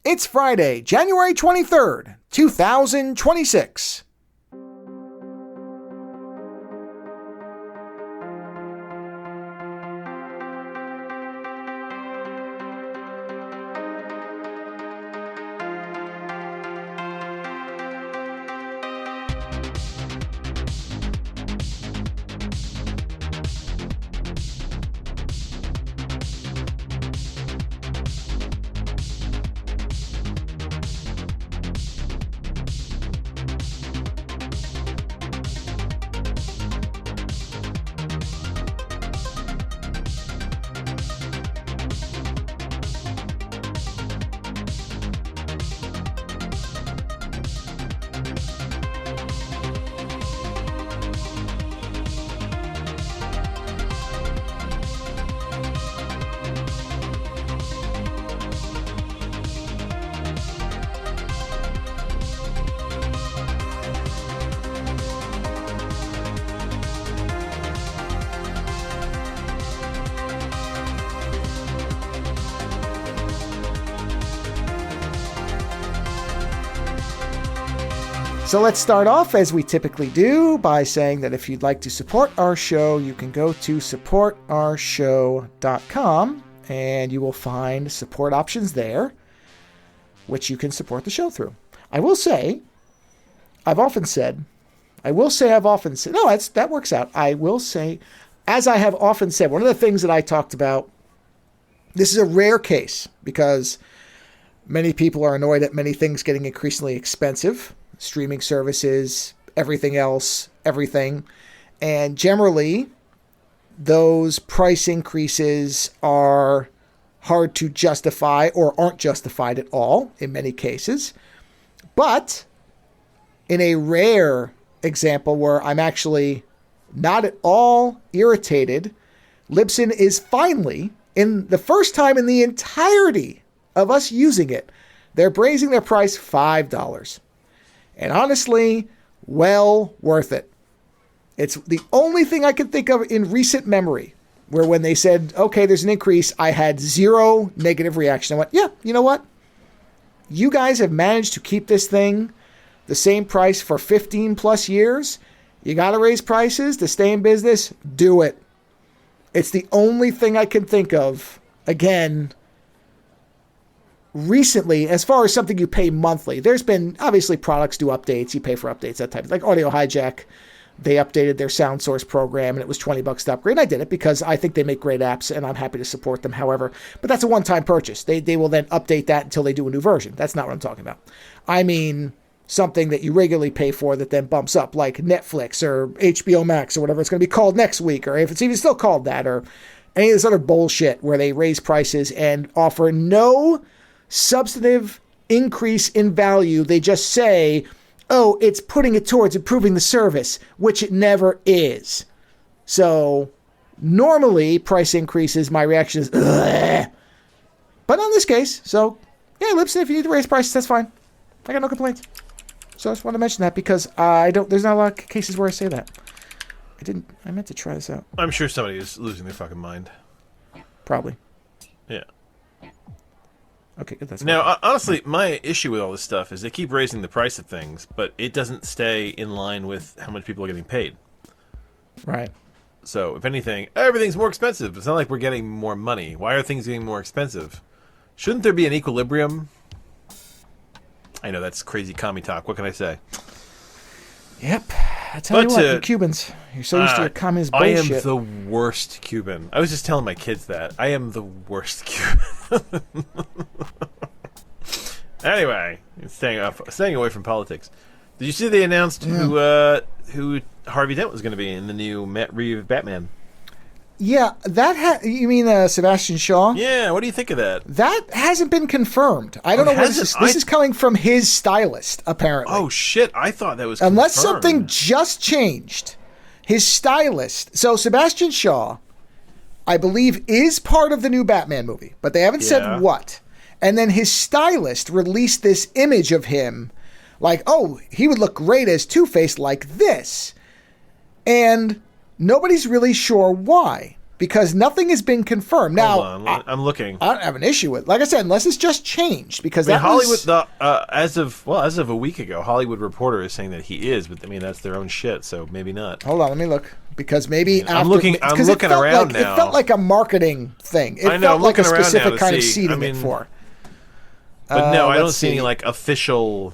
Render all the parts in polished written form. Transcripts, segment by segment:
It's Friday, January 23rd, 2026. So let's start off, as we typically do, by saying that if you'd like to support our show, you can go to supportourshow.com and you will find support options there, which you can support the show through. I will say, that works out. I will say, as I have often said, one of the things that I talked about, this is a rare case because many people are annoyed at many things getting increasingly expensive. Streaming services, everything else, everything. And generally, those price increases are hard to justify or aren't justified at all in many cases. But in a rare example where I'm actually not at all irritated, Libsyn is finally, in the first time in the entirety of us using it, they're raising their price $5. And honestly, well worth it. It's the only thing I can think of in recent memory where when they said, okay, there's an increase, I had zero negative reaction. I went, yeah, you know what? You guys have managed to keep this thing the same price for 15 plus years. You got to raise prices to stay in business. Do it. It's the only thing I can think of. Again, recently, as far as something you pay monthly, there's been, obviously, products do updates. You pay for updates, that type of, like Audio Hijack. They updated their sound source program, and it was $20 to upgrade. And I did it because I think they make great apps, and I'm happy to support them. However, but that's a one-time purchase. They will then update that until they do a new version. That's not what I'm talking about. I mean something that you regularly pay for that then bumps up, like Netflix or HBO Max or whatever it's going to be called next week, or if it's even still called that, or any of this other bullshit where they raise prices and offer no substantive increase in value. They just say, oh, it's putting it towards improving the service, which it never is. So normally price increases, my reaction is, ugh. But on this case, so yeah, Libsyn, if you need to raise prices, that's fine. I got no complaints. So I just want to mention that because there's not a lot of cases where I say that. I meant to try this out. I'm sure somebody is losing their fucking mind. Probably. Yeah. Okay, good. That's now, honestly, my issue with all this stuff is they keep raising the price of things, but it doesn't stay in line with how much people are getting paid. Right. So, if anything, everything's more expensive. It's not like we're getting more money. Why are things getting more expensive? Shouldn't there be an equilibrium? I know, that's crazy commie talk. What can I say? Yep. I tell you what, you Cubans, you're so used to your communist bullshit. I am the worst Cuban. I was just telling my kids that. I am the worst Cuban. Anyway, staying away from politics. Did you see they announced who Harvey Dent was going to be in the new Matt Reeves Batman? Yeah, you mean Sebastian Shaw? Yeah, what do you think of that? That hasn't been confirmed. I don't know what this is coming from his stylist, apparently. Oh, shit, I thought that was Unless confirmed. Something just changed. His stylist, so Sebastian Shaw, I believe, is part of the new Batman movie, but they haven't said what. And then his stylist released this image of him, like, oh, he would look great as Two-Face like this. And nobody's really sure why. because nothing has been confirmed. Now, Hold on, I'm looking. I don't have an issue with, like I said, unless it's just changed, because I mean, that Hollywood, was... as of a week ago, Hollywood Reporter is saying that he is, but I mean that's their own shit, so maybe not. Hold on, let me look, because maybe Yeah, I'm looking around now. It felt like a marketing thing. It I know, felt I'm like a looking around now specific to kind of see. seating I mean, it for. But no, I don't let's see any see. like official,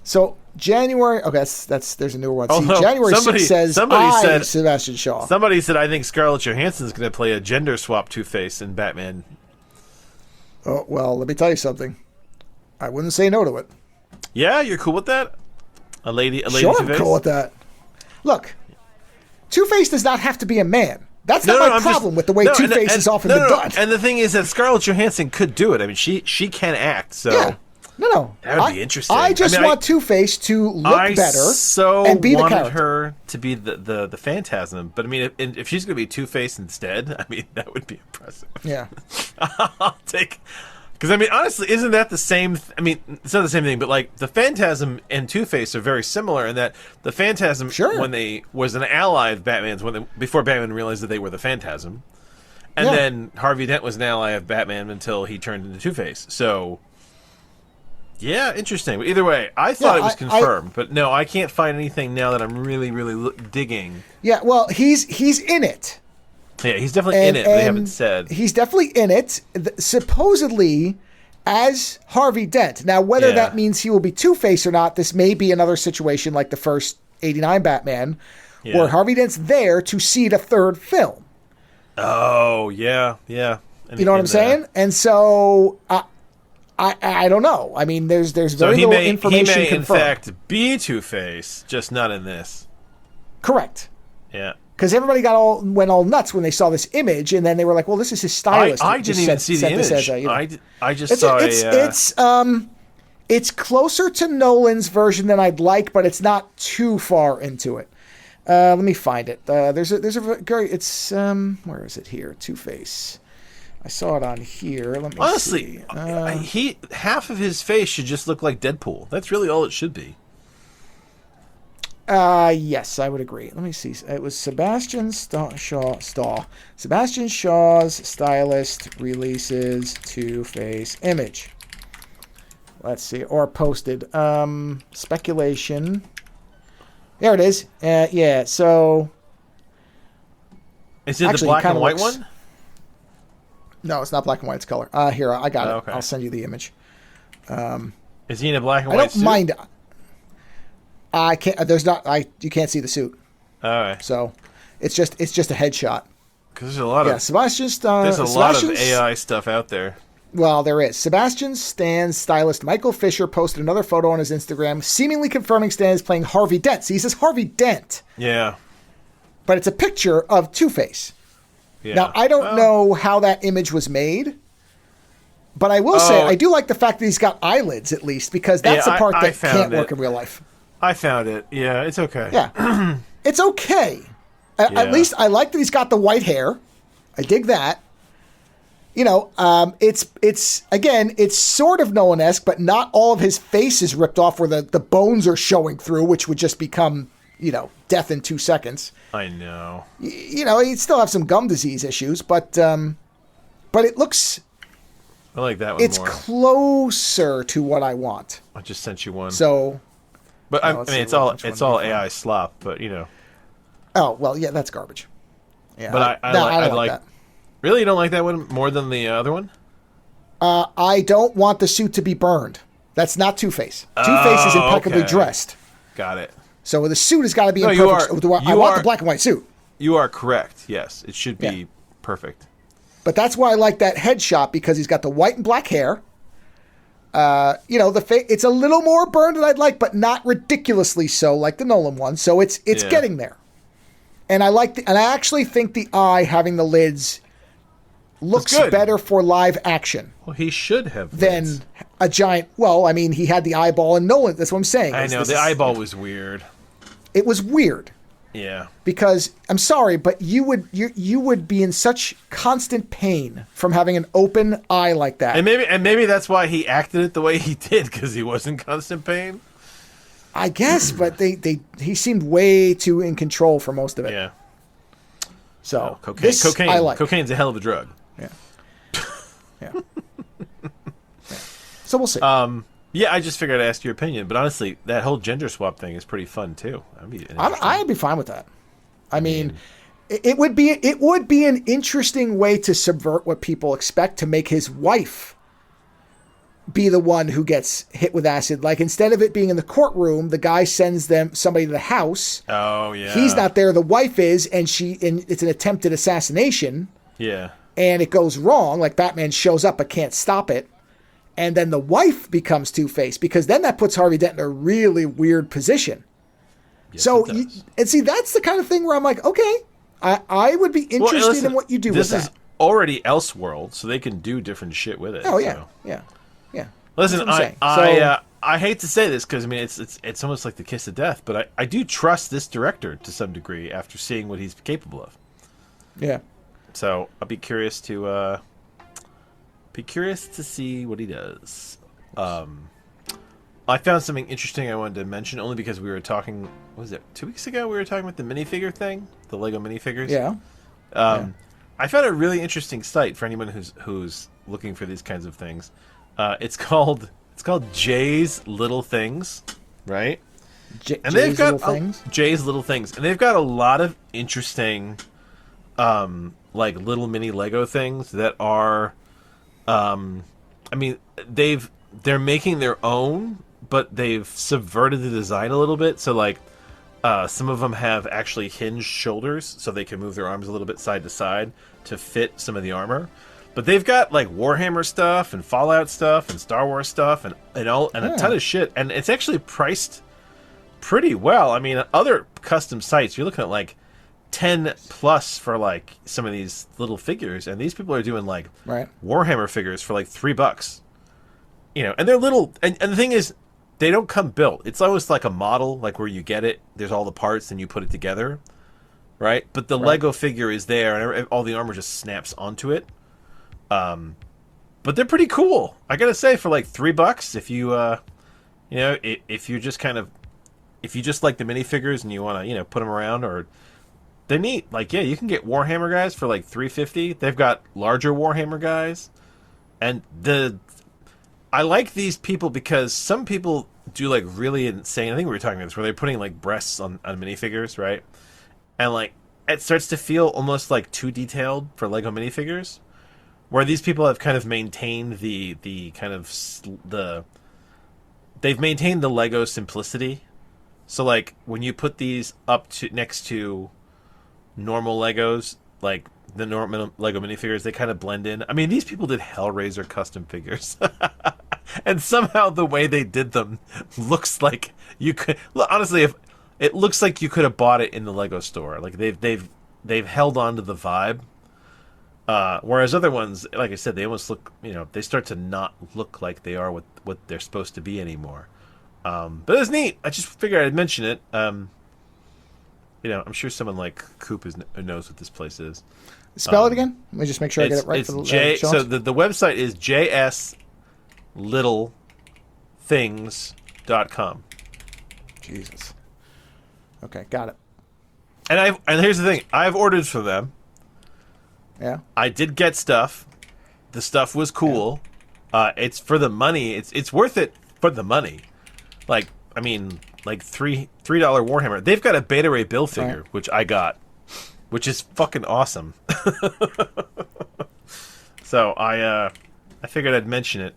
So January. Okay, that's there's a newer one. See, Although January somebody- 6th says somebody said- Sebastian Shaw. Somebody said I think Scarlett Johansson's going to play a gender swap Two-Face in Batman. Oh well, let me tell you something. I wouldn't say no to it. Yeah, you're cool with that? A lady Sure, I'm Two-Face? cool with that. Look, Two-Face does not have to be a man. That's not my problem with the way Two-Face has often been done. And the thing is that Scarlett Johansson could do it. I mean, she can act, so Yeah. No. that would be interesting. I just want Two-Face to look better and be the wanted character. her to be the Phantasm, but I mean, if she's going to be Two-Face instead, I mean, that would be impressive. Yeah. I'll take... Because, I mean, honestly, isn't that the same... I mean, it's not the same thing, but, like, the Phantasm and Two-Face are very similar in that the Phantasm, Sure. when they was an ally of Batman's, before Batman realized that they were the Phantasm, and Yeah. then Harvey Dent was an ally of Batman until he turned into Two-Face. So, yeah, interesting. But either way, I thought it was confirmed, but no, I can't find anything now that I'm really, really digging. Yeah, well, he's in it. Yeah, he's definitely in it, but they haven't said. He's definitely in it, supposedly as Harvey Dent. Now, whether Yeah. that means he will be Two-Face or not, this may be another situation like the first 89 Batman, where Harvey Dent's there to seed a third film. Oh, yeah. You know what I'm saying? And so, I don't know. I mean, there's very little information He may, confirmed. in fact, be Two-Face, just not in this. Correct. Yeah. Because everybody went all nuts when they saw this image, and then they were like, "Well, this is his stylist." I didn't even see the image. I just saw it's closer to Nolan's version than I'd like, but it's not too far into it. Let me find it. There's a very where is it here? Two-Face. I saw it on here. Let me honestly, see. half of his face should just look like Deadpool. That's really all it should be. Yes, I would agree. Let me see. It was Sebastian Shaw. Sebastian Shaw's stylist releases Two-Face image. Let's see. Or posted. Speculation. There it is. Yeah, so... Is it the black and white one? No, it's not black and white. It's color. Here, I got it. Okay. I'll send you the image. Is he in a black and white I don't suit? mind... I can't. There's not. You can't see the suit. All right. So, it's just a headshot. Because there's a lot of Sebastian. there's a lot of AI stuff out there. Well, there is. Sebastian Stan's stylist Michael Fisher posted another photo on his Instagram, seemingly confirming Stan is playing Harvey Dent. See, he says Harvey Dent, Yeah. but it's a picture of Two-Face. Yeah. Now, I don't know how that image was made, but I will say I do like the fact that he's got eyelids at least, because that's the part that can't work in real life. I found it. Yeah, it's okay. Yeah. It's okay. At least I like that he's got the white hair. I dig that. You know, it's again, it's sort of Nolan-esque, but not all of his face is ripped off where the bones are showing through, which would just become, death in 2 seconds. I know. He'd still have some gum disease issues, but it looks... I like that one it's more. It's closer to what I want. I just sent you one. So... But I mean, it's all AI slop, but Oh well, yeah, that's garbage. Yeah, but I don't like that. Really, you don't like that one more than the other one? I don't want the suit to be burned. That's not Two-Face. Two-Face is impeccably dressed. Got it. So the suit has got to be in you perfect. are- I want the black and white suit. You are correct. Yes, it should be perfect. But that's why I like that headshot, because he's got the white and black hair. The face, it's a little more burned than I'd like, but not ridiculously so like the Nolan one. So it's getting there. And I actually think the eye having the lids looks better for live action. Well, he should have than lids. A giant. Well, I mean, he had the eyeball in Nolan. That's what I'm saying. I know the eyeball was weird. It was weird. Yeah. Because I'm sorry, but you would be in such constant pain from having an open eye like that. And maybe that's why he acted it the way he did, because he was in constant pain. I guess, but he seemed way too in control for most of it. Yeah. So cocaine. I like. Cocaine's a hell of a drug. Yeah. Yeah. So we'll see. Yeah, I just figured I'd ask your opinion, but honestly, that whole gender swap thing is pretty fun too. I'd be fine with that. I mean, it would be an interesting way to subvert what people expect, to make his wife be the one who gets hit with acid. Like, instead of it being in the courtroom, the guy sends somebody to the house. Oh yeah. He's not there. The wife is, and it's an attempted assassination. Yeah. And it goes wrong. Like, Batman shows up but can't stop it. And then the wife becomes Two-Face, because then that puts Harvey Dent in a really weird position. Yes, so, see, that's the kind of thing where I'm like, okay, I would be interested in what you do with that. This is already Elseworld, so they can do different shit with it. Oh, yeah, so. yeah. Listen, I hate to say this, because I mean it's almost like the kiss of death, but I do trust this director to some degree after seeing what he's capable of. Yeah. So I'll be curious to see what he does. I found something interesting I wanted to mention, only because we were talking. What was it 2 weeks ago? We were talking about the minifigure thing, the Lego minifigures. Yeah. I found a really interesting site for anyone who's looking for these kinds of things. It's called Jay's Little Things, right? And they've got Jay's Little Things, and they've got a lot of interesting, like little mini Lego things that are, I mean, they're making their own, but they've subverted the design a little bit. So like, some of them have actually hinged shoulders, so they can move their arms a little bit side to side to fit some of the armor. But they've got like Warhammer stuff and Fallout stuff and Star Wars stuff and a ton of shit, and it's actually priced pretty well. I mean, other custom sites, you're looking at like 10 plus for like some of these little figures, and these people are doing like Warhammer figures for like $3. You know, and they're little, and the thing is, they don't come built. It's almost like a model, like where you get it, there's all the parts and you put it together, right? But the Lego figure is there, and all the armor just snaps onto it. But they're pretty cool. I gotta say, for like $3, if you, you know, if you just like the minifigures and you want to, you know, put them around, or they're neat. Like, yeah, you can get Warhammer guys for like $3.50. They've got larger Warhammer guys, and I like these people because some people do like really insane. I think we were talking about this, where they're putting like breasts on minifigures, right? And like, it starts to feel almost like too detailed for Lego minifigures. Where these people have kind of maintained the they've maintained the Lego simplicity. So like, when you put these next to normal Legos, like the normal Lego minifigures, they kind of blend in. I mean, these people did Hellraiser custom figures, and somehow the way they did them looks like you could. Honestly, if it looks like you could have bought it in the Lego store. Like they've held on to the vibe. Whereas other ones, like I said, they almost look, you know, they start to not look like they are what they're supposed to be anymore. But it's neat. I just figured I'd mention it. You know, I'm sure someone like Coop knows what this place is. Spell it again. Let me just make sure I get it right. It's so the website is jslittlethings.com. Jesus. Okay, got it. And here's the thing. I've ordered for them. Yeah. I did get stuff. The stuff was cool. Yeah. It's for the money. It's worth it for the money. Like, I mean, like $3 Warhammer. They've got a Beta Ray Bill figure, which I got, which is fucking awesome. So I figured I'd mention it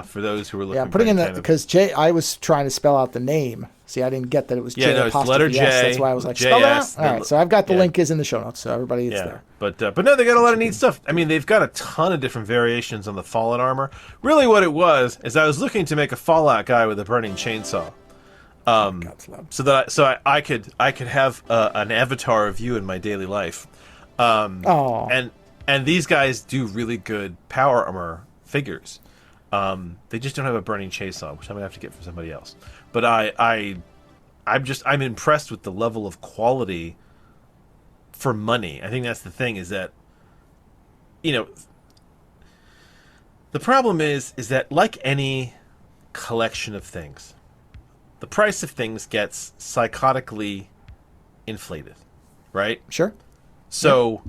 for those who were looking. Yeah, I'm putting in that because J. I was trying to spell out the name. See, I didn't get that it was J. No, it's letter J. That's why I was like, spell that out. All right, so I've got the link is in the show notes, so everybody is there. But no, they got a lot of neat stuff. I mean, they've got a ton of different variations on the Fallout armor. Really, what it was is I was looking to make a Fallout guy with a burning chainsaw. So I could have an avatar of you in my daily life. And these guys do really good power armor figures. They just don't have a burning chainsaw, which I'm gonna have to get from somebody else. But I'm impressed with the level of quality for money. I think that's the thing, is that, you know, the problem is that like any collection of things, the price of things gets psychotically inflated, right? Sure. So,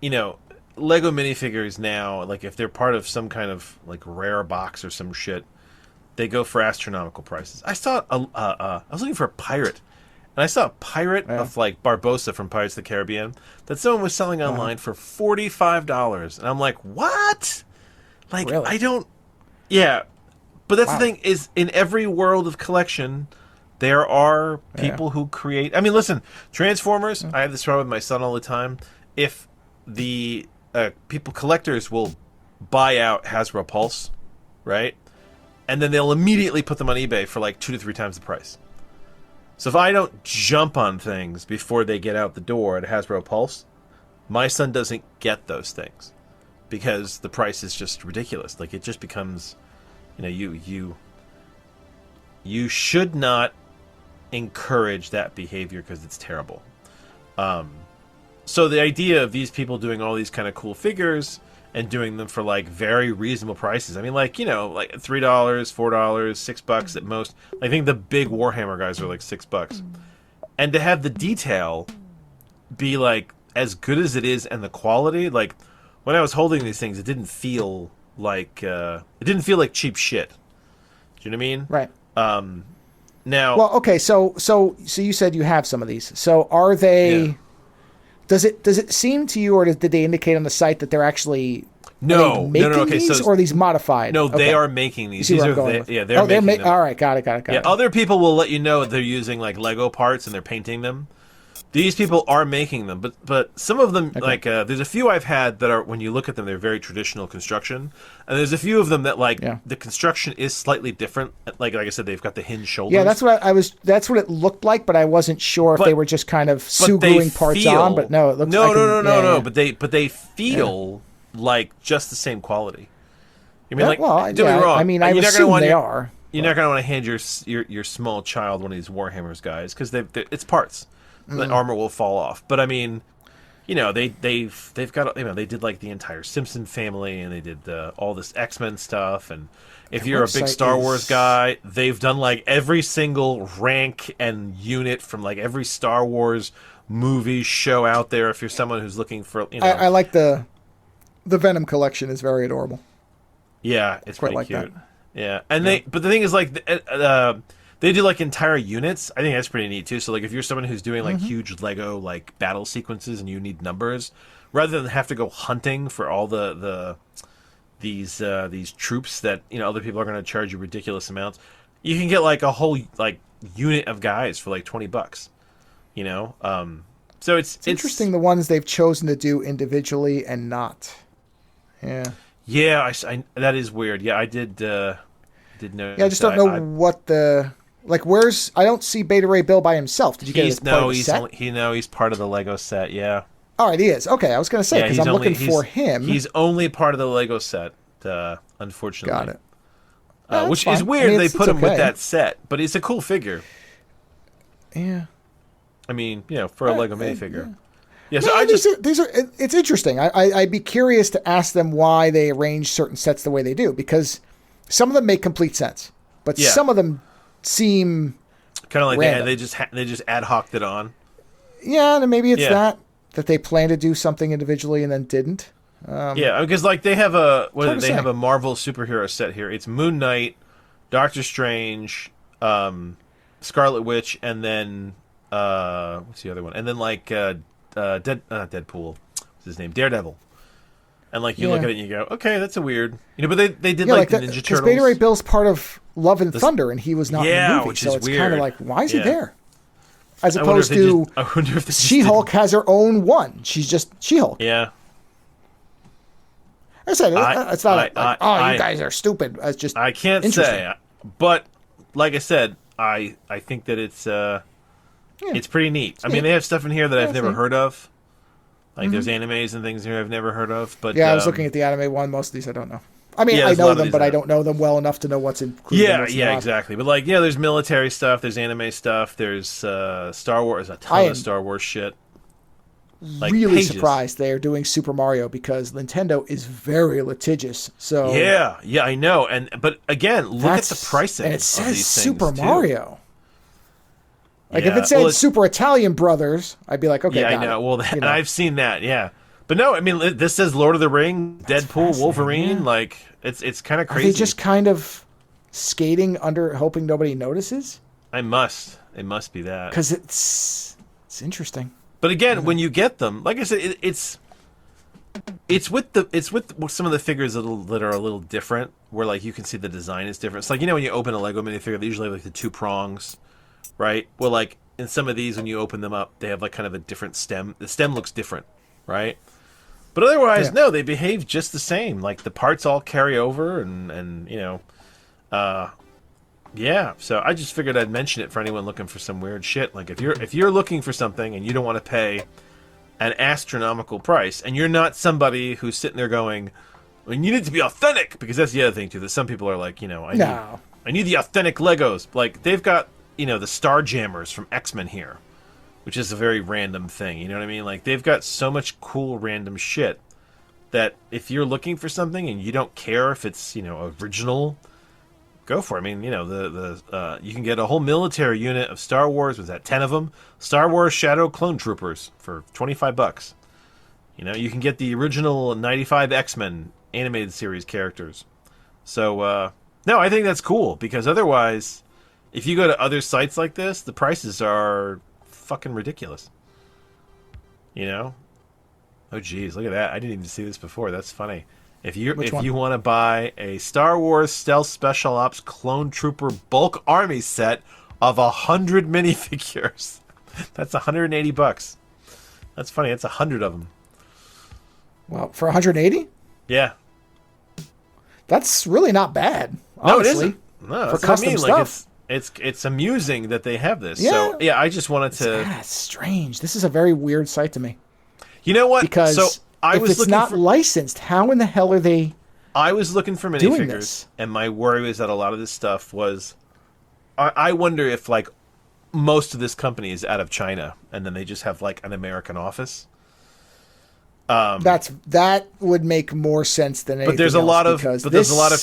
you know, Lego minifigures now, like if they're part of some kind of like rare box or some shit, they go for astronomical prices. I saw I was looking for a pirate, and I saw a pirate of like Barbossa from Pirates of the Caribbean that someone was selling online for $45, and I'm like, what? Like, really? I don't. Yeah, but that's the thing is, in every world of collection, there are people who create. I mean, listen, Transformers. I have this problem with my son all the time. If the collectors will buy out Hasbro Pulse, right? And then they'll immediately put them on eBay for like 2 to 3 times the price. So if I don't jump on things before they get out the door at Hasbro Pulse, my son doesn't get those things because the price is just ridiculous. Like it just becomes, you know, you should not encourage that behavior because it's terrible. So the idea of these people doing all these kind of cool figures and doing them for like very reasonable prices. I mean, like, you know, like $3, $4, $6 at most. I think the big Warhammer guys are like $6. And to have the detail be like as good as it is and the quality, like when I was holding these things, it didn't feel like cheap shit. Do you know what I mean? Right. Now. Well, okay. So you said you have some of these. So are they? Yeah. Does it seem to you, or did they indicate on the site that they're actually no? Okay, these, so or are these modified? No, they are making these. These are they're making them. All right, got it. Yeah, other people will let you know they're using like Lego parts and they're painting them. These people are making them, but some of them, like there's a few I've had that are, when you look at them, they're very traditional construction, and there's a few of them that the construction is slightly different. Like I said, they've got the hinge shoulders. Yeah, that's what that's what it looked like, but I wasn't sure if they were just kind of gluing parts on. But no, it looks no. But they feel like just the same quality. I mean, don't get me wrong. I mean, I assume they are. You're not going to want to hand your small child one of these Warhammers guys because it's parts. The armor will fall off. But I mean, you know, they've got, you know, they did like the entire Simpson family, and they did all this X-Men stuff. And if you're a big Star Wars guy, they've done like every single rank and unit from like every Star Wars movie show out there. If you're someone who's looking for, you know, I like the Venom collection is very adorable. Yeah, it's quite pretty like cute. That. Yeah, and but the thing is, like, they do like entire units. I think that's pretty neat too. So like if you're someone who's doing like huge Lego like battle sequences and you need numbers, rather than have to go hunting for all these troops that, you know, other people are going to charge you ridiculous amounts, you can get like a whole like unit of guys for like $20. You know, so it's interesting the ones they've chosen to do individually and not. Yeah. Yeah, I that is weird. Yeah, I did know. Yeah, I just don't know what the. Like, where's... I don't see Beta Ray Bill by himself. Did you get it as part of the set? He's part of the Lego set, yeah. All right, he is. Okay, I was going to say, because I'm looking for him. He's only part of the Lego set, unfortunately. Got it. Which is weird. They put him with that set, but it's a cool figure. Yeah. I mean, you know, for a Lego minifigure. Yeah, so these are... It's interesting. I'd be curious to ask them why they arrange certain sets the way they do, because some of them make complete sense, but some of them seem kind of like random. they just ad hoc'd it on. Yeah, and maybe it's that they plan to do something individually and then didn't. Yeah, because like they have a have a Marvel superhero set here. It's Moon Knight, Doctor Strange, Scarlet Witch, and then what's the other one? And then like Deadpool. What's his name? Daredevil. And like you look at it and you go, okay, that's a weird, you know. But they did like the Ninja Turtles. Because Beta Ray Bill's part of Love and Thunder, and he was not in the movie, which so is it's kind of like, why is he there? As I opposed to She-Hulk has her own one. She's just She-Hulk. Yeah. I said it's not you guys are stupid. It's just I can't say, but like I said, I think that it's pretty neat. I mean, they have stuff in here that I've never heard of. Like there's animes and things here I've never heard of, but I was looking at the anime one. Most of these I don't know. I mean, I know them, but I don't know them well enough to know what's included. Yeah, exactly. But like, there's military stuff, there's anime stuff, there's Star Wars, a ton of Star Wars shit. Like really surprised they are doing Super Mario because Nintendo is very litigious. So yeah, I know. But again, look at the pricing. And it says Super Mario. Like if it said Super Italian Brothers, I'd be like, okay, I know. Well, and I've seen that. Yeah, but no, I mean, this says Lord of the Rings, Deadpool, Wolverine. Yeah. Like it's kind of crazy. Are they just kind of skating under, hoping nobody notices? It must be that, because it's interesting. But again, when you get them, like I said, it's with some of the figures that are a little different, where like you can see the design is different. It's like, when you open a Lego minifigure, they usually have like the 2 prongs, right? Well, like in some of these, when you open them up, they have like kind of a different stem. The stem looks different, right? But otherwise, no, they behave just the same. Like the parts all carry over, and yeah. So I just figured I'd mention it for anyone looking for some weird shit. Like if you're looking for something and you don't want to pay an astronomical price, and you're not somebody who's sitting there going, "Well, you need it to be authentic," because that's the other thing too. That some people are like, I need the authentic Legos. Like they've got the Starjammers from X-Men here, which is a very random thing. You know what I mean? Like they've got so much cool random shit that if you're looking for something and you don't care if it's original, go for it. I mean, you can get a whole military unit of Star Wars. Was that 10 of them? Star Wars Shadow Clone Troopers for $25. You can get the original 95 X-Men animated series characters. So, no, I think that's cool, because otherwise, if you go to other sites like this, the prices are fucking ridiculous. Oh, geez, look at that. I didn't even see this before. That's funny. If you want to buy a Star Wars Stealth Special Ops Clone Trooper bulk army set of 100 minifigures, that's $180. That's funny. That's 100 of them. Well, for 180? Yeah. That's really not bad. Honestly. No, it isn't. No, for custom stuff. Like it's amusing that they have this. Yeah. So yeah, I just wanted to. That's strange. This is a very weird site to me. You know what? Because if it's not licensed, how in the hell are they? I was looking for minifigures, and my worry was that a lot of this stuff was. I wonder if like most of this company is out of China, and then they just have like an American office. That would make more sense than anything. But there's a lot of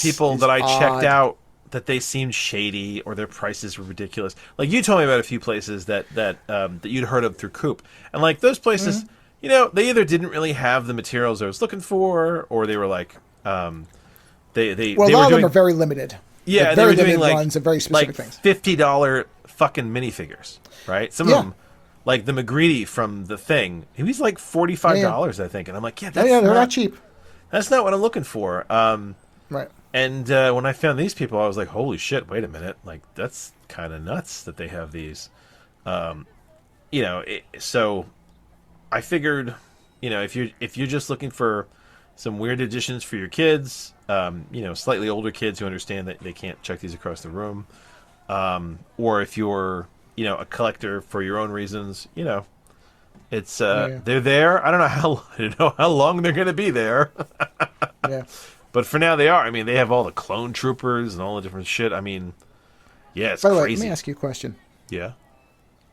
people that I checked odd. out that they seemed shady, or their prices were ridiculous. Like you told me about a few places that you'd heard of through Coop, and like those places. Mm-hmm. They either didn't really have the materials I was looking for, or they were like, a lot of them are very limited. Yeah, they were doing limited like runs of very specific things. $50 fucking minifigures, right? Some of them, like the McGreedy from The Thing, he was like $45, I think, and I'm like, they're not cheap. That's not what I'm looking for. Right. And when I found these people, I was like, holy shit! Wait a minute, like that's kind of nuts that they have these. So. I figured, if you're just looking for some weird additions for your kids, slightly older kids who understand that they can't chuck these across the room, or if you're, a collector for your own reasons, it's they're there. I don't know how long they're going to be there. Yeah. But for now they are. I mean, they have all the clone troopers and all the different shit. I mean, yeah, it's By the way, crazy. let me ask you a question. Yeah.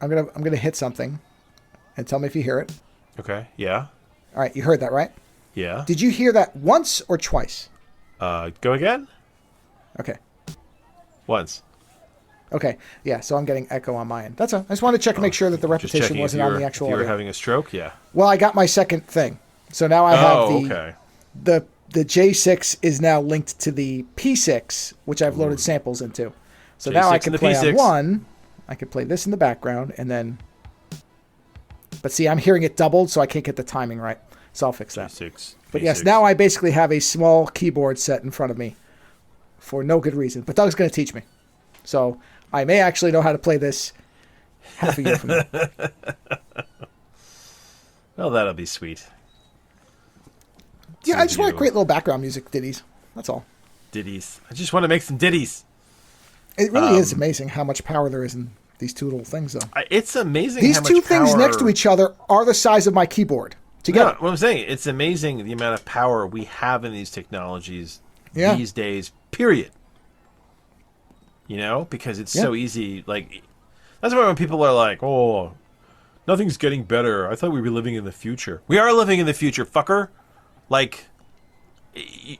I'm gonna hit something, and tell me if you hear it. Okay. Yeah. All right, you heard that, right? Yeah. Did you hear that once or twice? Go again? Okay. Once. Okay. Yeah, so I'm getting echo on my end. That's all. I just wanted to check and make sure that the repetition wasn't on the actual audio. audio. You were having a stroke? Yeah. Well, I got my second thing. So now I have the J6 is now linked to the P6, which I've loaded samples into. So now I can play on one. I can play this in the background, and then... But see, I'm hearing it doubled, so I can't get the timing right. So I'll fix that. But yes, now I basically have a small keyboard set in front of me for no good reason. But Doug's going to teach me. So I may actually know how to play this half a year from now. Well, that'll be sweet. Yeah, I just want to create little background music ditties. That's all. Ditties. I just want to make some ditties. It really is amazing how much power there is in these two little things, though. It's amazing these how much two things power... next to each other are the size of my keyboard together. No, what I'm saying, it's amazing the amount of power we have in these technologies these days, period. Because it's so easy. Like, that's why when people are like, oh, nothing's getting better. I thought we'd be living in the future. We are living in the future, fucker. Like,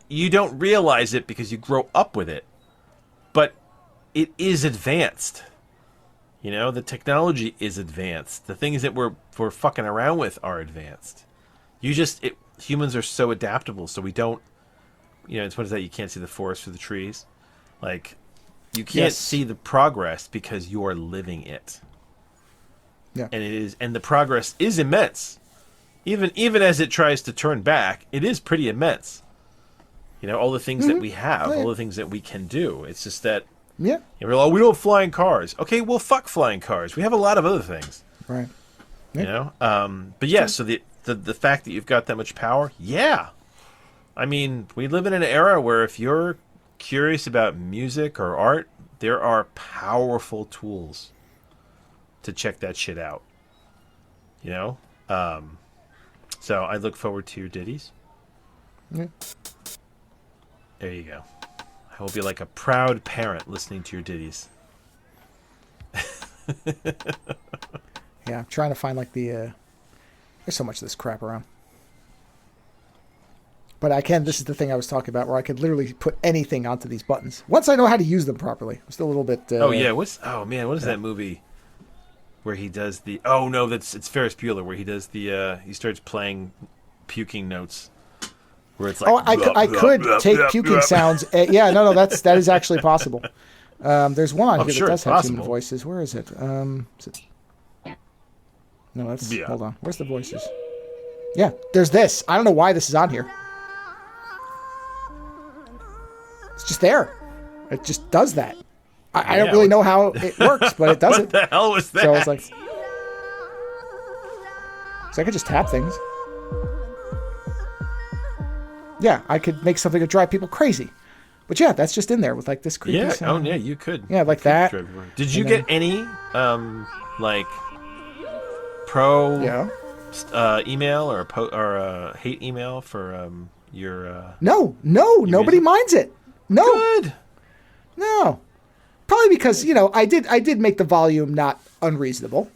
you don't realize it because you grow up with it. But it is advanced. You know, the technology is advanced. The things that we're fucking around with are advanced. Humans are so adaptable, so we don't. You know, it's what is that? You can't see the forest through the trees. Like, you can't see the progress because you are living it. Yeah. And the progress is immense. Even as it tries to turn back, it is pretty immense. You know, all the things that we have, all the things that we can do. It's just that we don't fly in cars. Okay, well, fuck flying cars. We have a lot of other things. Right. You know? But yeah, so the fact that you've got that much power, yeah. I mean, we live in an era where if you're curious about music or art, there are powerful tools to check that shit out. You know? So I look forward to your ditties. Yeah. There you go. I will be like a proud parent listening to your ditties. Yeah, I'm trying to find like there's so much of this crap around. But this is the thing I was talking about, where I could literally put anything onto these buttons. Once I know how to use them properly. I'm still a little bit... what is that movie where he does the... Oh, no, it's Ferris Bueller, where he does the... he starts playing puking notes. Where it's like... I could take puking sounds. That is actually possible. There's one on here that does have human voices. Where is it? No, that's... Yeah. Hold on. Where's the voices? Yeah, there's this. I don't know why this is on here. It's just there. It just does that. I don't really know how it works, but it does it. What the hell was that? So I was like... So I could just tap things. Yeah, I could make something to drive people crazy. But yeah, that's just in there with like this creepy sound. Yeah, you could. Yeah, like that. Did you get any, like, pro email or hate email for your... No, nobody minds it. No. Good. No. Probably because, I did make the volume not unreasonable.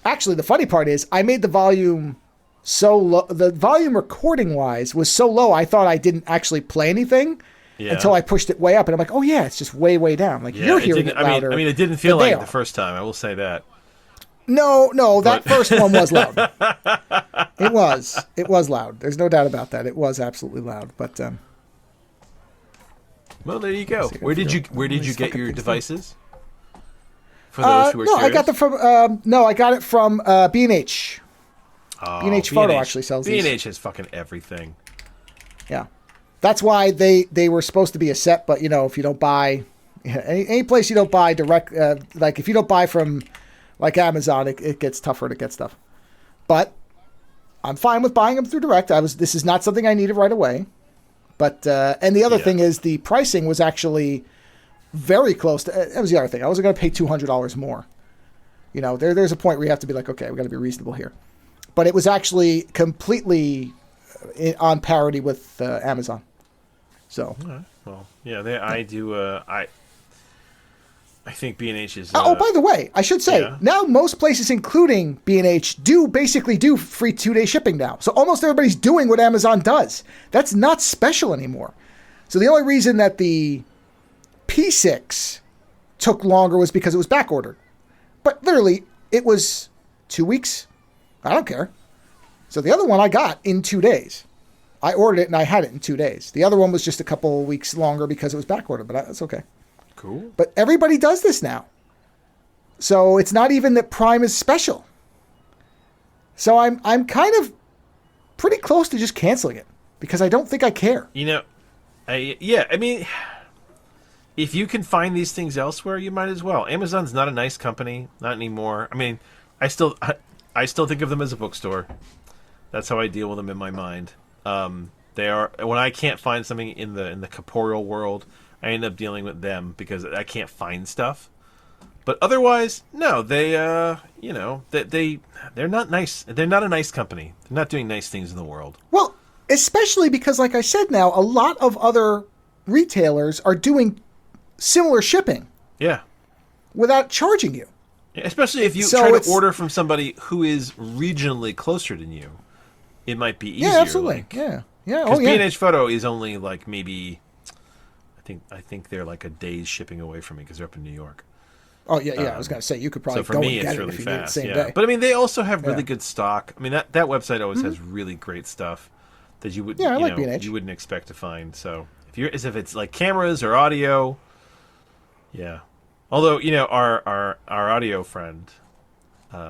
Actually, the funny part is I made the volume so low. The volume recording-wise was so low I thought I didn't actually play anything until I pushed it way up. And I'm like, oh, yeah, it's just way, way down. Like, you're hearing it louder. I mean, it didn't feel like it the first time. I will say that. No, that first one was loud. It was loud. There's no doubt about that. It was absolutely loud. But well, there you go. Where did you get your devices? For those who are curious? I got them from I got it from B&H. Oh, B&H Photo actually sells these. B&H has fucking everything. Yeah. That's why they were supposed to be a set, but if you don't buy any place you don't buy direct like if you don't buy from like Amazon, it gets tougher to get stuff. But I'm fine with buying them through direct. This is not something I needed right away. But and the other thing is the pricing was actually very close to. That was the other thing. I wasn't going to pay $200 more. There's a point where you have to be like, okay, we got to be reasonable here. But it was actually completely on parity with Amazon. So. Well, yeah, I do. I think B&H is... by the way, I should say, now most places, including B&H, basically do free 2-day shipping now. So almost everybody's doing what Amazon does. That's not special anymore. So the only reason that the P6 took longer was because it was back ordered. But literally, it was 2 weeks. I don't care. So the other one I got in 2 days. I ordered it and I had it in 2 days. The other one was just a couple weeks longer because it was back ordered, but that's okay. Cool. But everybody does this now. So it's not even that Prime is special. So I'm kind of pretty close to just canceling it because I don't think I care. I mean, if you can find these things elsewhere, you might as well. Amazon's not a nice company, not anymore. I mean, I still think of them as a bookstore. That's how I deal with them in my mind. They are, when I can't find something in the corporeal world, I end up dealing with them because I can't find stuff. But otherwise, no, they're not nice. They're not a nice company. They're not doing nice things in the world. Well, especially because, like I said now, a lot of other retailers are doing similar shipping. Yeah. Without charging you. Yeah, especially if you try to order from somebody who is regionally closer than you. It might be easier. Yeah, absolutely. Like, yeah. Because B&H Photo is only like maybe... I think they're like a day's shipping away from me because they're up in New York. Oh, yeah. I was going to say, you could probably So for go me, and get it's it really if you need it the fast. same Yeah, day. but I mean, they also have really Yeah. good stock. I mean, that website always has really great stuff that you would Yeah, I like know, B&H. you wouldn't expect to find. So if it's like cameras or audio, yeah. Although our audio friend,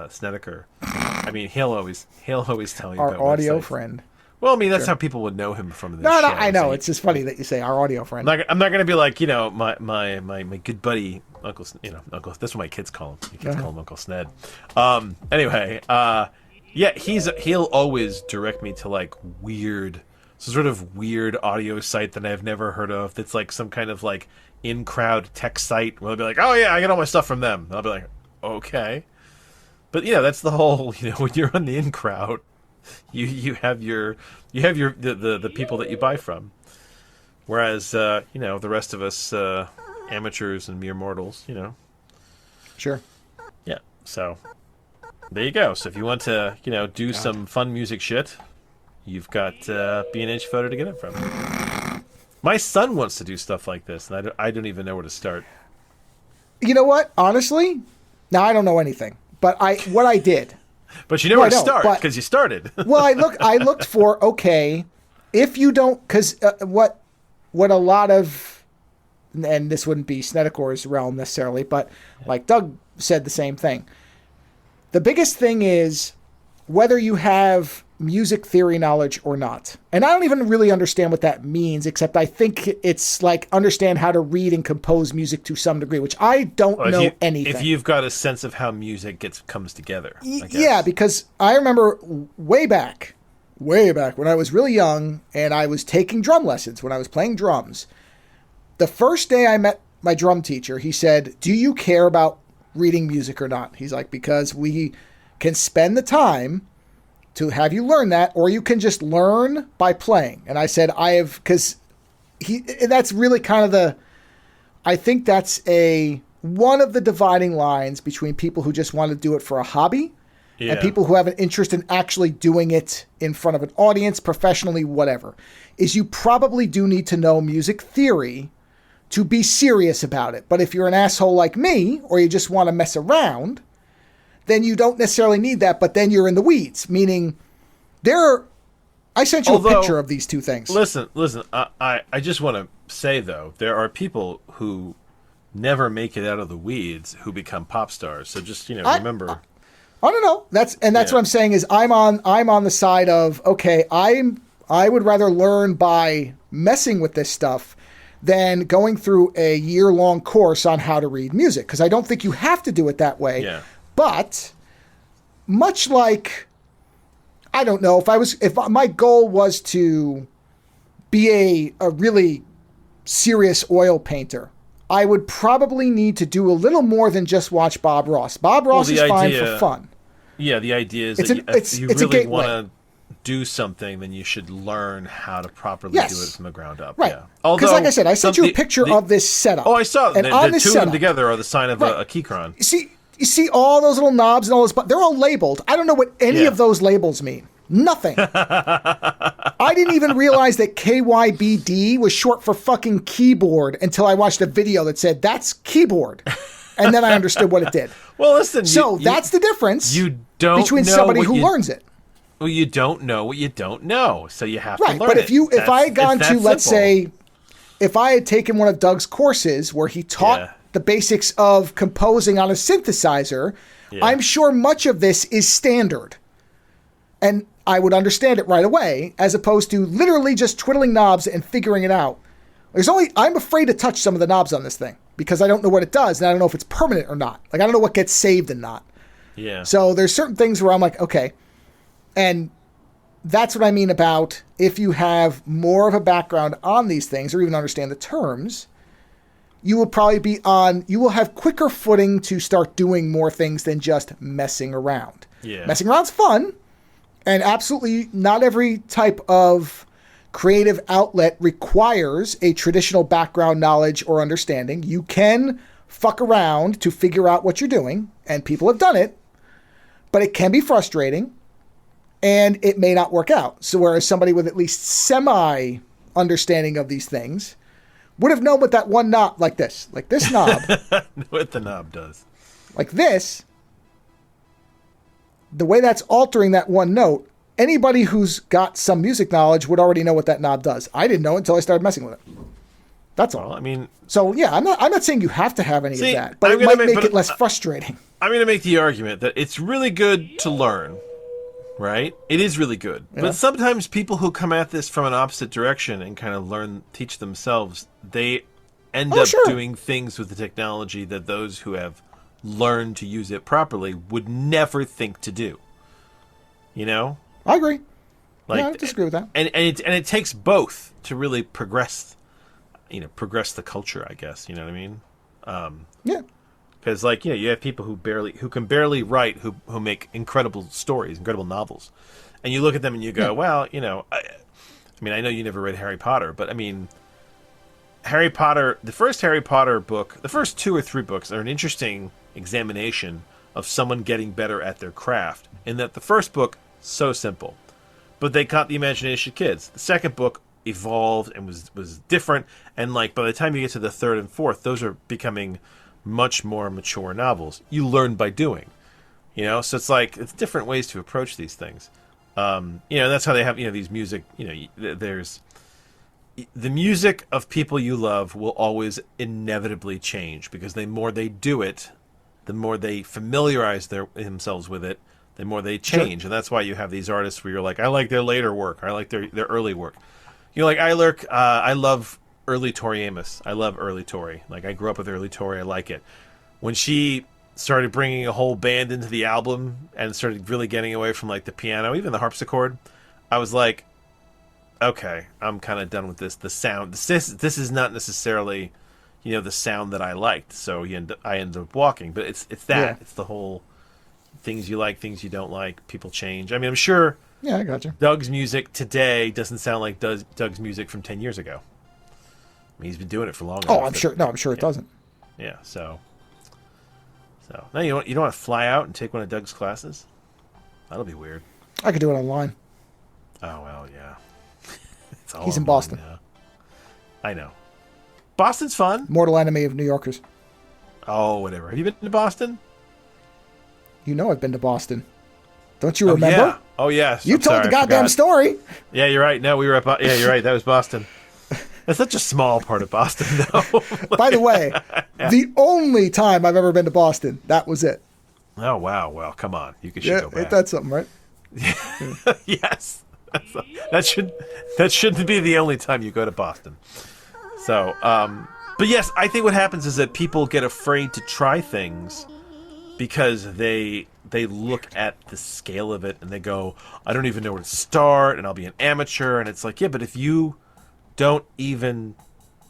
Snedeker, I mean, he'll always tell you Our about audio websites. friend. Well, I mean, that's Sure. how people would know him from this No, show. I know. So It's just funny that you say our audio friend. I'm not going to be like, my good buddy, Uncle, Uncle, that's what my kids call him. My kids call him Uncle Sned. Anyway, yeah, he'll always direct me to like some sort of weird audio site that I've never heard of. That's like some kind of like in-crowd tech site where they'll be like, oh yeah, I get all my stuff from them. And I'll be like, okay. But that's the whole, when you're on the in-crowd, you have the people that you buy from, whereas the rest of us amateurs and mere mortals, Sure. yeah. So there you go. So if you want to do some fun music shit, you've got B&H Photo to get it from. My son wants to do stuff like this, and I don't even know where to start. You know what? Honestly, now I don't know anything, but what I did. But you know where to start because you started. Well, I looked for, okay, if you don't, because what a lot of, and this wouldn't be Snedekor's realm necessarily, but like Doug said the same thing. The biggest thing is whether you have music theory knowledge or not. And I don't even really understand what that means, except I think it's like understand how to read and compose music to some degree, which I don't know anything. If you've got a sense of how music comes together. I guess. Yeah, because I remember way back when I was really young and I was taking drum lessons, when I was playing drums. The first day I met my drum teacher, he said, "Do you care about reading music or not?" He's like, "Because we can spend the time to have you learn that, or you can just learn by playing." And I said, because that's really kind of I think that's one of the dividing lines between people who just want to do it for a hobby and people who have an interest in actually doing it in front of an audience, professionally, whatever, is you probably do need to know music theory to be serious about it. But if you're an asshole like me, or you just want to mess around, then you don't necessarily need that, but then you're in the weeds, meaning I sent you a picture of these two things. Listen, I just want to say, though, there are people who never make it out of the weeds who become pop stars. So just, remember. I don't know. That's what I'm saying is I'm on the side of, okay, I would rather learn by messing with this stuff than going through a year-long course on how to read music, because I don't think you have to do it that way. Yeah. But much like, I don't know, if my goal was to be a really serious oil painter, I would probably need to do a little more than just watch Bob Ross. Bob Ross is fine for fun. Yeah, the idea is if you it's really want to do something, then you should learn how to properly do it from the ground up. Right. Yeah. Because like I said, I sent you a picture of this setup. Oh, I saw. And on the this two setup, of them together are the sign of a keychron. You see all those little knobs and all those, but they're all labeled. I don't know what any of those labels mean. Nothing. I didn't even realize that KYBD was short for fucking keyboard until I watched a video that said that's keyboard. And then I understood what it did. Well, listen. That's the difference between know somebody who learns it. Well, you don't know what you don't know, so you have to learn it. But if I had gone to, let's say, if I had taken one of Doug's courses where he taught the basics of composing on a synthesizer, I'm sure much of this is standard. And I would understand it right away, as opposed to literally just twiddling knobs and figuring it out. I'm afraid to touch some of the knobs on this thing because I don't know what it does, and I don't know if it's permanent or not. Like, I don't know what gets saved and not. Yeah. So there's certain things where I'm like, okay. And that's what I mean about if you have more of a background on these things or even understand the terms, you will have quicker footing to start doing more things than just messing around. Yeah. Messing around's fun, and absolutely not every type of creative outlet requires a traditional background knowledge or understanding. You can fuck around to figure out what you're doing, and people have done it, but it can be frustrating. And it may not work out. So whereas somebody with at least semi-understanding of these things would have known what that one knob, like this knob, what the knob does. Like this, the way that's altering that one note, anybody who's got some music knowledge would already know what that knob does. I didn't know it until I started messing with it. That's all. Well, I mean, so yeah, I'm not saying you have to have any of that, but it might make it less frustrating. I'm going to make the argument that it's really good to learn, right? It is really good. Yeah. But sometimes people who come at this from an opposite direction and kind of teach themselves, they end up doing things with the technology that those who have learned to use it properly would never think to do. You know? I agree. Like, I disagree with that. And it takes both to really progress the culture, I guess. You know what I mean? Yeah. Because, like, you have people who can barely write, who make incredible stories, incredible novels. And you look at them and you go, well, I mean, I know you never read Harry Potter, but I mean, Harry Potter, the first Harry Potter book, the first 2 or 3 books are an interesting examination of someone getting better at their craft. In that the first book, so simple, but they caught the imagination of kids. The second book evolved and was different, and like by the time you get to the third and fourth, those are becoming much more mature novels. You learn by doing, so it's different ways to approach these things. That's how they have these music. There's the music of people you love will always inevitably change, because the more they do it, the more they familiarize themselves with it, the more they change. Sure. And that's why you have these artists where you're like, I like their later work, I like their early work. I love early Tori Amos. I love early Tori. Like, I grew up with early Tori. I like it. When she started bringing a whole band into the album and started really getting away from like the piano, even the harpsichord, I was like, okay, I'm kind of done with this. The sound, this is not necessarily, the sound that I liked. So I ended up walking. But it's that. Yeah. It's the whole things you like, things you don't like. People change. I mean, I'm sure. Yeah, I got you. Doug's music today doesn't sound like Doug's music from 10 years ago. I mean, he's been doing it for long enough. Oh, I'm sure. No, I'm sure it doesn't. Yeah, so no, you don't want to fly out and take one of Doug's classes? That'll be weird. I could do it online. Oh, well, yeah. He's in Boston. Now. I know. Boston's fun. Mortal enemy of New Yorkers. Oh, whatever. Have you been to Boston? I've been to Boston. Don't you remember? Yeah. Oh, yes. You told the goddamn story. Yeah, you're right. No, we were at... Yeah, you're right. That was Boston. That's such a small part of Boston, though. By the way, the only time I've ever been to Boston, that was it. Oh, wow. Well, come on. You should go back. Ain't that something, right? Yes. That shouldn't be the only time you go to Boston. So, but yes, I think what happens is that people get afraid to try things because they look at the scale of it and they go, I don't even know where to start, and I'll be an amateur. And it's like, yeah, but if you don't even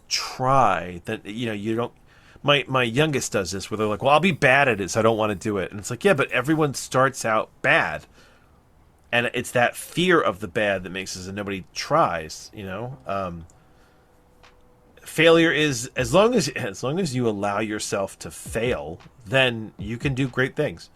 try, then you don't. My youngest does this where they're like, well, I'll be bad at it, so I don't want to do it. And it's like, yeah, but everyone starts out bad. And it's that fear of the bad that makes it so nobody tries, Failure is, as long as you allow yourself to fail, then you can do great things.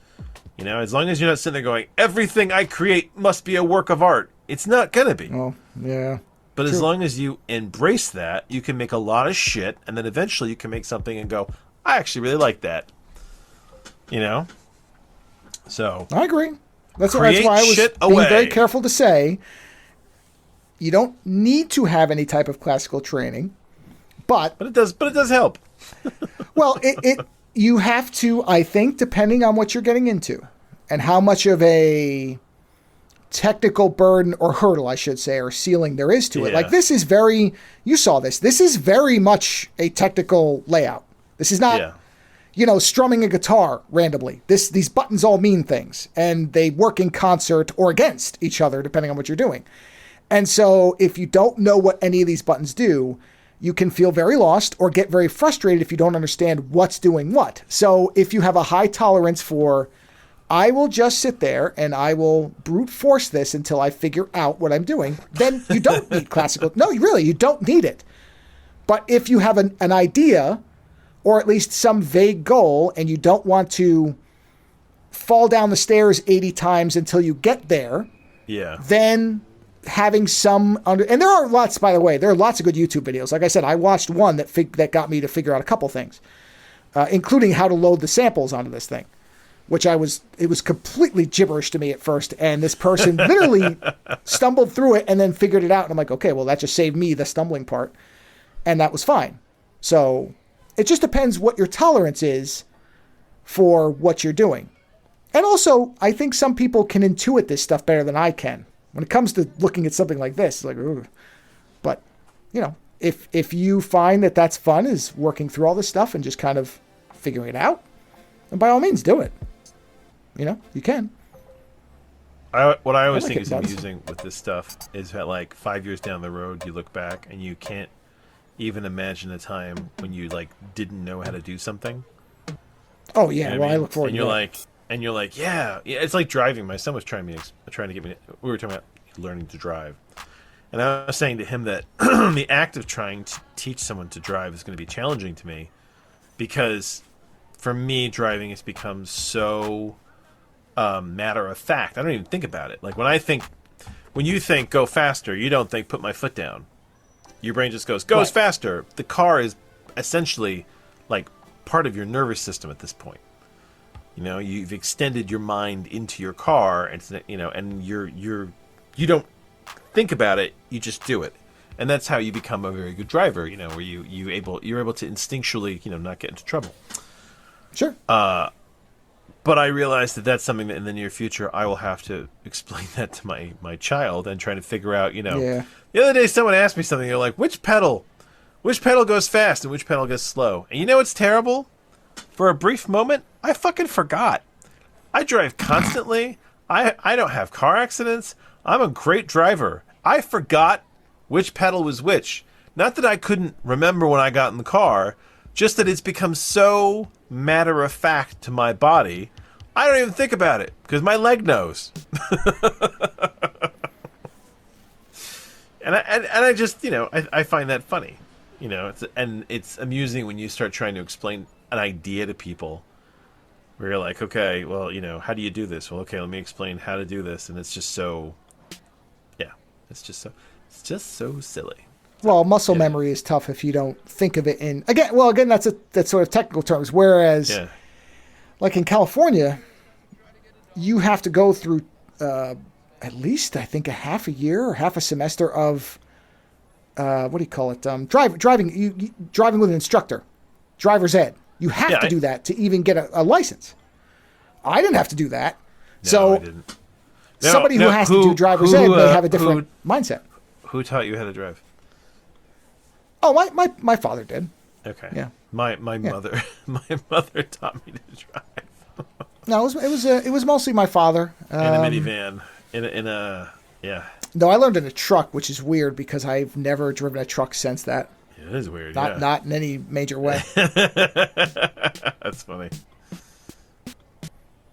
As long as you're not sitting there going, everything I create must be a work of art. It's not going to be. Oh, yeah. But True. As long as you embrace that, you can make a lot of shit, and then eventually you can make something and go, I actually really like that. So I agree. That's why I was being very careful to say you don't need to have any type of classical training, but it does help. Well, you have to, I think, depending on what you're getting into and how much of a technical burden or hurdle, I should say, or ceiling there is to it. Like, this is you saw this. This is very much a technical layout. This is not strumming a guitar randomly. These buttons all mean things, and they work in concert or against each other, depending on what you're doing. And so if you don't know what any of these buttons do, you can feel very lost or get very frustrated if you don't understand what's doing what. So if you have a high tolerance for, I will just sit there and I will brute force this until I figure out what I'm doing, then you don't need classical. No, you don't need it. But if you have an idea, or at least some vague goal, and you don't want to fall down the stairs 80 times until you get there, then having some and there are lots, by the way, there are lots of good YouTube videos. Like I said, I watched one that got me to figure out a couple things, including how to load the samples onto this thing, which it was completely gibberish to me at first. And this person literally stumbled through it and then figured it out. And I'm like, okay, well, that just saved me the stumbling part. And that was fine. So it just depends what your tolerance is for what you're doing. And also, I think some people can intuit this stuff better than I can. When it comes to looking at something like this, it's like, ugh. But, if you find that that's fun, is working through all this stuff and just kind of figuring it out, then by all means, do it. You can. What I always think is amusing with this stuff is that, like, 5 years down the road, you look back and you can't even imagine a time when you, like, didn't know how to do something. Oh, yeah. I look forward to that. And you're like, yeah, it's like driving. My son was trying to get me. We were talking about learning to drive, and I was saying to him that the act of trying to teach someone to drive is going to be challenging to me, because for me, driving has become so matter of fact. I don't even think about it. Like when you think go faster, you don't think put my foot down. Your brain just goes right. faster. The car is essentially like part of your nervous system at this point. You've extended your mind into your car, and and you don't think about it, you just do it, and that's how you become a very good driver. Where you're able to instinctually not get into trouble. Sure. But I realize that that's something that in the near future I will have to explain that to my child and try to figure out. Yeah. The other day someone asked me something. They're like, which pedal goes fast and which pedal goes slow? And what's terrible? For a brief moment, I fucking forgot. I drive constantly. I don't have car accidents. I'm a great driver. I forgot which pedal was which. Not that I couldn't remember when I got in the car, just that it's become so matter of fact to my body, I don't even think about it because my leg knows. and I just I find that funny. It's amusing when you start trying to explain an idea to people where you're like, okay, well, how do you do this? Well, okay, let me explain how to do this. And it's just so, it's just so silly. Well, muscle memory is tough if you don't think of it in, again, that's sort of technical terms. Whereas like in California, you have to go through, at least I think a half a year or half a semester of, what do you call it? Driving with an instructor, driver's ed. You have to do that to even get a license. I didn't have to do that. No, so I didn't. Somebody who has to do driver's ed may have a different mindset. Who taught you how to drive? Oh, my father did. Okay. Yeah. My mother taught me to drive. No, it was mostly my father. In a minivan. In a No, I learned in a truck, which is weird because I've never driven a truck since that. It is weird. Not in any major way. That's funny.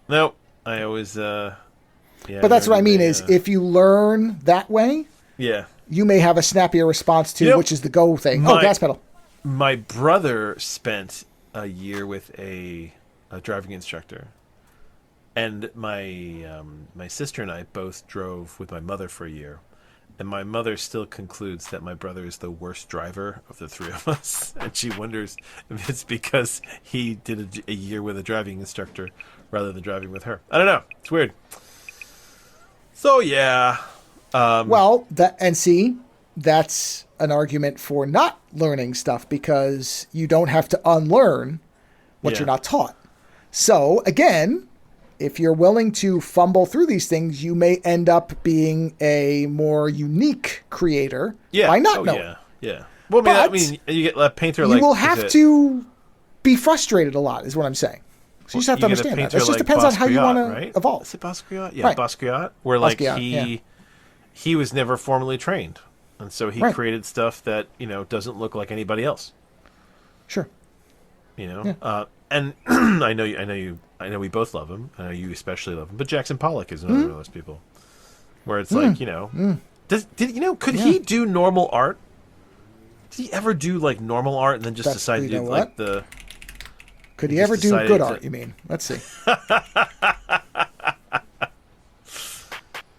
Nope. I always but that's what I mean is if you learn that way, you may have a snappier response to which is the go thing. Gas pedal. My brother spent a year with a driving instructor, and my sister and I both drove with my mother for a year. And my mother still concludes that my brother is the worst driver of the three of us. And she wonders if it's because he did a year with a driving instructor rather than driving with her. I don't know. It's weird. So, yeah. That's an argument for not learning stuff because you don't have to unlearn what you're not taught. So, again, if you're willing to fumble through these things, you may end up being a more unique creator by not knowing. Yeah. Well, I mean, you get a painter like... You will have to be frustrated a lot, is what I'm saying. So you just have to understand that. It just depends on how you want to evolve. Is it Basquiat? Yeah, right. Basquiat. Where, like, he was never formally trained. And so he created stuff that, doesn't look like anybody else. Sure. And I know we both love him. I know you especially love him. But Jackson Pollock is another one of those people, where it's like, could he do normal art? Did he ever do like normal art and then just decide to do like the? Could he ever do good art? You mean? Let's see.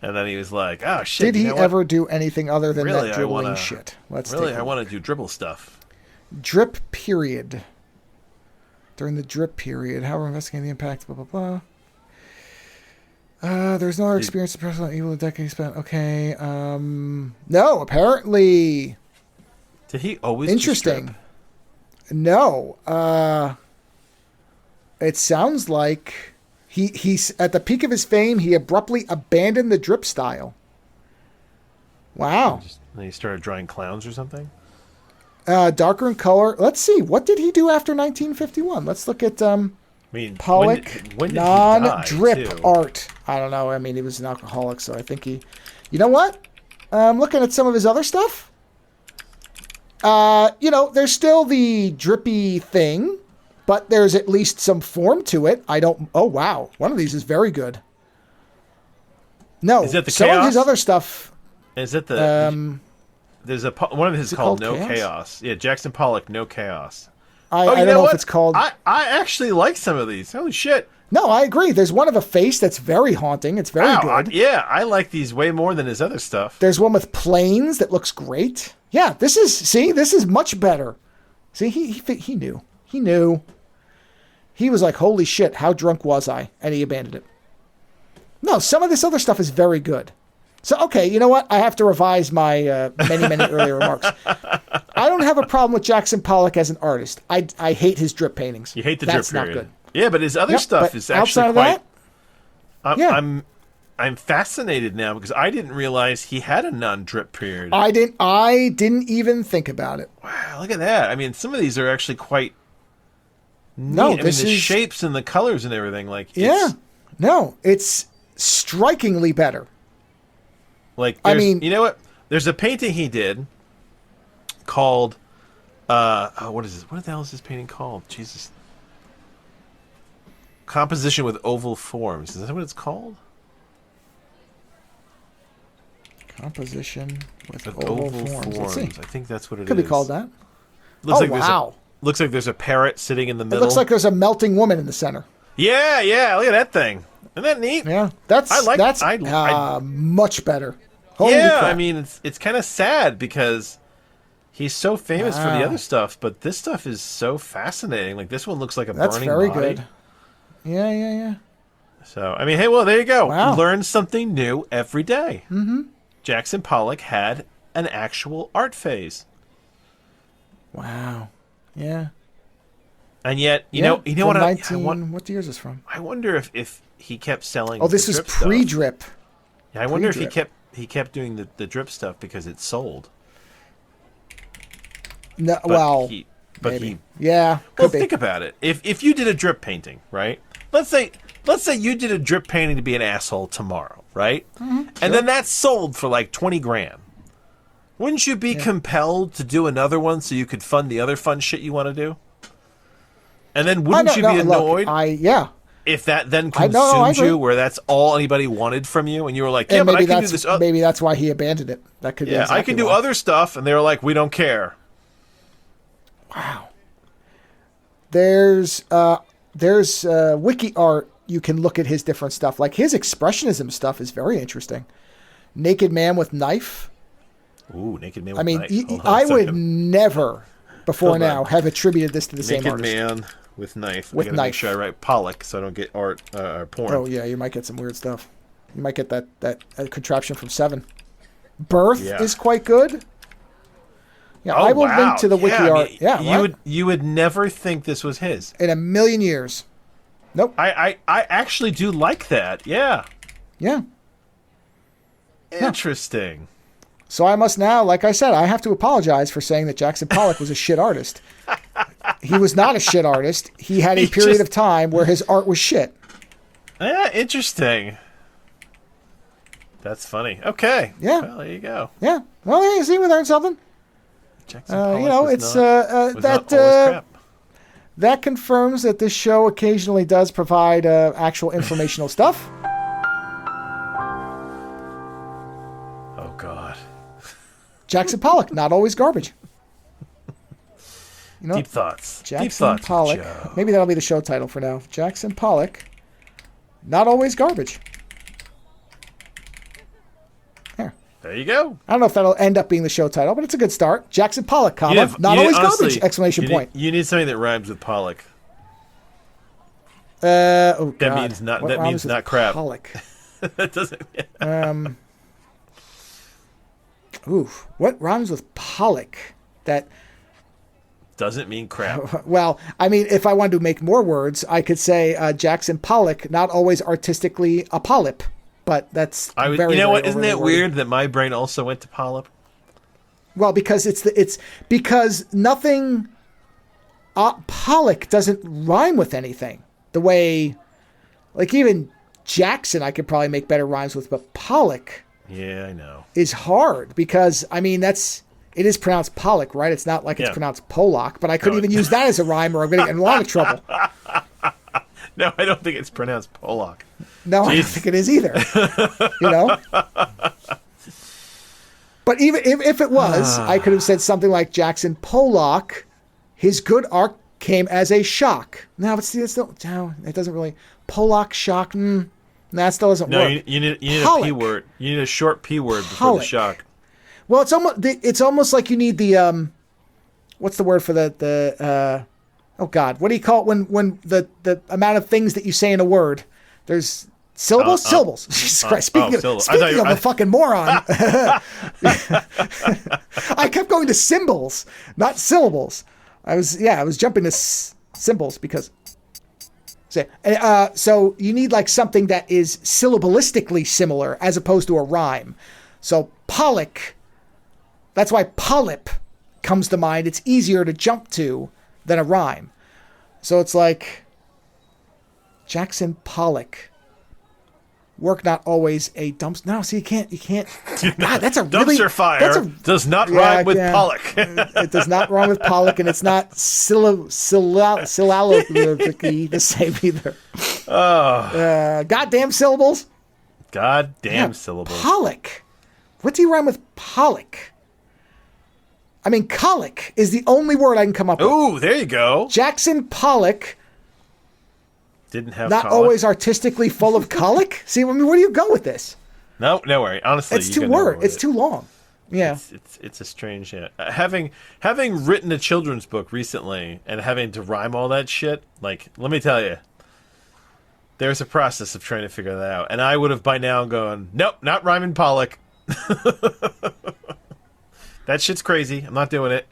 And then he was like, "Oh shit!" Did he ever do anything other than really, that dribbling shit? Let's really, I want to do dribble stuff. Drip period. During the drip period, how we're investigating the impact. Blah blah blah. There's no other experience. The person able to decade spent. Okay. No, apparently. Did he always? Interesting. No. It sounds like he's at the peak of his fame. He abruptly abandoned the drip style. Wow. And he started drawing clowns or something. Darker in color. Let's see. What did he do after 1951? Let's look at Pollock when did non-drip he die, too? art. I don't know. I mean, he was an alcoholic, so I think he... You know what? I'm looking at some of his other stuff. There's still the drippy thing, but there's at least some form to it. Oh, wow. One of these is very good. No. Is it the some Chaos? of his other stuff... Is it the... There's one of his called No Chaos? Chaos. Yeah, Jackson Pollock, No Chaos. I don't know if it's called... I actually like some of these. Holy shit. No, I agree. There's one of a face that's very haunting. It's very good. I like these way more than his other stuff. There's one with planes that looks great. Yeah, this is much better. See, he knew. He knew. He was like, holy shit, how drunk was I? And he abandoned it. No, some of this other stuff is very good. So, okay, you know what? I have to revise my many earlier remarks. I don't have a problem with Jackson Pollock as an artist. I hate his drip paintings. You hate the That's drip period. not good. Yeah, but his other stuff is actually outside of quite... that, I'm fascinated now because I didn't realize he had a non-drip period. I didn't even think about it. Wow, look at that. I mean, some of these are actually quite neat. No, the shapes and the colors and everything. It's strikingly better. You know what? There's a painting he did called, what is this? What the hell is this painting called? Jesus. Composition with oval forms. Is that what it's called? Composition with oval forms. Let's see. I think that's what it Could be called that. Looks like there's a parrot sitting in the middle. It looks like there's a melting woman in the center. Yeah. Look at that thing. Isn't that neat? Yeah, that's much better. Holy crap. I mean, it's kind of sad because he's so famous for the other stuff, but this stuff is so fascinating. Like, this one looks like a burning body. That's very good. Yeah. So, I mean, hey, well, there you go. Wow. Learn something new every day. Mm-hmm. Jackson Pollock had an actual art phase. Wow. Yeah. And yet, you know what? What year is this from? I wonder if he kept selling. Oh, this is pre-drip. Yeah, I wonder if he kept doing the drip stuff because it sold. No, maybe. Think about it. If you did a drip painting, right? Let's say you did a drip painting to be an asshole tomorrow, right? Mm-hmm, and then that sold for like $20,000. Wouldn't you be compelled to do another one so you could fund the other fun shit you want to do? And then wouldn't you be annoyed? If that then consumed you, where that's all anybody wanted from you, and you were like, "Yeah, but I can do this." Maybe that's why he abandoned it. That could be exactly I can do other stuff, and they were like, "We don't care." Wow. There's wiki art. You can look at his different stuff. Like his expressionism stuff is very interesting. Naked man with knife. Ooh, naked man with knife. I mean, I would never before now have attributed this to the same artist. Naked man with knife. I gotta make sure I write Pollock so I don't get art porn. Oh yeah, you might get some weird stuff. You might get that contraption from Seven. Birth is quite good. Yeah, I will link to the wiki art. You would never think this was his in a million years. Nope. I actually do like that. Yeah. Yeah. Interesting. So I must now, like I said, I have to apologize for saying that Jackson Pollock was a shit artist. He was not a shit artist. He had a period of time where his art was shit. Yeah, interesting. That's funny. Okay. Yeah. Well, there you go. Yeah. Well, there you see, we learned something. Jackson Pollock that confirms that this show occasionally does provide actual informational stuff. Oh God. Jackson Pollock, not always garbage. You know, Deep thoughts. Jackson Pollock. Joe. Maybe that'll be the show title for now. Jackson Pollock, not always garbage. There you go. I don't know if that'll end up being the show title, but it's a good start. Jackson Pollock, comma, not always garbage, exclamation point. You need something that rhymes with Pollock. God. That means not crap. Pollock. That doesn't. Yeah. What rhymes with Pollock? That doesn't mean crap. Well, I mean, if I wanted to make more words, I could say Jackson Pollock, not always artistically a polyp, but that's very. You know what? Isn't that weird that my brain also went to polyp? Well, because it's because nothing. Pollock doesn't rhyme with anything the way, like even Jackson, I could probably make better rhymes with, but Pollock. Yeah, I know. Is hard because I mean it is pronounced Pollock, right? It's not like it's pronounced Pollock, but I couldn't even use that as a rhyme or I'm going to get in a lot of trouble. No, I don't think it's pronounced Pollock. No, I don't think it is either. You know? But even if it was, I could have said something like Jackson Pollock, his good art came as a shock. No, but see, it doesn't really. Pollock shock, that still doesn't work. No, you need a P word. You need a short P word before the shock. Well, it's almost like you need the what's the word for the oh God, what do you call it when the amount of things that you say in a word? There's syllables. Jesus Christ! Speaking of a fucking moron, I kept going to symbols, not syllables. I was jumping to symbols because. So you need like something that is syllabalistically similar as opposed to a rhyme. So Pollock, that's why polyp comes to mind. It's easier to jump to than a rhyme. So it's like Jackson Pollock. Work not always a dumpster. No, see, you can't. God, that's a really dumpster fire. Does not rhyme with Pollock. It does not rhyme with Pollock, and it's not syllabically the same either. Goddamn syllables. Goddamn syllables. Pollock. What do you rhyme with Pollock? I mean, colic is the only word I can come up with. Ooh, there you go. Jackson Pollock. Didn't have not colic. Always artistically full of colic. See, I mean, where do you go with this? No worry. Honestly, it's too word. It's too long. Yeah, it's a strange. Having written a children's book recently and having to rhyme all that shit. Like, let me tell you, there's a process of trying to figure that out. And I would have by now gone, nope, not rhyming Pollock. That shit's crazy. I'm not doing it.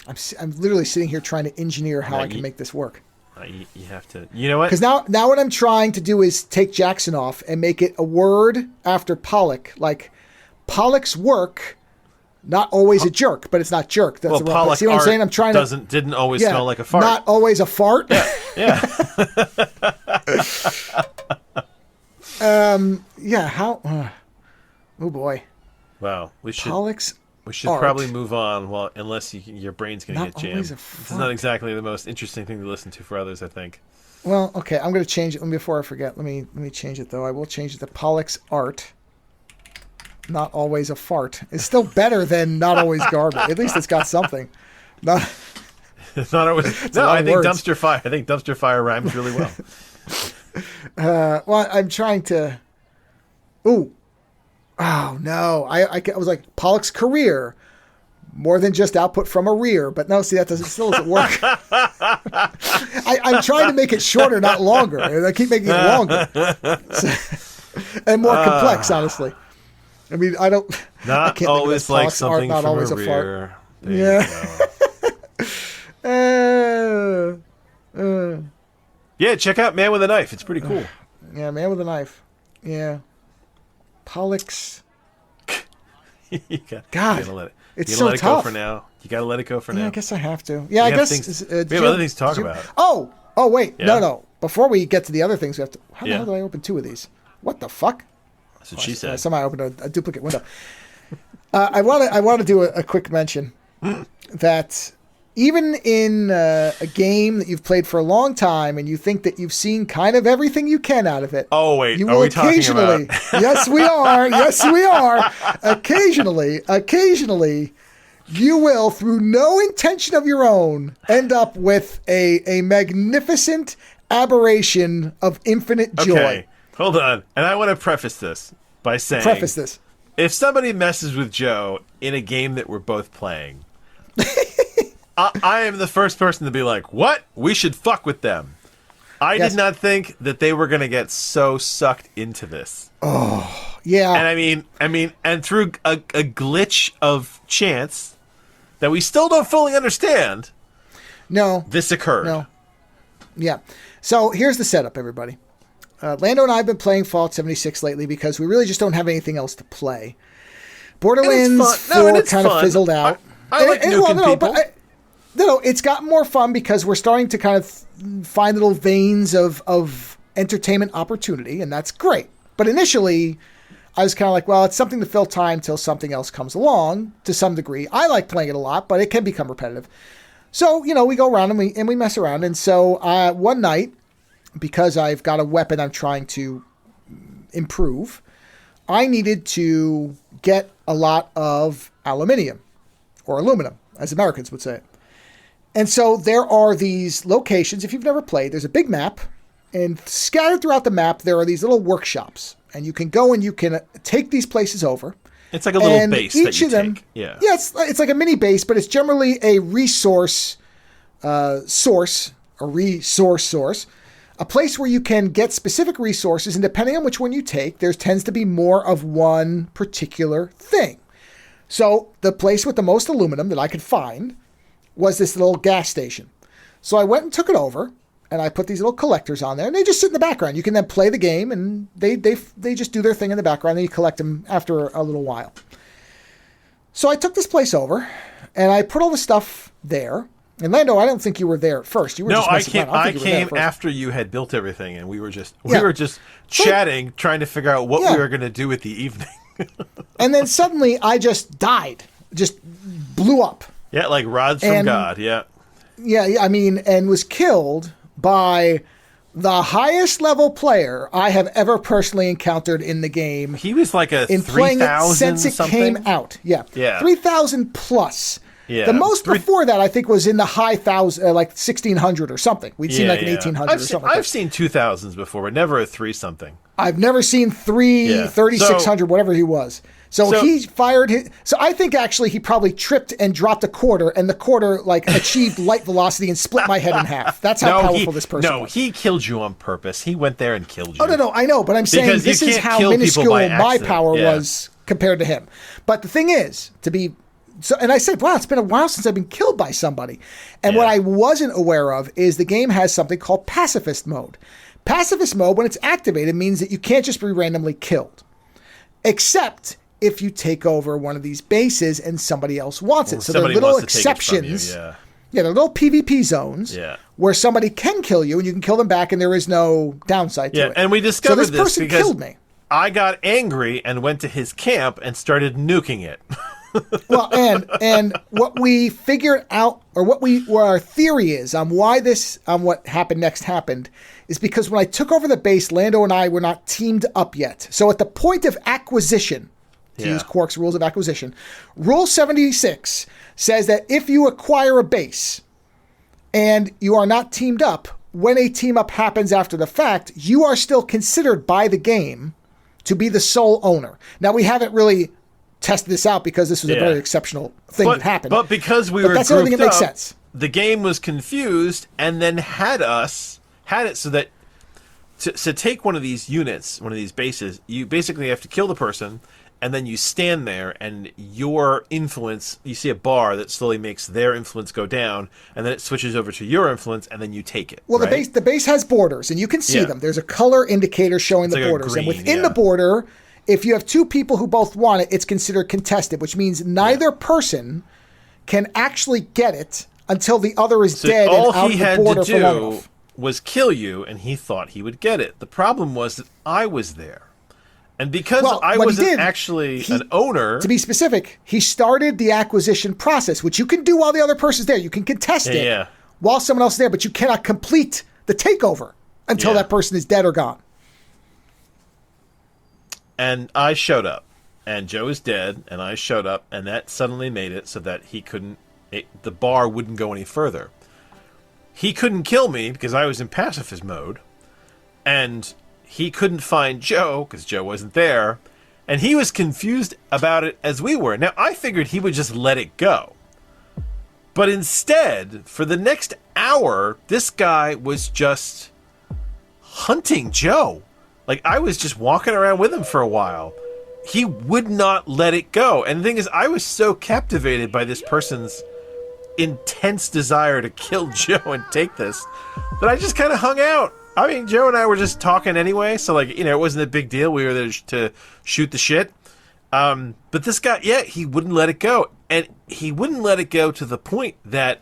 I'm literally sitting here trying to engineer how I can make this work. You have to. You know what? Because now what I'm trying to do is take Jackson off and make it a word after Pollock. Like Pollock's work, not always a jerk, but it's not jerk. That's the wrong. See what I'm saying? I'm trying to. Didn't always smell like a fart. Not always a fart. Yeah. Yeah. How? Oh boy. Wow. Pollock's. We should probably move on. Well, unless your brain's going to get jammed. It's not exactly the most interesting thing to listen to for others, I think. Well, okay, I'm going to change it. Before I forget, let me change it though. I will change it to Pollock's art. Not always a fart. It's still better than not always garbage. At least it's got something. It's not always. No, I think words. Dumpster fire. I think dumpster fire rhymes really well. Well, I'm trying to. Ooh. Oh, no. I was like, Pollock's career, more than just output from a rear. But no, see, still doesn't work. I'm trying to make it shorter, not longer. And I keep making it longer. And more complex, honestly. I mean, I don't... Not I can't always like Pollock's something art, not from always a rear. Yeah, check out Man with a Knife. It's pretty cool. Yeah, Man with a Knife. Yeah. Pollock's. God, it's so tough. Go for now. You gotta let it go for now. I guess I have to. Yeah, I guess. We have other things to talk about. Oh, wait. Yeah? No. Before we get to the other things, we have to. How the hell did I open two of these? What the fuck? That's what she said. Somebody opened a duplicate window. I want to do a quick mention that even in a game that you've played for a long time and you think that you've seen kind of everything you can out of it. Oh, wait. You will occasionally. Yes, we are. Yes, we are. Occasionally, you will, through no intention of your own, end up with a magnificent aberration of infinite joy. Okay, hold on. And I want to preface this. by saying, preface this. If somebody messes with Joe in a game that we're both playing, I am the first person to be like, what? We should fuck with them. I did not think that they were going to get so sucked into this. Oh, yeah. And I mean, and through a glitch of chance that we still don't fully understand, this occurred. No. Yeah. So here's the setup, everybody. Lando and I have been playing Fallout 76 lately because we really just don't have anything else to play. Borderlands 4 kind of fizzled out. I like nuking people. But it's gotten more fun because we're starting to kind of find little veins of entertainment opportunity, and that's great. But initially, I was kind of like, well, it's something to fill time till something else comes along to some degree. I like playing it a lot, but it can become repetitive. So, we go around and we mess around. And so one night, because I've got a weapon I'm trying to improve, I needed to get a lot of aluminium, or aluminum, as Americans would say it. And so there are these locations. If you've never played, there's a big map, and scattered throughout the map, there are these little workshops. And you can go and you can take these places over. It's like a little base that you take. Yeah, it's like a mini base, but it's generally a resource source, a place where you can get specific resources, and depending on which one you take, there tends to be more of one particular thing. So the place with the most aluminum that I could find was this little gas station. So I went and took it over, and I put these little collectors on there, and they just sit in the background. You can then play the game, and they just do their thing in the background, and you collect them after a little while. So I took this place over, and I put all the stuff there. And Lando, I don't think you were there at first. You were just messing around. I came after you had built everything, and we were just chatting, trying to figure out what we were going to do with the evening. And then suddenly, I just died, just blew up. Yeah, like rods from God. Yeah. Yeah, I mean, and was killed by the highest level player I have ever personally encountered in the game. He was like a 3,000 since it came out. Yeah. 3,000 plus. Yeah. The most before that, I think, was in the high thousand, like 1,600 or something. We'd seen like an 1,800 or something. I've seen 2,000s before, but never a 3-something. I've never seen 3,600, whatever he was. So he fired his... So I think, actually, he probably tripped and dropped a quarter, and the quarter, achieved light velocity and split my head in half. That's how powerful this person was. No, he killed you on purpose. He went there and killed you. Oh, no, I know, but I'm saying this is how minuscule my power was compared to him. But the thing is, and I said, wow, it's been a while since I've been killed by somebody. And what I wasn't aware of is the game has something called pacifist mode. Pacifist mode, when it's activated, means that you can't just be randomly killed. Except if you take over one of these bases and somebody else wants it. So there are little exceptions. Yeah, there are little PvP zones where somebody can kill you and you can kill them back and there is no downside to it. And we discovered this person killed me. I got angry and went to his camp and started nuking it. Well, and what we figured out, or what our theory is on why what happened next happened, is because when I took over the base, Lando and I were not teamed up yet. So at the point of acquisition, to use Quark's rules of acquisition, Rule 76 says that if you acquire a base and you are not teamed up, when a team up happens after the fact, you are still considered by the game to be the sole owner. Now, we haven't really tested this out because this was a very exceptional thing that happened. But because we were that's the only thing that makes up, sense. The game was confused and then had it so that to take one of these units, one of these bases, you basically have to kill the person, and then you stand there, and your influence, you see a bar that slowly makes their influence go down, and then it switches over to your influence, and then you take it. Well, the base has borders, and you can see them. There's a color indicator showing the borders, and within the border, if you have two people who both want it, it's considered contested, which means neither person can actually get it until the other is dead and out of the border for long enough. Was kill you, and he thought he would get it. The problem was that I was there. And because I wasn't actually an owner... To be specific, he started the acquisition process, which you can do while the other person's there. You can contest it while someone else is there, but you cannot complete the takeover until that person is dead or gone. And I showed up, and Joe is dead, and I showed up, and that suddenly made it so that he couldn't... the bar wouldn't go any further. He couldn't kill me because I was in pacifist mode, and he couldn't find Joe because Joe wasn't there, And he was confused about it as we were. Now, I figured he would just let it go. But instead, for the next hour, this guy was just hunting Joe. Like, I was just walking around with him for a while. He would not let it go. And the thing is, I was so captivated by this person's intense desire to kill Joe and take this that I just kind of hung out. I mean, Joe and I were just talking anyway, so, like, you know, it wasn't a big deal. We were there to shoot the shit. But this guy, he wouldn't let it go. And he wouldn't let it go to the point that,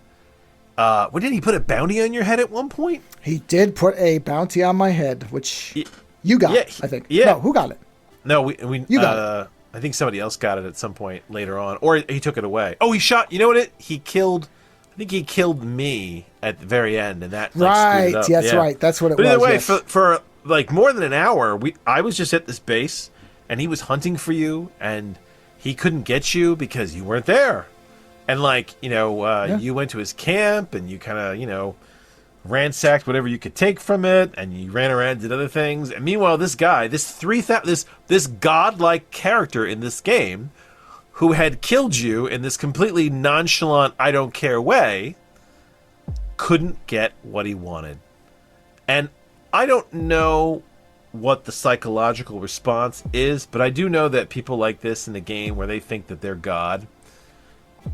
what did he put a bounty on your head at one point? He did put a bounty on my head, which you got, I think. Yeah. No, who got it? No, we you got it. I think somebody else got it at some point later on. Or he took it away. Oh, he shot, you know what he killed... I think he killed me at the very end, and that right. Screwed it up. That's right. That's what it was. But either way, yes. for like more than an hour, I was just at this base, and he was hunting for you, and he couldn't get you because you weren't there. And like you went to his camp, and you kind of ransacked whatever you could take from it, and you ran around and did other things. And meanwhile, this guy, this godlike character in this game, who had killed you in this completely nonchalant, I don't care way, couldn't get what he wanted. And I don't know what the psychological response is, but I do know that people like this in the game where they think that they're God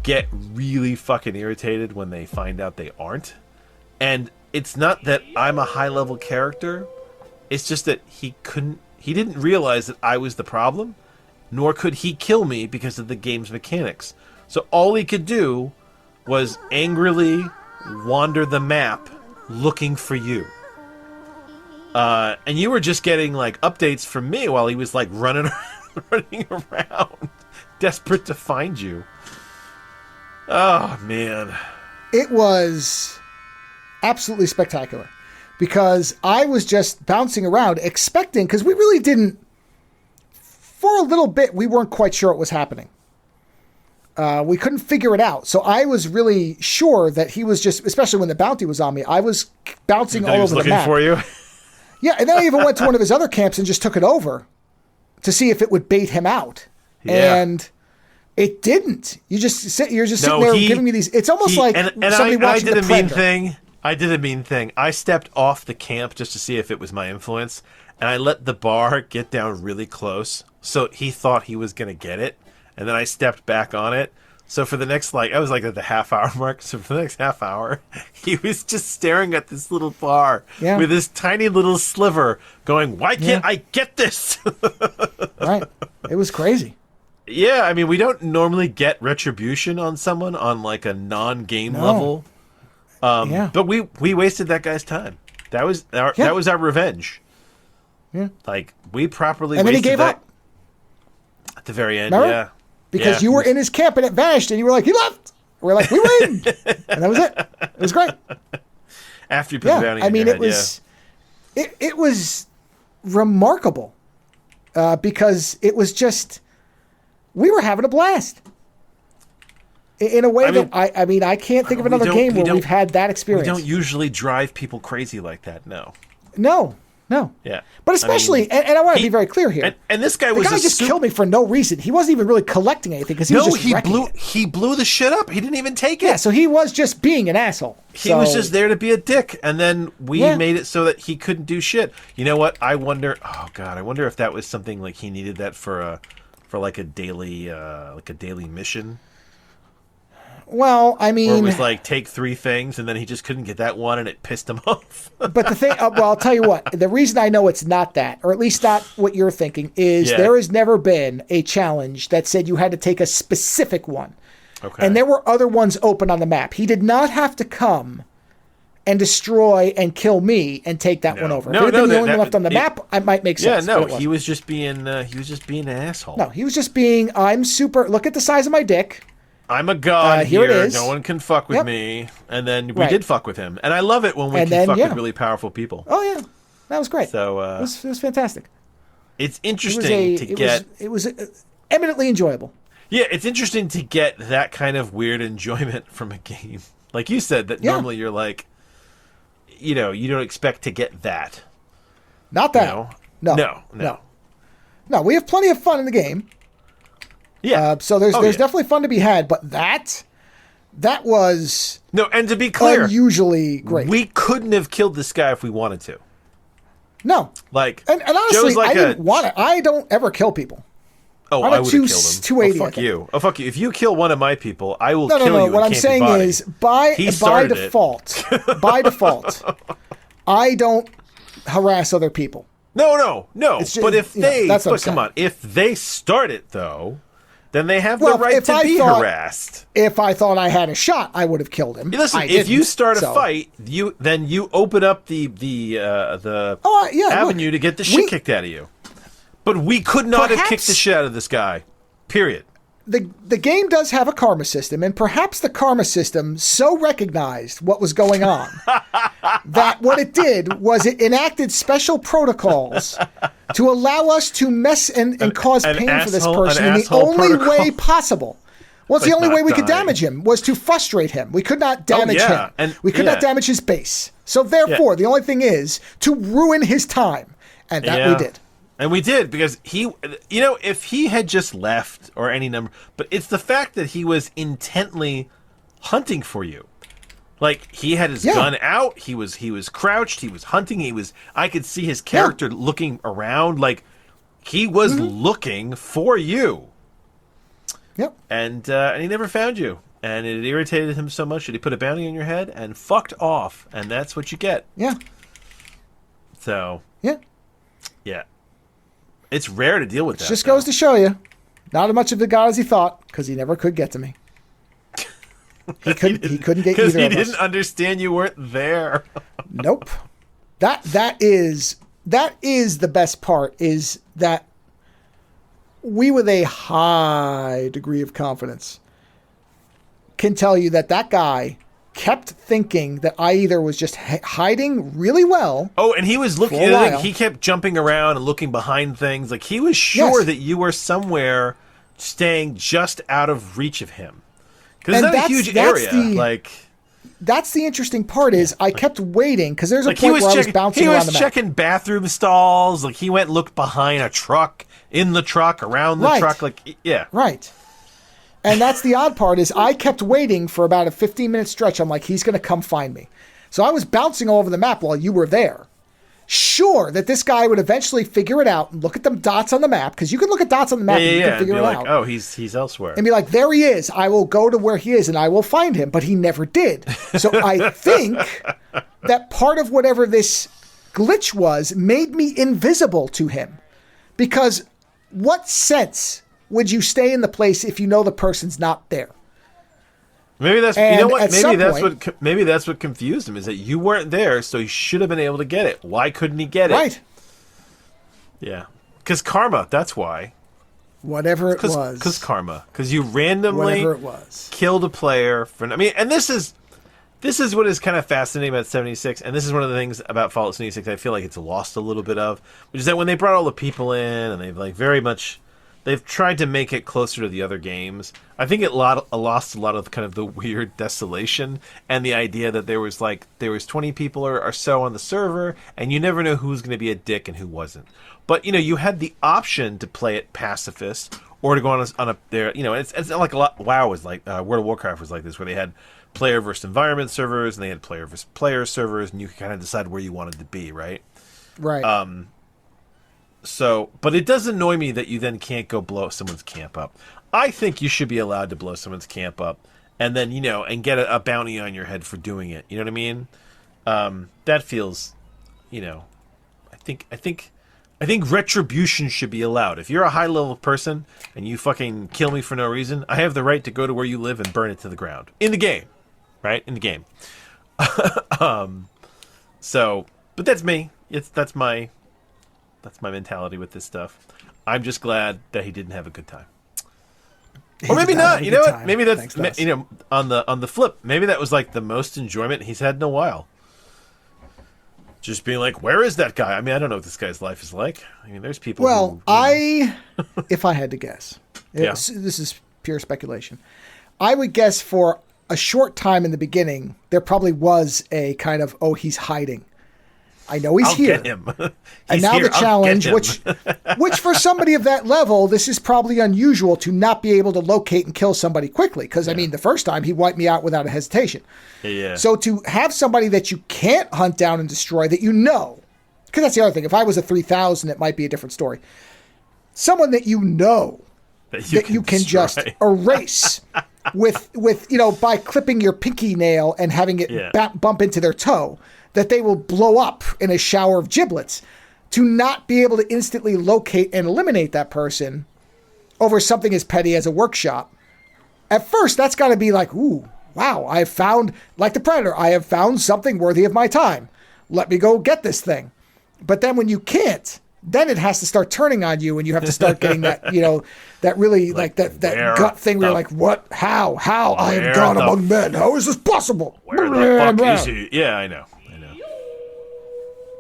get really fucking irritated when they find out they aren't. And it's not that I'm a high-level character. It's just that he didn't realize that I was the problem. Nor could he kill me because of the game's mechanics. So all he could do was angrily wander the map looking for you. And you were just getting like updates from me while he was like running around, desperate to find you. Oh, man. It was absolutely spectacular because I was just bouncing around expecting, because we really didn't, for a little bit, we weren't quite sure what was happening. We couldn't figure it out. So I was really sure that he was just, especially when the bounty was on me, I was bouncing all over the map. For you? Yeah, and then I even went to one of his other camps and just took it over to see if it would bait him out. Yeah. And it didn't. You're just sitting there giving me these. It's almost like somebody watching The Predator. I did a mean thing. I stepped off the camp just to see if it was my influence, and I let the bar get down really close. So he thought he was going to get it, and then I stepped back on it. So for the next, I was at the half-hour mark. So for the next half hour, he was just staring at this little bar with this tiny little sliver going, why can't I get this? Right. It was crazy. Yeah, I mean, we don't normally get retribution on someone on, a non-game level. But we wasted that guy's time. That was our revenge. Yeah. We properly and then wasted he gave that up. At the very end, Remember? yeah. Because you were in his camp and it vanished, and you were like, he left. We're like, we win. And that was it. It was great. After you put the bounty in your head, it was remarkable because it was just, we were having a blast. In a way I can't think of another game where we've had that experience. We don't usually drive people crazy like that, no. No. Yeah. But especially, and I want to be very clear here. And this guy the guy just killed me for no reason. He wasn't even really collecting anything because he blew the shit up. He didn't even take it. Yeah, so he was just being an asshole. He was just there to be a dick, and then we made it so that he couldn't do shit. You know what? I wonder if that was something he needed that for a daily mission. Well, I mean... Or it was take 3 things, and then he just couldn't get that one, and it pissed him off. But the thing... I'll tell you what. The reason I know it's not that, or at least not what you're thinking, is there has never been a challenge that said you had to take a specific one. Okay. And there were other ones open on the map. He did not have to come and destroy and kill me and take that one over. If it had been the only one left on the map, it might make sense. Yeah, no, he was just being an asshole. No, he was just being, I'm super... Look at the size of my dick. I'm a god here. It is. No one can fuck with me. And then we did fuck with him. And I love it when we can fuck with really powerful people. Oh, yeah. That was great. So it was fantastic. It's interesting to get... It was eminently enjoyable. Yeah, it's interesting to get that kind of weird enjoyment from a game. Like you said, that normally you're you don't expect to get that. Not that. No. No, we have plenty of fun in the game. Yeah. So there's definitely fun to be had, but that was no. And to be clear, unusually great. We couldn't have killed this guy if we wanted to. No. Like, and honestly, I didn't want it. I don't ever kill people. Oh, I would have killed him. 280. Oh, fuck you. Oh, fuck you. If you kill one of my people, I will kill you. What I'm saying is, by default, I don't harass other people. No. Just, but if come on. If they start it, though, then they have the right to be harassed. If I thought I had a shot, I would have killed him. Listen, if you start a fight, then you open up the avenue to get the shit kicked out of you. But we could not have kicked the shit out of this guy. Period. The game does have a karma system, and perhaps the karma system so recognized what was going on that what it did was it enacted special protocols to allow us to mess and cause pain for this person in the only way possible. Well, it's the only way we could damage him was to frustrate him. We could not damage him. And we could not damage his base. So therefore, the only thing is to ruin his time. And that we did. And we did, because he, if he had just left or any number, but it's the fact that he was intently hunting for you. Like, he had his gun out, he was crouched, he was hunting, I could see his character looking around, like, he was looking for you. Yep. And he never found you. And it irritated him so much that he put a bounty on your head and fucked off. And that's what you get. Yeah. So. Yeah. Yeah. It's rare to deal with that. It just goes to show you, not as much of the god as he thought, because he never could get to me. He couldn't get either of us. Because he didn't understand you weren't there. Nope. That is the best part, is that we, with a high degree of confidence, can tell you that guy kept thinking that I either was just hiding really well. Oh, and he was looking. Like, he kept jumping around and looking behind things. Like, he was sure that you were somewhere, staying just out of reach of him. Because it's not a huge area. That's the interesting part. Is I kept waiting, because there's a point where I was bouncing around the map. He was checking bathroom stalls. Like, he went and looked behind a truck, in the truck, around the truck. Like, yeah, right. And that's the odd part, is I kept waiting for about a 15-minute stretch. I'm like, he's going to come find me. So I was bouncing all over the map while you were there. Sure that this guy would eventually figure it out and look at the dots on the map, because you can look at dots on the map and you can figure it out. Oh, he's elsewhere. And be like, there he is. I will go to where he is and I will find him. But he never did. So I think that part of whatever this glitch was made me invisible to him. Because what sense would you stay in the place if you know the person's not there? Maybe that's maybe that's what confused him, is that you weren't there, so he should have been able to get it. Why couldn't he get it? Right. Yeah, because karma. That's why. Whatever it was. Because karma. Because you randomly killed a player for. I mean, and this is what is kind of fascinating about 76, and this is one of the things about Fallout 76 I feel like it's lost a little bit of, which is that when they brought all the people in and they've tried to make it closer to the other games, I think it lost a lot of kind of the weird desolation and the idea that there was 20 people or so on the server, and you never know who's going to be a dick and who wasn't. But you had the option to play it pacifist or to go on a there. It's not like a lot. WoW was like World of Warcraft was like this, where they had player versus environment servers and they had player versus player servers, and you could kind of decide where you wanted to be, right? Right. So, but it does annoy me that you then can't go blow someone's camp up. I think you should be allowed to blow someone's camp up, and then and get a bounty on your head for doing it. You know what I mean? That feels, I think retribution should be allowed. If you're a high level person and you fucking kill me for no reason, I have the right to go to where you live and burn it to the ground in the game, right? In the game. So, but that's me. That's my mentality with this stuff. I'm just glad that he didn't have a good time. Or maybe not. You know what? Maybe that's on the flip. Maybe that was like the most enjoyment he's had in a while. Just being like, where is that guy? I mean, I don't know what this guy's life is like. I mean, there's people. Well, if I had to guess, this is pure speculation. I would guess for a short time in the beginning, there probably was a kind of, he's hiding. I know he's I'll here. Get him. And now the challenge, which for somebody of that level, this is probably unusual to not be able to locate and kill somebody quickly. Because, I mean, the first time he wiped me out without a hesitation. Yeah. So to have somebody that you can't hunt down and destroy, that you know, because that's the other thing. If I was a 3000, it might be a different story. Someone that you know that you can just erase with by clipping your pinky nail and having it bump into their toe, that they will blow up in a shower of giblets. To not be able to instantly locate and eliminate that person over something as petty as a workshop, at first that's got to be like, ooh, wow, I have found, like the Predator, I have found something worthy of my time. Let me go get this thing. But then when you can't, then it has to start turning on you, and you have to start getting that, that really like that gut thing where you're like, what, how, I am God among men. How is this possible? Where the fuck is he? Yeah, I know.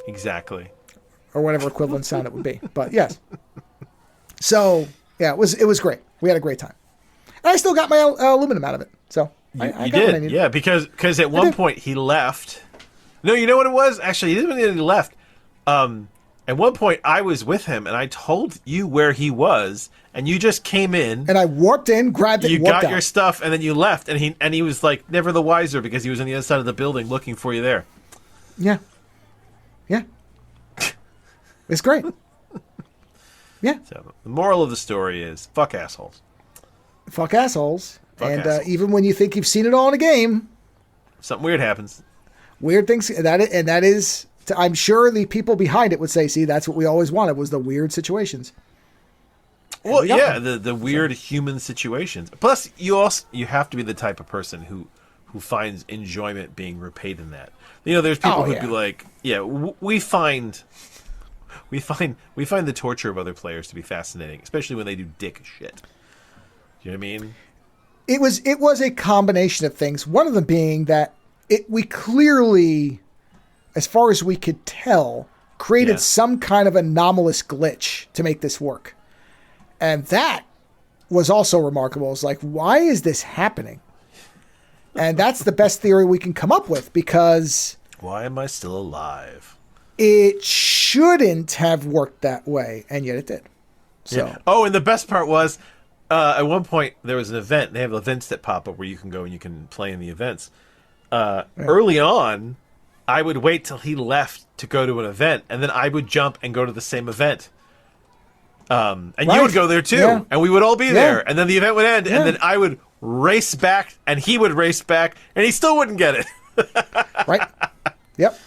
Exactly. Or whatever equivalent sound it would be. But yes. So yeah, it was great. We had a great time. And I still got my aluminum out of it. So I got what I needed. Yeah, because at one point he left. No, you know what it was? Actually, he didn't really left. At one point I was with him and I told you where he was, and you just came in. And I warped in, grabbed it, you and warped got out. Your stuff, and then you left, and he was like never the wiser because he was on the other side of the building looking for you there. Yeah. It's great. Yeah. So the moral of the story is fuck assholes. Fuck assholes. Fuck and assholes. Even when you think you've seen it all in a game, something weird happens. Weird things. That is, I'm sure the people behind it would say, see, that's what we always wanted, was the weird situations. Well, yeah, the weird human situations. Plus, you have to be the type of person who finds enjoyment being repaid in that. There's people who'd be like, yeah, we find the torture of other players to be fascinating, especially when they do dick shit. Do you know what I mean? It was a combination of things. One of them being that we clearly, as far as we could tell, created some kind of anomalous glitch to make this work. And that was also remarkable. It's like, why is this happening? And that's the best theory we can come up with, because... Why am I still alive? It shouldn't have worked that way, and yet it did. So. Yeah. Oh, and the best part was, at one point, there was an event. They have events that pop up where you can go and you can play in the events. Early on, I would wait till he left to go to an event, and then I would jump and go to the same event. And you would go there too, and we would all be there, and then the event would end, and then I would race back, and he would race back, and he still wouldn't get it. Right. Yep.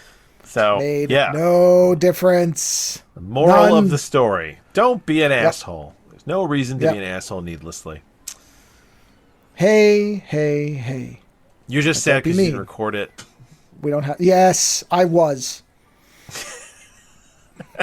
So, made no difference. The moral of the story: don't be an asshole. There's no reason to be an asshole needlessly. Hey. You're just sad because you didn't record it. We don't have. Yes, I was.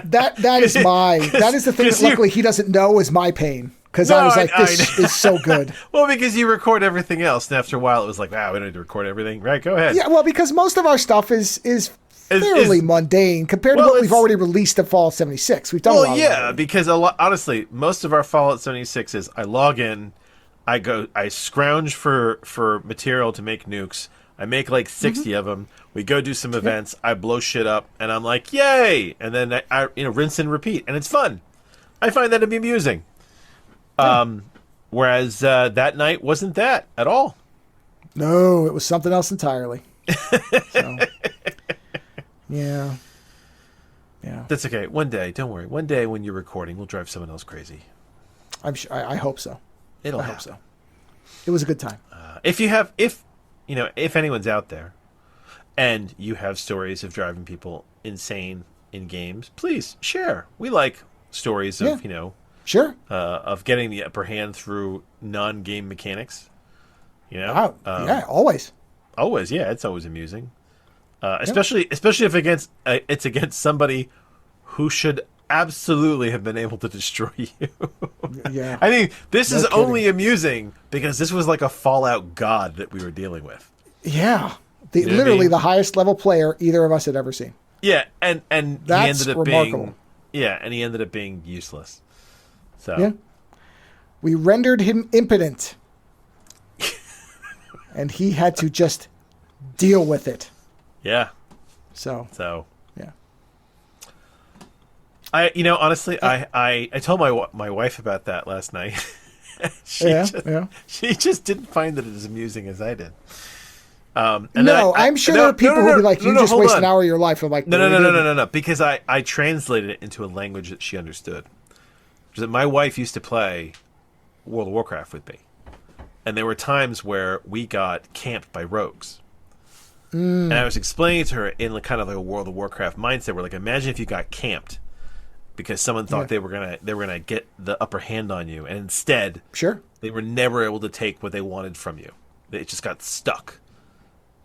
That is the thing that luckily he doesn't know is my pain. Because I was like, this is so good. Well, because you record everything else, and after a while it was like, wow, we don't need to record everything. Right, go ahead. Yeah, well, because most of our stuff is fairly mundane compared to what we've already released of Fallout 76. We've done a lot of because honestly, most of our Fallout 76 is I log in, I scrounge for material to make nukes. I make like 60 of them. We go do some events. I blow shit up, and I'm like, yay! And then I rinse and repeat, and it's fun. I find that to be amusing. Whereas that night wasn't that at all. No, it was something else entirely. So, yeah. That's okay. One day, don't worry. One day when you're recording, we'll drive someone else crazy. I'm sure. I hope so. I hope so. It was a good time. If anyone's out there, and you have stories of driving people insane in games, please share. We like stories of Sure. Of getting the upper hand through non-game mechanics. Always. Always, yeah. It's always amusing. Especially if it's against somebody who should absolutely have been able to destroy you. Yeah. I mean, this is only amusing because this was like a Fallout god that we were dealing with. Yeah. Literally the highest level player either of us had ever seen. Yeah, and that's he ended up remarkable. he ended up being useless. So yeah. We rendered him impotent. And he had to just deal with it. Yeah. So yeah. Honestly, I told my wife about that last night. She just didn't find it as amusing as I did. I'm sure there are people who would be like, you just waste an hour of your life. I'm like, no, because I translated it into a language that she understood. Because my wife used to play World of Warcraft with me, and there were times where we got camped by rogues. And I was explaining to her in kind of like a World of Warcraft mindset, where like, imagine if you got camped because someone thought they were gonna get the upper hand on you, and instead, they were never able to take what they wanted from you. It just got stuck,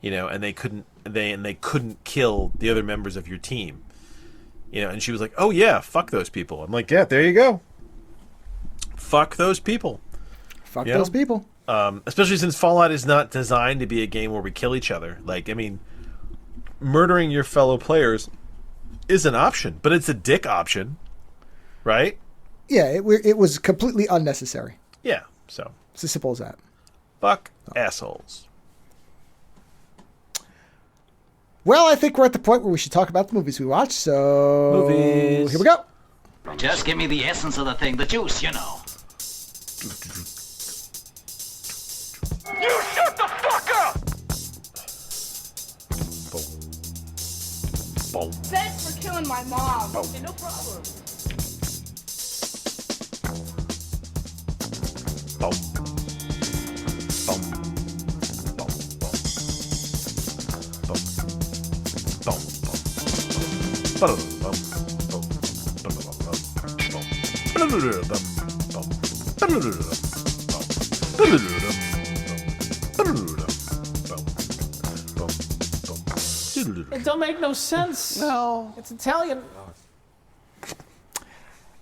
and they couldn't kill the other members of your team, And she was like, "Oh yeah, fuck those people." I'm like, "Yeah, there you go. Fuck those people. Fuck those people." Especially since Fallout is not designed to be a game where we kill each other. Like, I mean, murdering your fellow players is an option, but it's a dick option, right? Yeah, it was completely unnecessary. Yeah, so. It's as simple as that. Fuck assholes. Well, I think we're at the point where we should talk about the movies we watched, so... Movies. Here we go. Just give me the essence of the thing, the juice, You shut the fuck up! Boom. Thanks for killing my mom. Hey, no problem. Boom. Boom. Boom. Boom. Boom. It don't make no sense. No. It's Italian.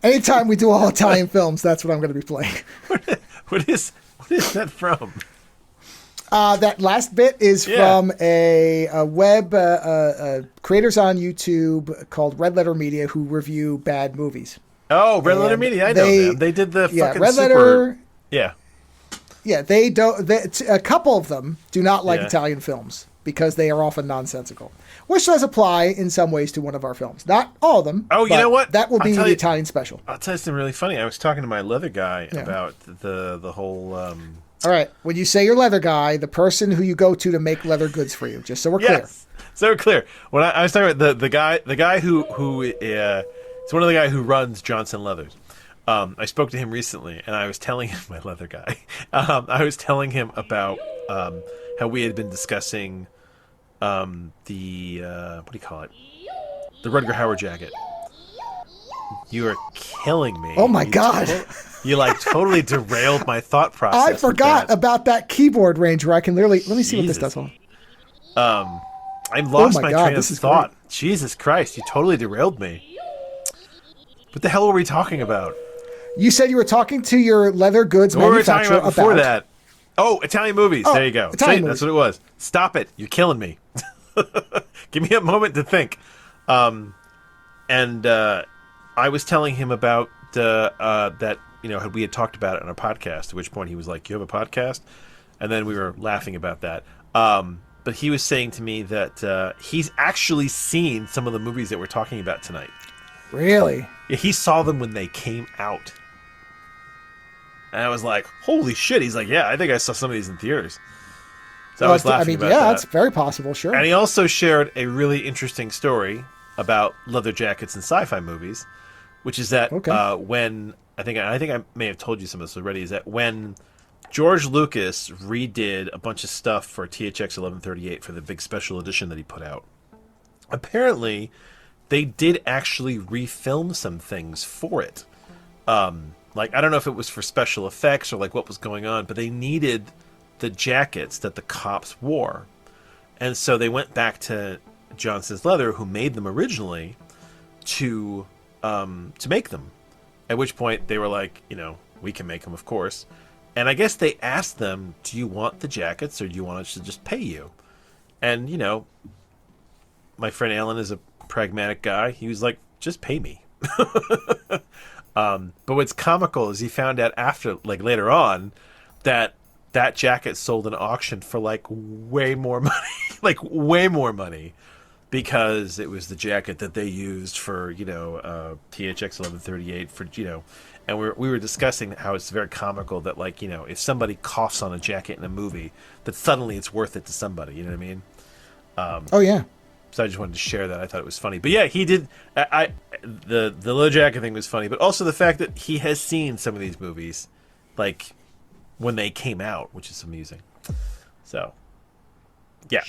Anytime we do all Italian films, that's what I'm going to be playing. What is that from? That last bit is from a web creators on YouTube called Red Letter Media who review bad movies. Oh, Red Letter Media. I know them. They did the fucking Red super... Letter. Yeah. Yeah, they don't. A couple of them do not like Italian films because they are often nonsensical, which does apply in some ways to one of our films. Not all of them. Oh, you know what? That will be the Italian special. I'll tell you something really funny. I was talking to my leather guy about the whole. All right, when you say your leather guy, the person who you go to make leather goods for you, just so we're clear. So we're clear. When I was talking about the guy who it's one of the guy who runs Johnson Leathers. I spoke to him recently, and I was telling him, my leather guy, I was telling him about how we had been discussing the what do you call it? The Rutger Hauer jacket. You are killing me. Oh my God. You totally derailed my thought process. I forgot about that keyboard range where I can literally, let me see what this does. Hold on. I lost my train of thought. Great. Jesus Christ, you totally derailed me. What the hell were we talking about? You said you were talking to your leather goods manufacturer we were talking about before that. Oh, Italian movies. There you go. See, that's what it was. Stop it. You're killing me. Give me a moment to think. And I was telling him about that, we had talked about it on a podcast, at which point he was like, "You have a podcast?" And then we were laughing about that. But he was saying to me that he's actually seen some of the movies that we're talking about tonight. Really? Yeah, he saw them when they came out. And I was like, holy shit. He's like, yeah, I think I saw some of these in theaters. So I was laughing about that. Yeah, it's very possible, sure. And he also shared a really interesting story about leather jackets in sci-fi movies, which is that when, I think I may have told you some of this already, is that when George Lucas redid a bunch of stuff for THX 1138 for the big special edition that he put out, apparently they did actually refilm some things for it. I don't know if it was for special effects or what was going on, but they needed the jackets that the cops wore. And so they went back to Johnson's Leather, who made them originally, to make them. At which point they were like, we can make them, of course. And I guess they asked them, do you want the jackets or do you want us to just pay you? And, my friend Alan is a pragmatic guy. He was like, just pay me. But what's comical is he found out after, later on, that jacket sold in auction for way more money, way more money because it was the jacket that they used for, THX 1138 for, and we were discussing how it's very comical that, like, if somebody coughs on a jacket in a movie, that suddenly it's worth it to somebody. You know what I mean? Oh yeah. So I just wanted to share that. I thought it was funny. But yeah, he did. The low jacket thing was funny, but also the fact that he has seen some of these movies, like when they came out, which is amusing. So, yeah.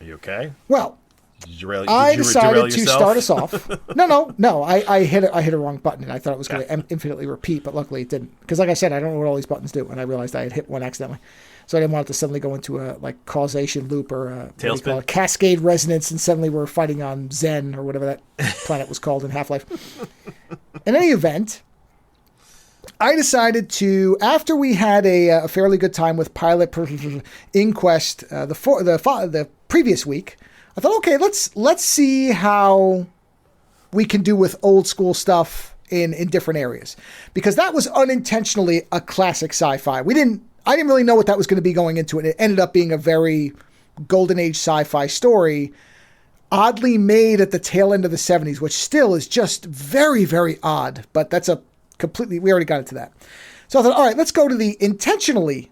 Are you okay? Well, I decided to start us off. No. I hit a wrong button, and I thought it was going to infinitely repeat, but luckily it didn't. Because, like I said, I don't know what all these buttons do, and I realized I had hit one accidentally. So I didn't want it to suddenly go into a causation loop or a cascade resonance, and suddenly we're fighting on Zen or whatever that planet was called in Half-Life. In any event, I decided to, after we had a fairly good time with Pilot Inquest the previous week, I thought, okay, let's see how we can do with old school stuff in different areas, because that was unintentionally a classic sci-fi. I didn't really know what that was going to be going into it. It ended up being a very golden age sci-fi story, oddly made at the tail end of the 70s, which still is just very, very odd. But that's we already got into that. So I thought, all right, let's go to the intentionally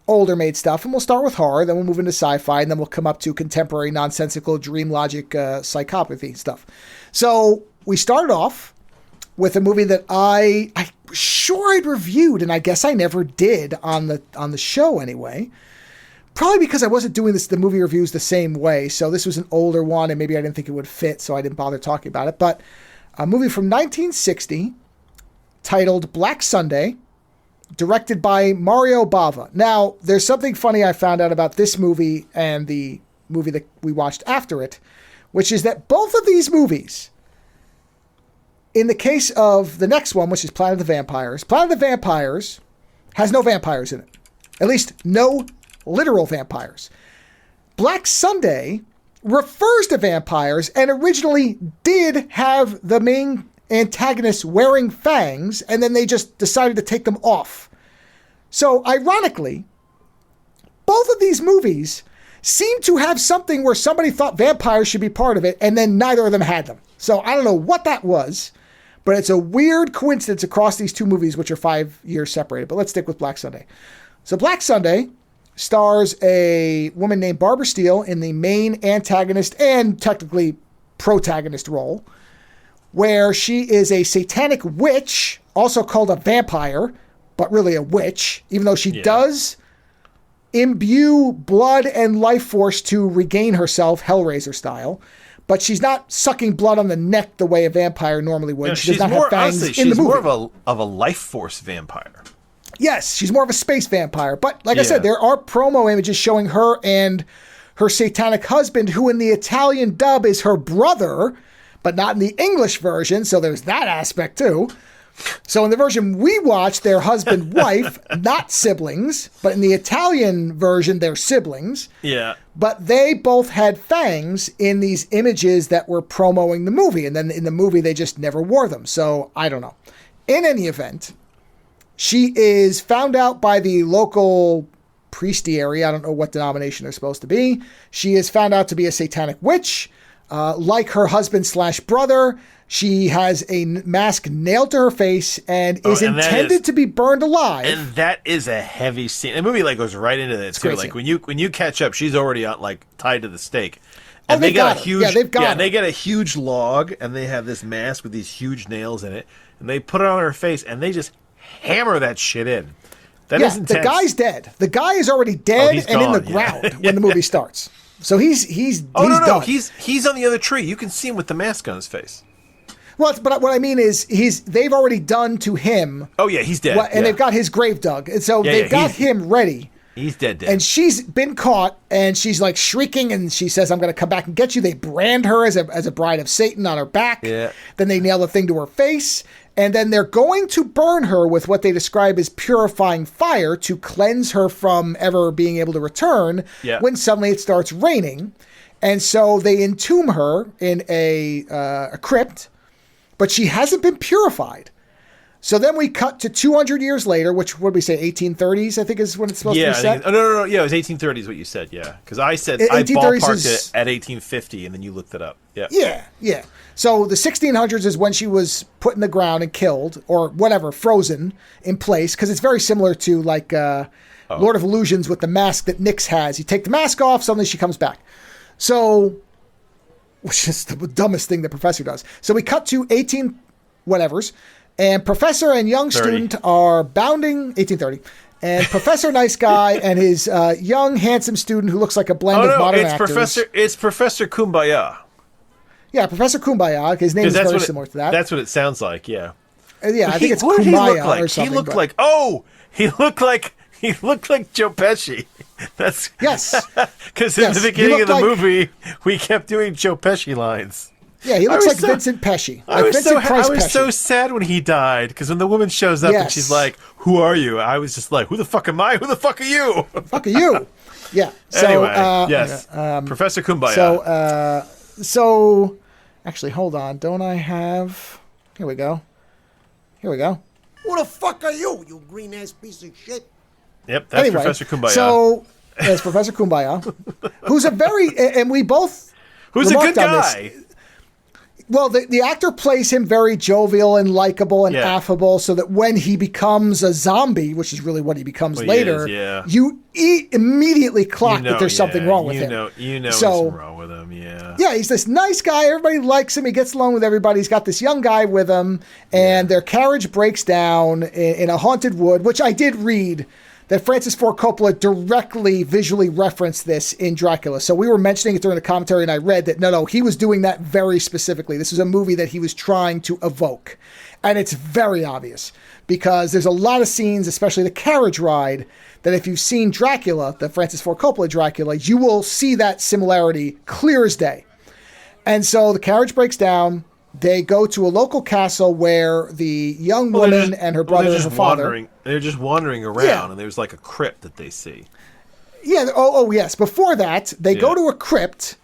older made stuff, and we'll start with horror, then we'll move into sci-fi, and then we'll come up to contemporary, nonsensical, dream logic, psychopathy stuff. So we started off with a movie that I sure I'd reviewed, and I guess I never did on the show anyway. Probably because I wasn't doing the movie reviews the same way. So this was an older one, and maybe I didn't think it would fit, so I didn't bother talking about it. But a movie from 1960 titled Black Sunday, directed by Mario Bava. Now, there's something funny I found out about this movie and the movie that we watched after it, which is that both of these movies, in the case of the next one, which is Planet of the Vampires has no vampires in it. At least no literal vampires. Black Sunday refers to vampires and originally did have the main antagonist wearing fangs, and then they just decided to take them off. So, ironically, both of these movies seem to have something where somebody thought vampires should be part of it, and then neither of them had them. So, I don't know what that was, but it's a weird coincidence across these two movies, which are 5 years separated. But let's stick with Black Sunday. So Black Sunday stars a woman named Barbara Steele in the main antagonist and technically protagonist role, where she is a satanic witch, also called a vampire, but really a witch, even though she does imbue blood and life force to regain herself, Hellraiser style. But she's not sucking blood on the neck the way a vampire normally would. She does not have fangs in the movie. She's more of a life force vampire. Yes, she's more of a space vampire. But like I said, there are promo images showing her and her satanic husband, who in the Italian dub is her brother, but not in the English version. So there's that aspect too. So in the version we watched, they're husband-wife, not siblings. But in the Italian version, they're siblings. Yeah. But they both had fangs in these images that were promoting the movie. And then in the movie, they just never wore them. So I don't know. In any event, she is found out by the local priestiary. I don't know what denomination they're supposed to be. She is found out to be a satanic witch. Like her husband/brother, she has a mask nailed to her face and is intended to be burned alive. And that is a heavy scene. The movie goes right into this too. Like when you catch up, she's already tied to the stake. And they got a huge they get a huge log, and they have this mask with these huge nails in it, and they put it on her face, and they just hammer that shit in. That is intense. The guy's dead. The guy is already dead and in the ground when the movie starts. So he's done. He's on the other tree. You can see him with the mask on his face. Well, but what I mean is they've already done to him. Oh yeah, he's dead. And they've got his grave dug, and so they've got him ready. He's dead. And she's been caught, and she's like shrieking, and she says, "I'm going to come back and get you." They brand her as a bride of Satan on her back. Yeah. Then they nail the thing to her face, and then they're going to burn her with what they describe as purifying fire to cleanse her from ever being able to return. Yeah. When suddenly it starts raining, and so they entomb her in a crypt, but she hasn't been purified. So then we cut to 200 years later, which, what did we say, 1830s, I think is when it's supposed to be set? No. Yeah, it was 1830s what you said, yeah. Because I said I ballparked it at 1850, and then you looked it up. Yeah. Yeah. So the 1600s is when she was put in the ground and killed, or whatever, frozen in place, because it's very similar to like Lord of Illusions with the mask that Nyx has. You take the mask off, suddenly she comes back. So, which is the dumbest thing the professor does. So we cut to 18 whatevers, and professor and young 30. student are bounding 1830. And Professor Nice Guy and his young, handsome student who looks like a blend of modern actors. It's Professor Kumbaya. Yeah, Professor Kumbaya. His name is very similar to that. That's what it sounds like, yeah. Yeah, I think it's what did Kumbaya he look like? or something. He looked like Joe Pesci. That's yes. Because in the beginning of the movie, we kept doing Joe Pesci lines. Yeah, he looks like Vincent Pesci. I was so sad when he died, because when the woman shows up and she's like, "Who are you?" I was just like, "Who the fuck am I? Who the fuck are you?" Fuck are you? Yeah. So, anyway, yes, Professor Kumbaya. So, actually, hold on. Don't I have? Here we go. Who the fuck are you, you green ass piece of shit? Yep, that's Professor Kumbaya. So, that's Professor Kumbaya, who's a very, and we both who's a good guy. Well, the actor plays him very jovial and likable and affable, so that when he becomes a zombie, which is really what he becomes later, you immediately clock that there's something wrong with him. You know something wrong with him, yeah. Yeah, he's this nice guy. Everybody likes him. He gets along with everybody. He's got this young guy with him, and their carriage breaks down in a haunted wood, which I did read that Francis Ford Coppola directly visually referenced this in Dracula. So we were mentioning it during the commentary, and I read that, no, he was doing that very specifically. This was a movie that he was trying to evoke. And it's very obvious, because there's a lot of scenes, especially the carriage ride, that if you've seen Dracula, the Francis Ford Coppola Dracula, you will see that similarity clear as day. And so the carriage breaks down. They go to a local castle where the young woman and her brother and her father... They're just wandering around, and there's like a crypt that they see. Yeah, yes. Before that, they go to a crypt,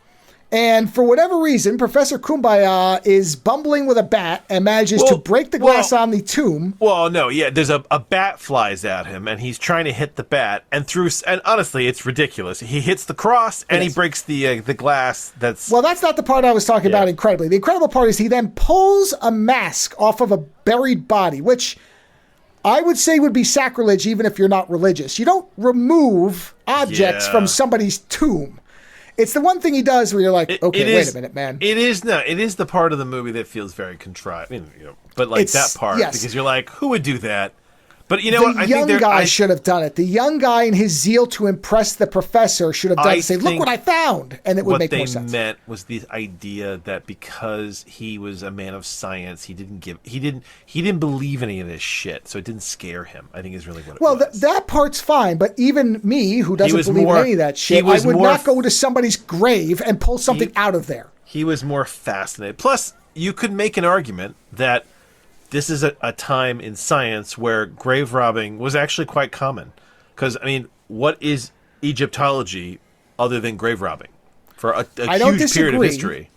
and for whatever reason, Professor Kumbaya is bumbling with a bat and manages to break the glass on the tomb. Well, no, there's a bat flies at him, and he's trying to hit the bat, and honestly, it's ridiculous. He hits the cross, and he breaks the glass that's... Well, that's not the part I was talking about incredibly. The incredible part is he then pulls a mask off of a buried body, which I would say would be sacrilege even if you're not religious. You don't remove objects from somebody's tomb. It's the one thing he does where you're like, wait a minute, man. It is the part of the movie that feels very contrived. But that part, because you're like, who would do that? But you know what? The young guy should have done it. The young guy, in his zeal to impress the professor, should have done it. Say, look what I found, and it would make more sense. What they meant was the idea that because he was a man of science, he didn't believe any of this shit, so it didn't scare him. I think is really what it was. Well, that part's fine, but even me, who doesn't believe in any of that shit, I would not go to somebody's grave and pull something out of there. He was more fascinated. Plus, you could make an argument that this is a time in science where grave robbing was actually quite common. Because, what is Egyptology other than grave robbing? For a huge period of history.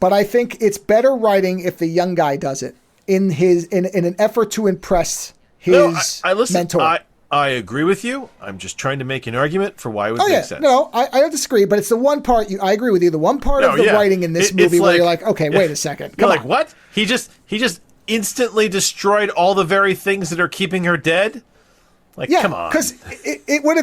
But I think it's better writing if the young guy does it in an effort to impress his mentor. I agree with you. I'm just trying to make an argument for why it would make sense. No, I don't disagree, but it's the one part, I agree with you, the one part of the writing in this movie where you're like, okay, wait a second. You're like, what? He just instantly destroyed all the very things that are keeping her dead? Come on. Because it would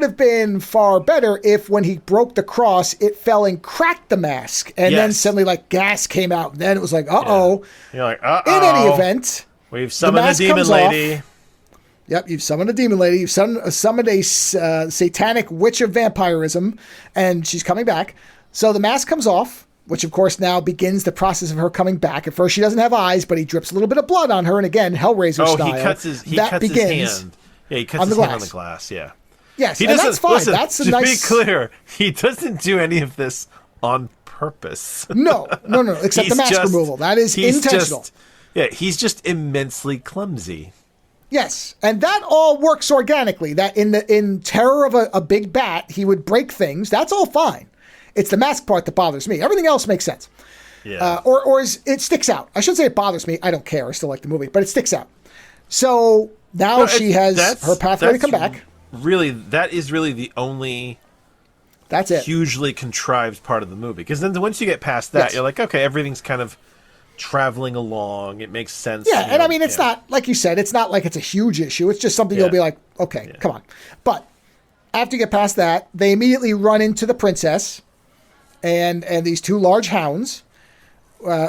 have been far better if when he broke the cross, it fell and cracked the mask, and then suddenly got gas came out, and then it was like, uh-oh. You're like, uh-oh. In any event, we've summoned a demon lady. Yep, you've summoned a demon lady. You've summoned a satanic witch of vampirism, and she's coming back. So the mask comes off, which of course now begins the process of her coming back. At first, she doesn't have eyes, but he drips a little bit of blood on her, and again, Hellraiser style. He cuts his hand. Yeah, he cuts his hand on the glass. Yeah. Yes, and that's fine. Listen, that's a to nice. To be clear, he doesn't do any of this on purpose. No. Except the mask removal. That is intentional. He's just immensely clumsy. Yes, and that all works organically. That in terror of a big bat, he would break things. That's all fine. It's the mask part that bothers me. Everything else makes sense. Yeah. It sticks out. I shouldn't say it bothers me. I don't care. I still like the movie, but it sticks out. So now she has her pathway to come back. Really, that is really the only that's it. hugely contrived part of the movie. Because then once you get past that, you're like, okay, everything's kind of traveling along. It makes sense. Yeah, and I mean, it's not, like you said, it's not like it's a huge issue. It's just something you'll be like, okay, come on. But after you get past that, they immediately run into the princess and these two large hounds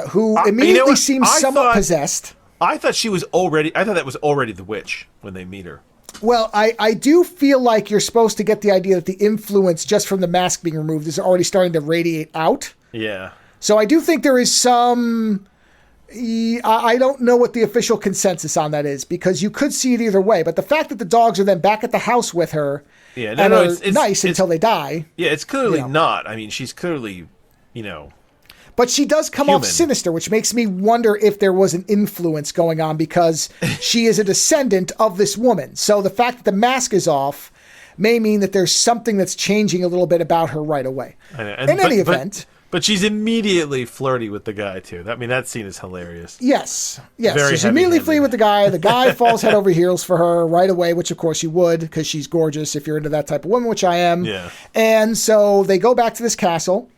who immediately seem somewhat possessed. I thought that was already the witch when they meet her. Well, I do feel like you're supposed to get the idea that the influence just from the mask being removed is already starting to radiate out. Yeah. So I do think there is some... I don't know what the official consensus on that is, because you could see it either way. But the fact that the dogs are then back at the house with her it's nice until they die. Yeah, it's clearly not. I mean, she's clearly, But she does come off sinister, which makes me wonder if there was an influence going on, because she is a descendant of this woman. So the fact that the mask is off may mean that there's something that's changing a little bit about her right away. In any event... But she's immediately flirty with the guy, too. I mean, that scene is hilarious. Yes. She's immediately flirting with the guy. The guy falls head over heels for her right away, which, of course, you would, because she's gorgeous if you're into that type of woman, which I am. Yeah. And so they go back to this castle,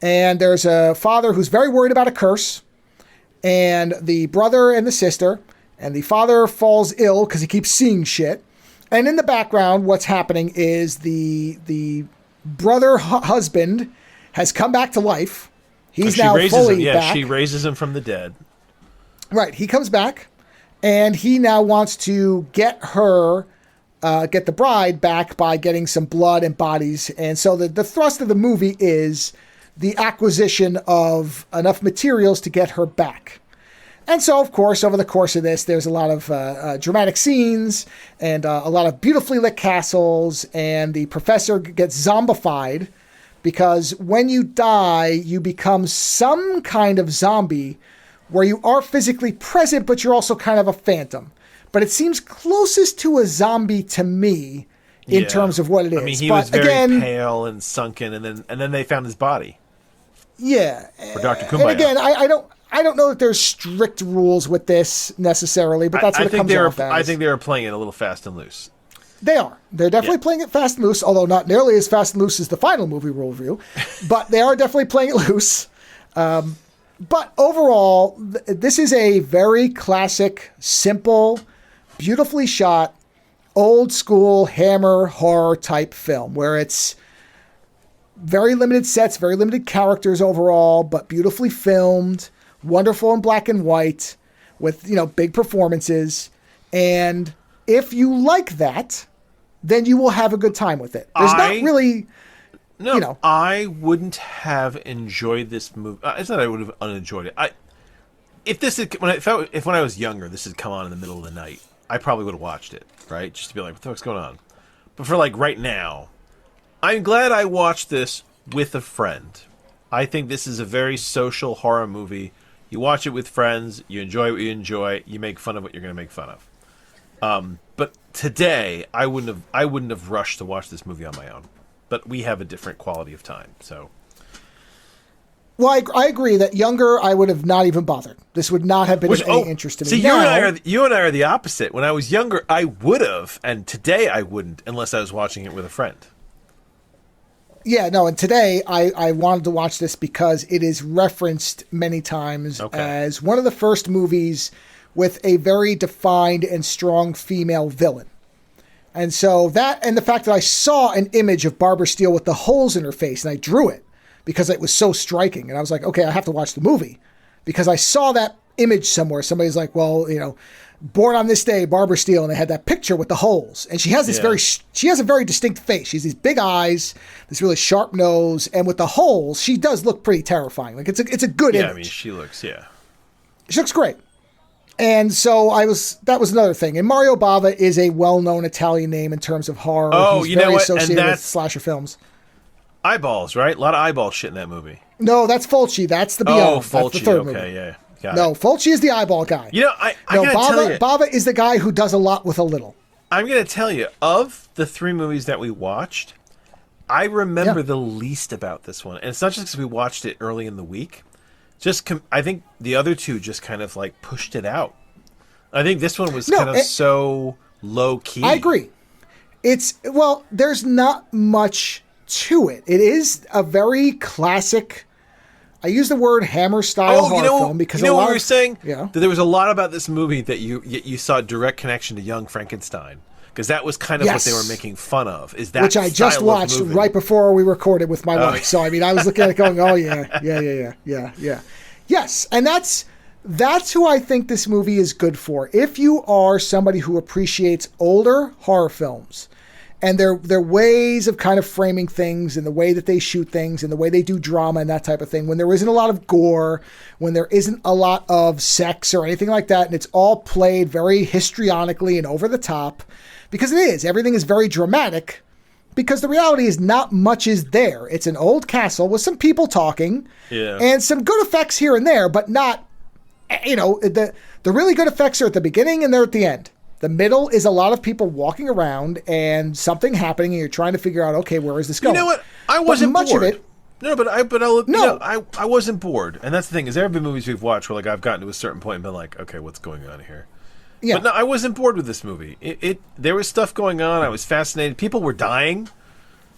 and there's a father who's very worried about a curse, and the brother and the sister, and the father falls ill because he keeps seeing shit. And in the background, what's happening is the brother husband has come back to life. He's now fully back. She raises him from the dead. Right. He comes back, and he now wants to get the bride back by getting some blood and bodies. And so the thrust of the movie is the acquisition of enough materials to get her back. And so, of course, over the course of this, there's a lot of dramatic scenes and a lot of beautifully lit castles, and the professor gets zombified, because when you die, you become some kind of zombie where you are physically present, but you're also kind of a phantom. But it seems closest to a zombie to me in terms of what it is. I mean, he was very pale and sunken, and then they found his body. Yeah. For Dr. Kumbaya. And again, I don't know that there's strict rules with this necessarily, but that's what it comes off as. I think they were playing it a little fast and loose. They are. They're definitely playing it fast and loose, although not nearly as fast and loose as the final movie rule review. But they are definitely playing it loose. But overall, this is a very classic, simple, beautifully shot, old school Hammer horror type film, where it's very limited sets, very limited characters overall, but beautifully filmed, wonderful in black and white, with big performances. And if you like that, then you will have a good time with it. There's not really... No, I wouldn't have enjoyed this movie. It's not that I would have unenjoyed it. If when I was younger, this had come on in the middle of the night, I probably would have watched it, right? Just to be like, what the fuck's going on? But for right now, I'm glad I watched this with a friend. I think this is a very social horror movie. You watch it with friends, you enjoy what you enjoy, you make fun of what you're going to make fun of. But today, I wouldn't have rushed to watch this movie on my own. But we have a different quality of time, so. Well, I agree that younger, I would have not even bothered. This would not have been of any interest to me. See, you and I are the opposite. When I was younger, I would have, and today I wouldn't, unless I was watching it with a friend. Yeah, no, and today I wanted to watch this because it is referenced many times as one of the first movies with a very defined and strong female villain. And so that, and the fact that I saw an image of Barbara Steele with the holes in her face, and I drew it because it was so striking. And I was like, okay, I have to watch the movie because I saw that image somewhere. Somebody's like, well, born on this day, Barbara Steele, and they had that picture with the holes. And she has this she has a very distinct face. She has these big eyes, this really sharp nose, and with the holes, she does look pretty terrifying. Like it's a good image. Yeah, I mean, she looks great. And so that was another thing. And Mario Bava is a well-known Italian name in terms of horror. Oh, He's you know what? associated with slasher films. Eyeballs, right? A lot of eyeball shit in that movie. No, that's Fulci. That's the Beyond. Oh, Fulci. That's the third okay, movie. Yeah. Fulci is the eyeball guy. I gotta tell you. Bava is the guy who does a lot with a little. I'm going to tell you, of the 3 movies that we watched, I remember the least about this one. And it's not just because we watched it early in the week. I think the other two just kind of like pushed it out. I think this one was so low key. I agree. There's not much to it. It is a very classic. I use the word Hammer style horror film because what we were saying. Yeah, that there was a lot about this movie that you saw a direct connection to Young Frankenstein, because that was kind of what they were making fun of. Is that which I just watched right before we recorded with my wife. So I mean, I was looking at it going, "Oh yeah." Yes, and that's who I think this movie is good for. If you are somebody who appreciates older horror films and their ways of kind of framing things and the way that they shoot things and the way they do drama and that type of thing, when there isn't a lot of gore, when there isn't a lot of sex or anything like that, and it's all played very histrionically and over the top, because everything is very dramatic, because the reality is not much is there. It's an old castle with some people talking and some good effects here and there, but not, the really good effects are at the beginning and they're at the end. The middle is a lot of people walking around and something happening, and you're trying to figure out, okay, where is this going? You know what? I wasn't much bored. Of it. I wasn't bored, and that's the thing. Is there have been movies we've watched where like I've gotten to a certain point and been like, okay, what's going on here? Yeah. But no, I wasn't bored with this movie. There was stuff going on. I was fascinated. People were dying,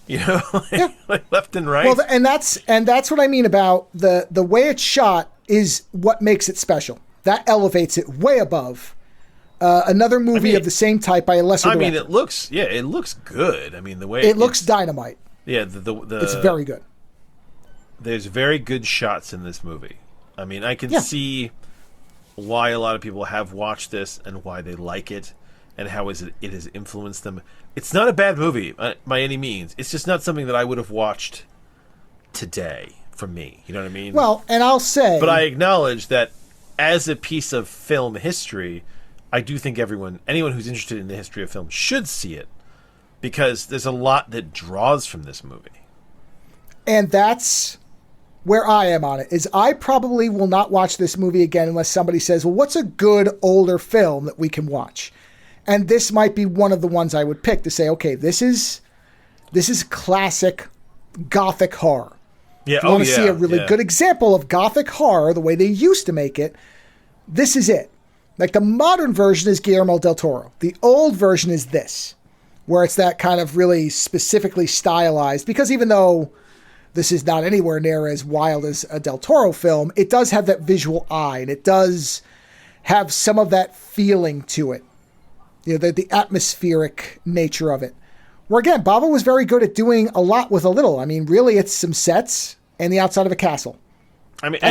like left and right. Well, and that's what I mean about the way it's shot is what makes it special. That elevates it way above another movie of the same type by a lesser director. I mean, it looks good. I mean, the way it looks dynamite. Yeah, it's very good. There's very good shots in this movie. I mean, I can see why a lot of people have watched this and why they like it and how it has influenced them. It's not a bad movie by any means. It's just not something that I would have watched today for me. You know what I mean? Well, and I'll say... But I acknowledge that as a piece of film history, I do think anyone who's interested in the history of film should see it, because there's a lot that draws from this movie. And that's where I am on it, is I probably will not watch this movie again unless somebody says, well, what's a good older film that we can watch? And this might be one of the ones I would pick to say, okay, this is classic Gothic horror. Yeah, if you want to see a really good example of Gothic horror, the way they used to make it, this is it. Like the modern version is Guillermo del Toro. The old version is this, where it's that kind of really specifically stylized, because even though this is not anywhere near as wild as a del Toro film, it does have that visual eye, and it does have some of that feeling to it. The atmospheric nature of it. Where again, Bava was very good at doing a lot with a little. I mean, really, it's some sets and the outside of a castle. I mean,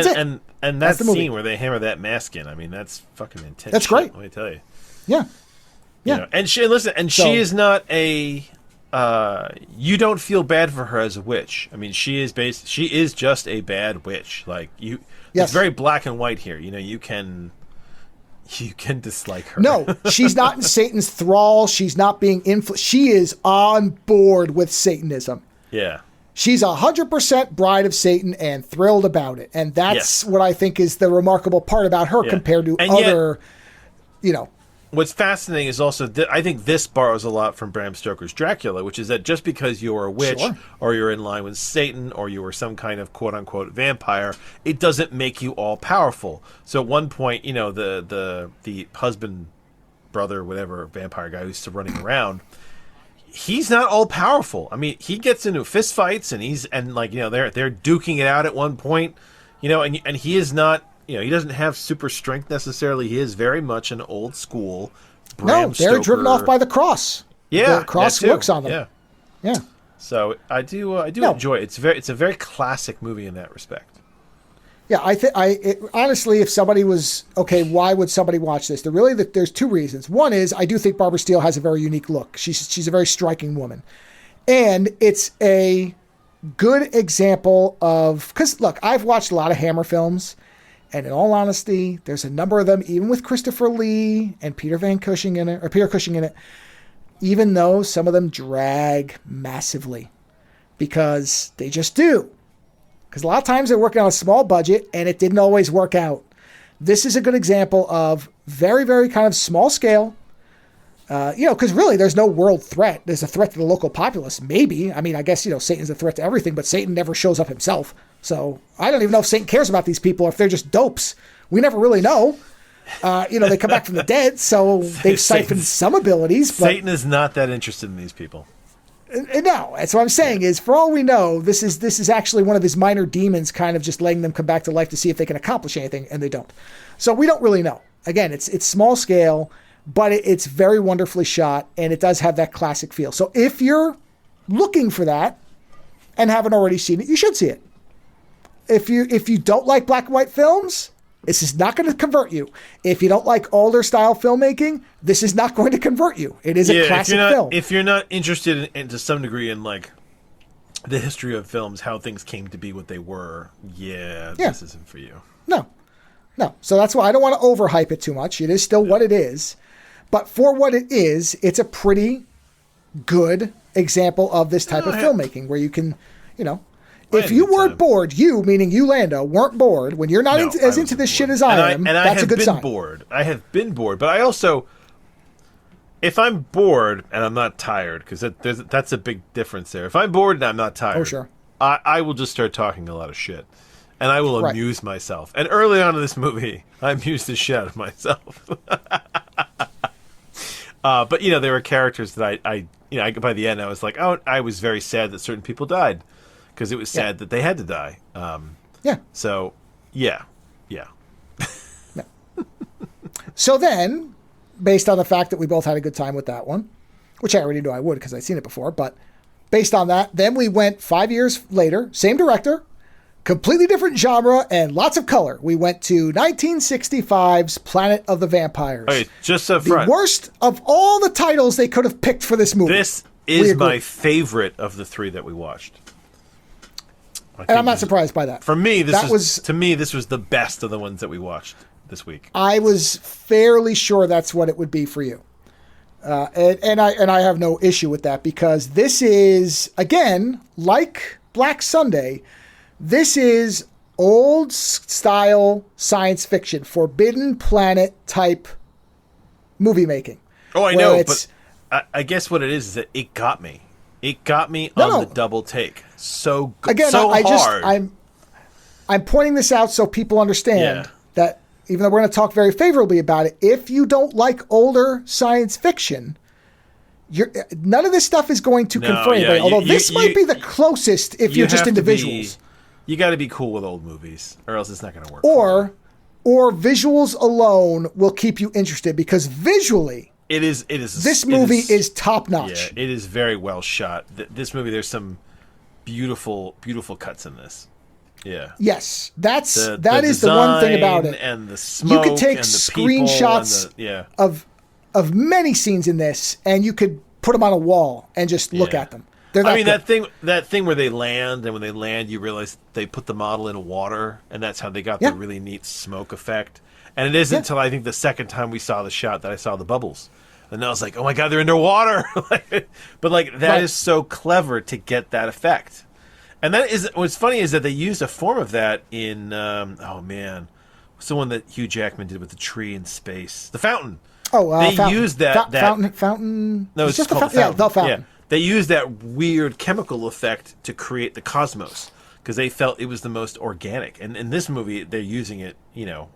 and that scene where they hammer that mask in, I mean, that's fucking intense. That's great. Let me tell you. Yeah. Yeah. And she is not a. You don't feel bad for her as a witch. I mean, she is just a bad witch. Like you, it's very black and white here. You can dislike her. No, she's not in Satan's thrall. She's not being influenced. She is on board with Satanism. Yeah. She's 100% bride of Satan and thrilled about it. And that's what I think is the remarkable part about her compared to other, What's fascinating is also, I think this borrows a lot from Bram Stoker's Dracula, which is that just because you're a witch or you're in line with Satan or you are some kind of quote-unquote vampire, it doesn't make you all-powerful. So at one point, the husband, brother, whatever, vampire guy who's running around, he's not all-powerful. I mean, he gets into fistfights and they're duking it out at one point, and he is not... he doesn't have super strength necessarily. He is very much an old school Bram Stoker. They're driven off by the cross. Yeah, the cross works on them. Yeah. So I do enjoy it. It's a very classic movie in that respect. Yeah, honestly, if somebody was okay, why would somebody watch this? There's two reasons. One is I do think Barbara Steele has a very unique look. She's a very striking woman, and it's a good example of because look, I've watched a lot of Hammer films. And in all honesty, there's a number of them, even with Christopher Lee and Peter Cushing in it, even though some of them drag massively because they just do. Because a lot of times they're working on a small budget and it didn't always work out. This is a good example of very, very kind of small scale. Because really there's no world threat. There's a threat to the local populace, maybe. I mean, I guess, Satan's a threat to everything, but Satan never shows up himself. So I don't even know if Satan cares about these people or if they're just dopes. We never really know. They come back from the dead, so they've siphoned some abilities. But Satan is not that interested in these people. No, that's what I'm saying is, for all we know, this is actually one of his minor demons kind of just letting them come back to life to see if they can accomplish anything, and they don't. So we don't really know. Again, it's small scale, but it's very wonderfully shot, and it does have that classic feel. So if you're looking for that and haven't already seen it, you should see it. If you don't like black and white films, this is not going to convert you. If you don't like older style filmmaking, this is not going to convert you. It is a classic film. If you're not interested in to some degree in like the history of films, how things came to be what they were, this isn't for you. No. So that's why I don't want to overhype it too much. It is still what it is. But for what it is, it's a pretty good example of this type of filmmaking where you can, if you weren't bored, you, meaning you, Lando, weren't bored, when you're not as into this shit as I am, that's a good sign. I have been bored, but I also, if I'm bored and I'm not tired, because that's a big difference there. If I'm bored and I'm not tired, oh, sure. I will just start talking a lot of shit. And I will amuse myself. And early on in this movie, I amused the shit out of myself. But, there were characters that I by the end, I was like, I was very sad that certain people died. Because it was sad that they had to die. So, yeah. So then, based on the fact that we both had a good time with that one, which I already knew I would because I'd seen it before, but based on that, then we went 5 years later, same director, completely different genre, and lots of color. We went to 1965's Planet of the Vampires. Okay, just up front. The worst of all the titles they could have picked for this movie. This is my favorite of the three that we watched. And I'm not surprised by that. For me, this was the best of the ones that we watched this week. I was fairly sure that's what it would be for you. And I have no issue with that because this is, again, like Black Sunday, this is old style science fiction, Forbidden Planet type movie making. Oh, I know, but I guess what it is that it got me. It got me on the double take. So good. Again, so hard. I'm pointing this out so people understand that even though we're going to talk very favorably about it, if you don't like older science fiction, none of this stuff is going to convert anybody. Although this might be the closest if you're just into visuals. You got to be cool with old movies, or else it's not going to work. Or visuals alone will keep you interested because visually, this movie is top notch. Yeah, it is very well shot. This movie, there's some beautiful cuts in this. Yeah. Yes, that is the one thing about it. And the smoke. You could take and the screenshots of many scenes in this, and you could put them on a wall and just look at them. That thing where they land, and when they land, you realize they put the model in water, and that's how they got the really neat smoke effect. And it isn't until I think the second time we saw the shot that I saw the bubbles. And I was like, oh my God, they're underwater. But that is so clever to get that effect. And that is what's funny is that they used a form of that in, what's the one that Hugh Jackman did with the tree in space? The Fountain. Oh, they Fountain. used that. Fountain. No, it's just called the Fountain. Yeah, the Fountain. Yeah. They used that weird chemical effect to create the cosmos because they felt it was the most organic. And in this movie, they're using it,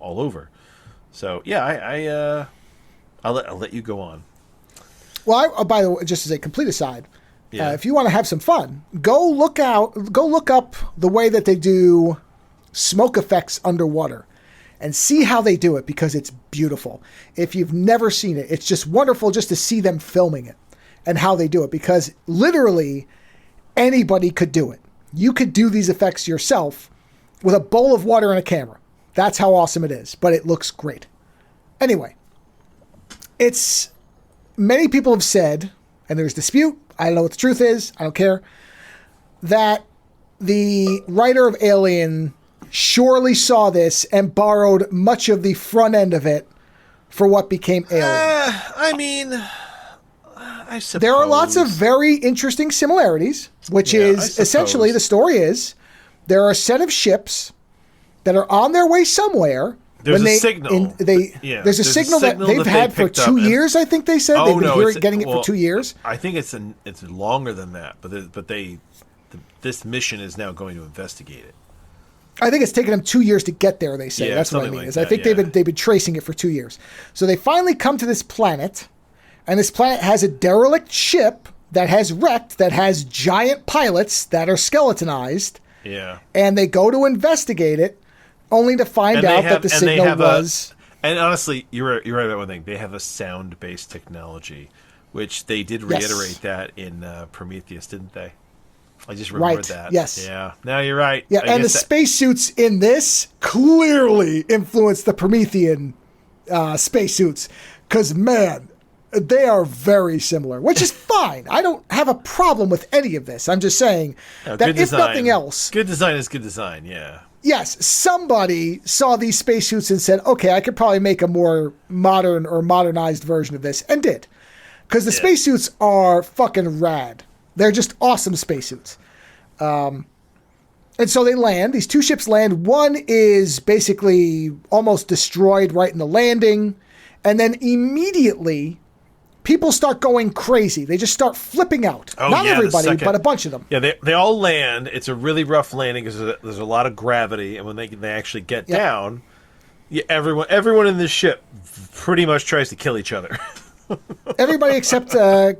all over. So yeah, I'll let you go on. Well, by the way, just as a complete aside, if you want to have some fun, go look up the way that they do smoke effects underwater, and see how they do it because it's beautiful. If you've never seen it, it's just wonderful just to see them filming it and how they do it because literally anybody could do it. You could do these effects yourself with a bowl of water and a camera. That's how awesome it is, but it looks great. Anyway, many people have said, and there's dispute, I don't know what the truth is, I don't care, that the writer of Alien surely saw this and borrowed much of the front end of it for what became Alien. I suppose. There are lots of very interesting similarities, which is essentially the story is there are a set of ships that are on their way somewhere. There's a signal. There's a signal that they've had for 2 years. I think they said they've been getting it for 2 years. I think it's longer than that. But this mission is now going to investigate it. I think it's taken them 2 years to get there, they say. Yeah, That's what I something mean. like Is I that, think yeah. they've been tracing it for 2 years. So they finally come to this planet, and this planet has a derelict ship that has wrecked, that has giant pilots that are skeletonized. Yeah. And they go to investigate it, only to find out that the signal was... And honestly, you're right about one thing. They have a sound-based technology, which they did reiterate that in Prometheus, didn't they? I just remembered that. Yes. Yeah. No, you're right. Yeah, and the spacesuits in this clearly influenced the Promethean spacesuits. Because, man, they are very similar, which is fine. I don't have a problem with any of this. I'm just saying that if nothing else... Good design is good design, yeah. Yes, somebody saw these spacesuits and said, okay, I could probably make a more modern or modernized version of this, and did. Because the spacesuits are fucking rad. They're just awesome spacesuits. And so they land. These two ships land. One is basically almost destroyed right in the landing. And then immediately, people start going crazy. They just start flipping out. Not everybody, but a bunch of them. Yeah, they all land. It's a really rough landing because there's a lot of gravity. And when they actually get down, everyone in this ship pretty much tries to kill each other. Everybody except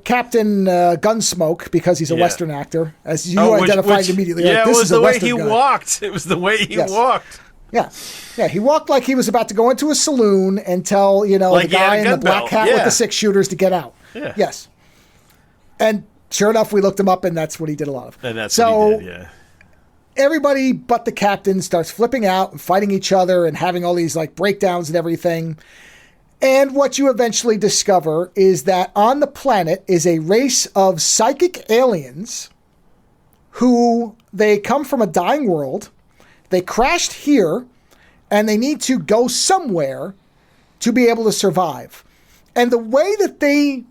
Captain Gunsmoke, because he's a Western actor, as you identified immediately. Yeah, like, it was the way he guy. walked. It was the way he walked. Yeah. Yeah, he walked like he was about to go into a saloon and tell, the guy in the black hat with the 6 shooters to get out. Yeah. Yes. And sure enough, we looked him up, and that's what he did a lot of. And that's what he did, yeah. Everybody but the captain starts flipping out and fighting each other and having all these breakdowns and everything. And what you eventually discover is that on the planet is a race of psychic aliens who they come from a dying world. They crashed here, and they need to go somewhere to be able to survive. And the way that they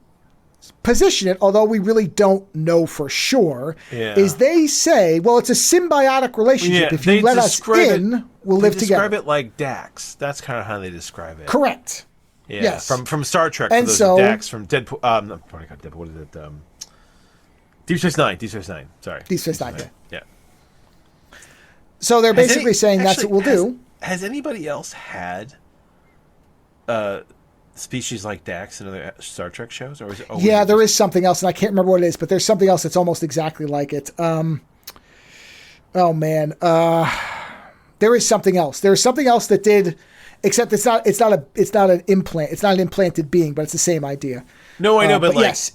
position it, although we really don't know for sure, is they say, well, it's a symbiotic relationship. If you let us in, we'll live together. They describe it like Dax. That's kind of how they describe it. Correct. Yeah, yes. From Star Trek. And so Dax from Deadpool. Deadpool. What is it? Deep Space Nine. Sorry. Deep Space Nine. Yeah. So they're basically saying that's what we'll do. Has anybody else had species like Dax in other Star Trek shows, or is it? There is something else, and I can't remember what it is, but there's something else that's almost exactly like it. There is something else. There's something else that did. Except it's not an implant. It's not an implanted being, but it's the same idea. No, I know, but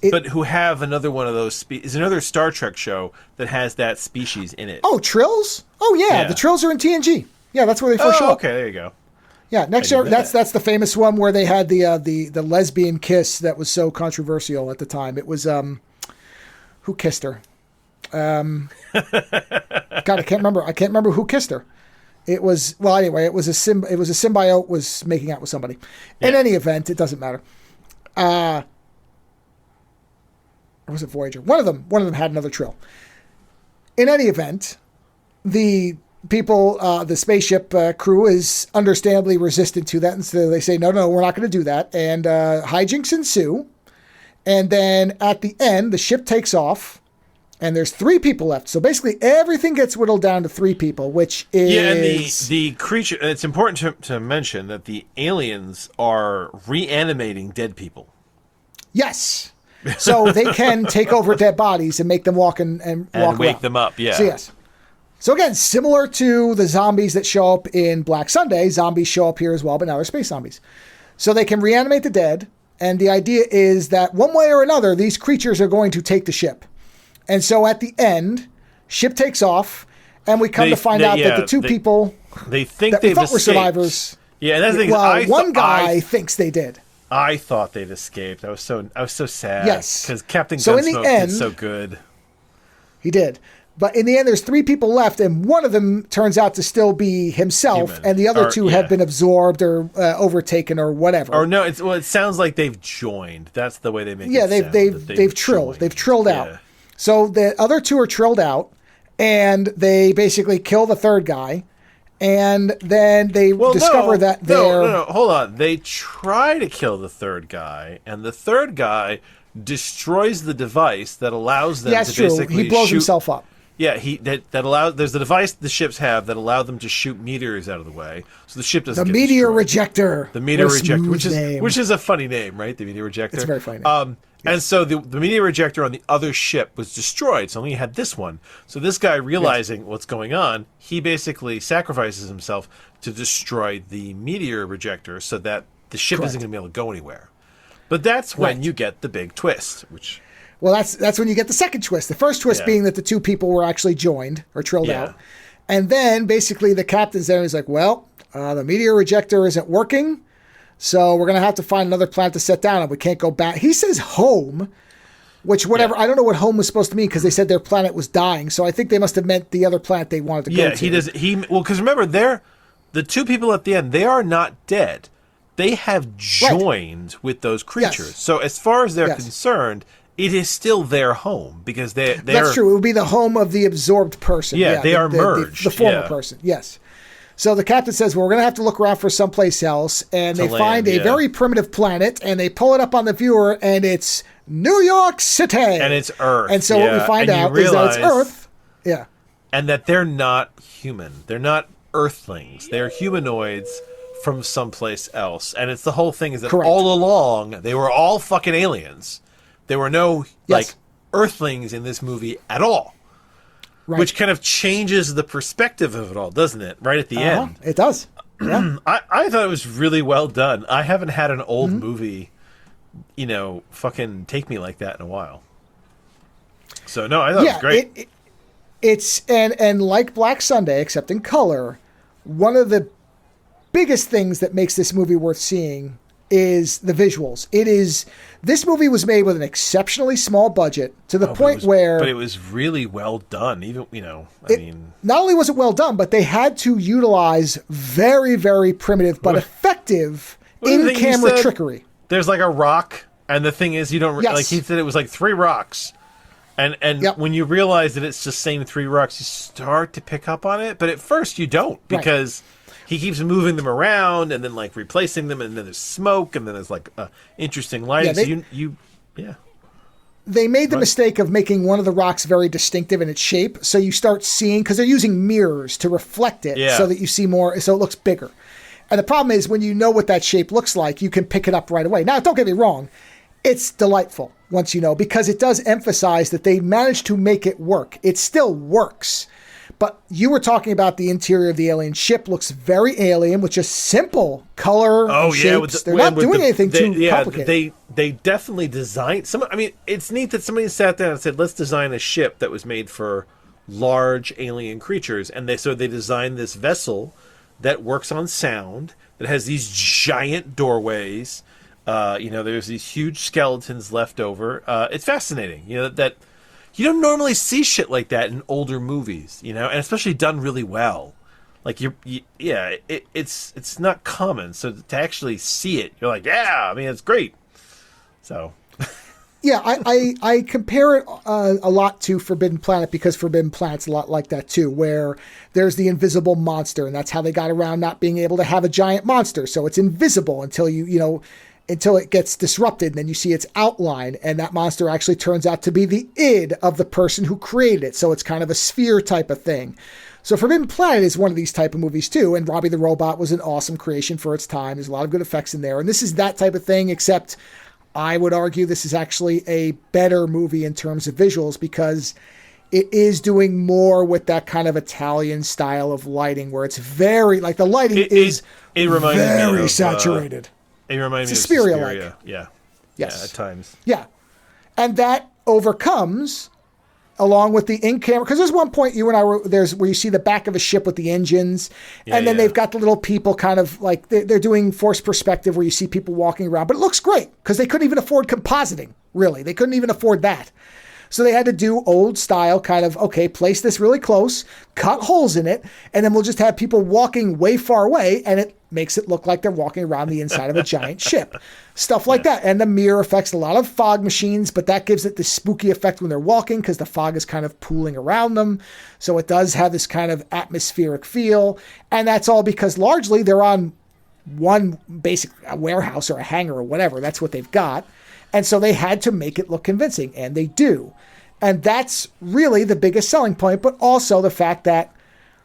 but who have another one of those is another Star Trek show that has that species in it. Oh, Trills? Oh yeah, the Trills are in TNG. Yeah, that's where they first show up. Okay, there you go. Yeah, that's the famous one where they had the lesbian kiss that was so controversial at the time. It was who kissed her? God, I can't remember. I can't remember who kissed her. It was anyway. It was a symbiote was making out with somebody. Yeah. In any event, it doesn't matter. Or was it Voyager? One of them had another Trill. In any event, the people, the spaceship crew is understandably resistant to that, and so they say, no, we're not going to do that. And hijinks ensue. And then at the end, the ship takes off. And there's 3 people left. So basically everything gets whittled down to 3 people, which is... Yeah, and the creature... It's important to mention that the aliens are reanimating dead people. Yes. So they can take over dead bodies and make them walk and walk wake around. them up, yeah. So yes. So again, similar to the zombies that show up in Black Sunday, zombies show up here as well, but now they're space zombies. So they can reanimate the dead, and the idea is that one way or another, these creatures are going to take the ship. And so at the end, ship takes off, and we come to find out that the two people they think that we thought were escaped. Survivors. Yeah, that's the thing. Well, one guy thinks they did. I thought they'd escaped. I was so sad. Yes, because Captain Gunsmoke did so good. He did, but in the end, there's 3 people left, and one of them turns out to still be himself, Human. and the other 2 have been absorbed or overtaken or whatever. Or no, it sounds like they've joined. That's the way they make it sound. They've trilled. They've trilled out. So the other 2 are trilled out, and they basically kill the 3rd guy, and then they discover that they're... No, hold on. They try to kill the 3rd guy, and the 3rd guy destroys the device that allows them to basically he blows himself up. Yeah, that allows. There's a device the ships have that allow them to shoot meteors out of the way, so the ship doesn't. The get meteor destroyed. rejector. The meteor What a rejector, smooth which name. is a funny name, right? The meteor rejector. It's a very funny name. And so the meteor rejector on the other ship was destroyed. So only had this one. So this guy, realizing what's going on, he basically sacrifices himself to destroy the meteor rejector, so that the ship isn't going to be able to go anywhere. But that's when you get the big twist, which. Well, that's when you get the second twist. The first twist being that the two people were actually joined or trilled out. And then basically the captain's there and he's like, well, the meteor rejector isn't working, so we're going to have to find another planet to set down and we can't go back. He says home, which whatever. I don't know what home was supposed to mean because they said their planet was dying. So I think they must have meant the other planet they wanted to go to. Yeah, he does. Well, because remember, the two people at the end, they are not dead. They have joined with those creatures. Yes. So as far as they're concerned, it is still their home because they're. That's true. It would be the home of the absorbed person. Yeah, they are merged. The former person, yes. So the captain says, well, we're going to have to look around for someplace else. And they find a very primitive planet, and they pull it up on the viewer, and it's New York City. And it's Earth. And so what we find out is that it's Earth. Yeah. And that they're not human. They're not Earthlings. They're humanoids from someplace else. And it's the whole thing is that all along, they were all fucking aliens. There were no Earthlings in this movie at all, which kind of changes the perspective of it all, doesn't it? Right at the end, it does. Yeah. I thought it was really well done. I haven't had an old movie, fucking take me like that in a while. So no, I thought it was great. It's and like Black Sunday, except in color, one of the biggest things that makes this movie worth seeing is the visuals. This movie was made with an exceptionally small budget to the point where... But it was really well done. Even, not only was it well done, but they had to utilize very, very primitive but effective in-camera trickery. There's like a rock, and the thing is, you don't... Like he said, it was like 3 rocks. And when you realize that it's just saying 3 rocks, you start to pick up on it. But at first, you don't, because... He keeps moving them around and then like replacing them, and then there's smoke, and then there's like interesting lighting. They made the mistake of making one of the rocks very distinctive in its shape, so you start seeing, because they're using mirrors to reflect it so that you see more, so it looks bigger. And the problem is when you know what that shape looks like, you can pick it up right away. Now, don't get me wrong, it's delightful once you know, because it does emphasize that they managed to make it work. It still works. But you were talking about the interior of the alien ship looks very alien with just simple color shapes. They're not doing anything too complicated. They definitely designed some. I mean, it's neat that somebody sat down and said, "Let's design a ship that was made for large alien creatures," and they designed this vessel that works on sound, that has these giant doorways. There's these huge skeletons left over. It's fascinating. That. You don't normally see shit like that in older movies, and especially done really well. Like it's not common. So to actually see it, you're like, it's great. So, yeah, I compare it a lot to Forbidden Planet, because Forbidden Planet's a lot like that too, where there's the invisible monster, and that's how they got around not being able to have a giant monster. So it's invisible until until it gets disrupted, and then you see its outline, and that monster actually turns out to be the id of the person who created it. So it's kind of a sphere type of thing. So Forbidden Planet is one of these type of movies too, and Robbie the Robot was an awesome creation for its time. There's a lot of good effects in there, and this is that type of thing, except I would argue this is actually a better movie in terms of visuals, because it is doing more with that kind of Italian style of lighting, where it's very, like, the lighting is very saturated. It reminds me of Suspiria. Yeah. Yes. Yeah, at times. Yeah. And that overcomes, along with the in-camera, because there's one point you and I were, there's where you see the back of a ship with the engines, and then they've got the little people kind of like, they're doing forced perspective where you see people walking around, but it looks great because they couldn't even afford compositing, really. They couldn't even afford that. So they had to do old style kind of, okay, place this really close, cut holes in it, and then we'll just have people walking way far away, and it makes it look like they're walking around the inside of a giant ship. Stuff like that. And the mirror affects a lot of fog machines, but that gives it this spooky effect when they're walking because the fog is kind of pooling around them. So it does have this kind of atmospheric feel. And that's all because largely they're on one basic warehouse or a hangar or whatever. That's what they've got. And so they had to make it look convincing, and they do. And that's really the biggest selling point, but also the fact that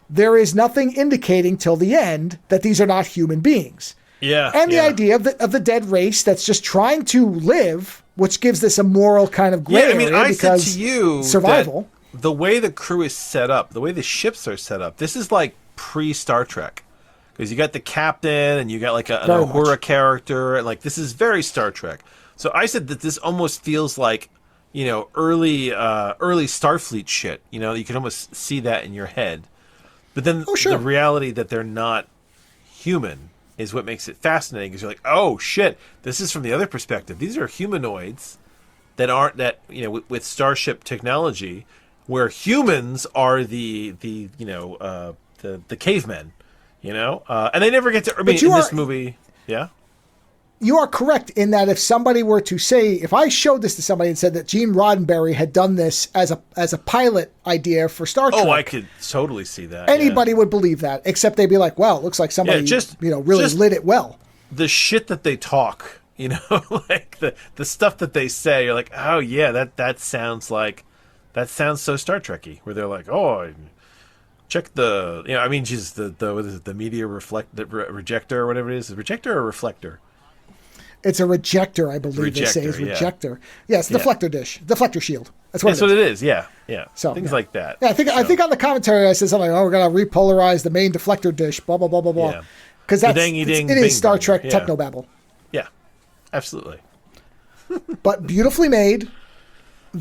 there is nothing indicating till the end that these are not human beings. Yeah. And the idea of the dead race that's just trying to live, which gives this a moral kind of gray area I because said to you survival. The way the crew is set up, the way the ships are set up, this is like pre-Star Trek. Because you got the captain and you got like an Uhura character, and like this is very Star Trek. So I said that this almost feels like, early Starfleet shit. You can almost see that in your head. But then the reality that they're not human is what makes it fascinating. Because you're like, oh shit, this is from the other perspective. These are humanoids that aren't with starship technology, where humans are the cavemen. And they never get to. This movie, yeah. You are correct in that if somebody were to say, if I showed this to somebody and said that Gene Roddenberry had done this as a pilot idea for Star Trek, I could totally see that. Anybody would believe that, except they'd be like, "Well, it looks like somebody really lit it well." The shit that they talk, like the stuff that they say, you're like, "Oh yeah, that sounds so Star Trekky," where they're like, "Oh, check the just the media rejector or whatever it is, rejector or reflector." It's a rejector, I believe they say is rejector. Yes, deflector dish, deflector shield. That's what it is. Yeah. So things like that. Yeah, I think on the commentary I said something. Oh, we're gonna repolarize the main deflector dish. Blah blah blah blah blah. Because it is Star Trek technobabble. Yeah, absolutely. But beautifully made.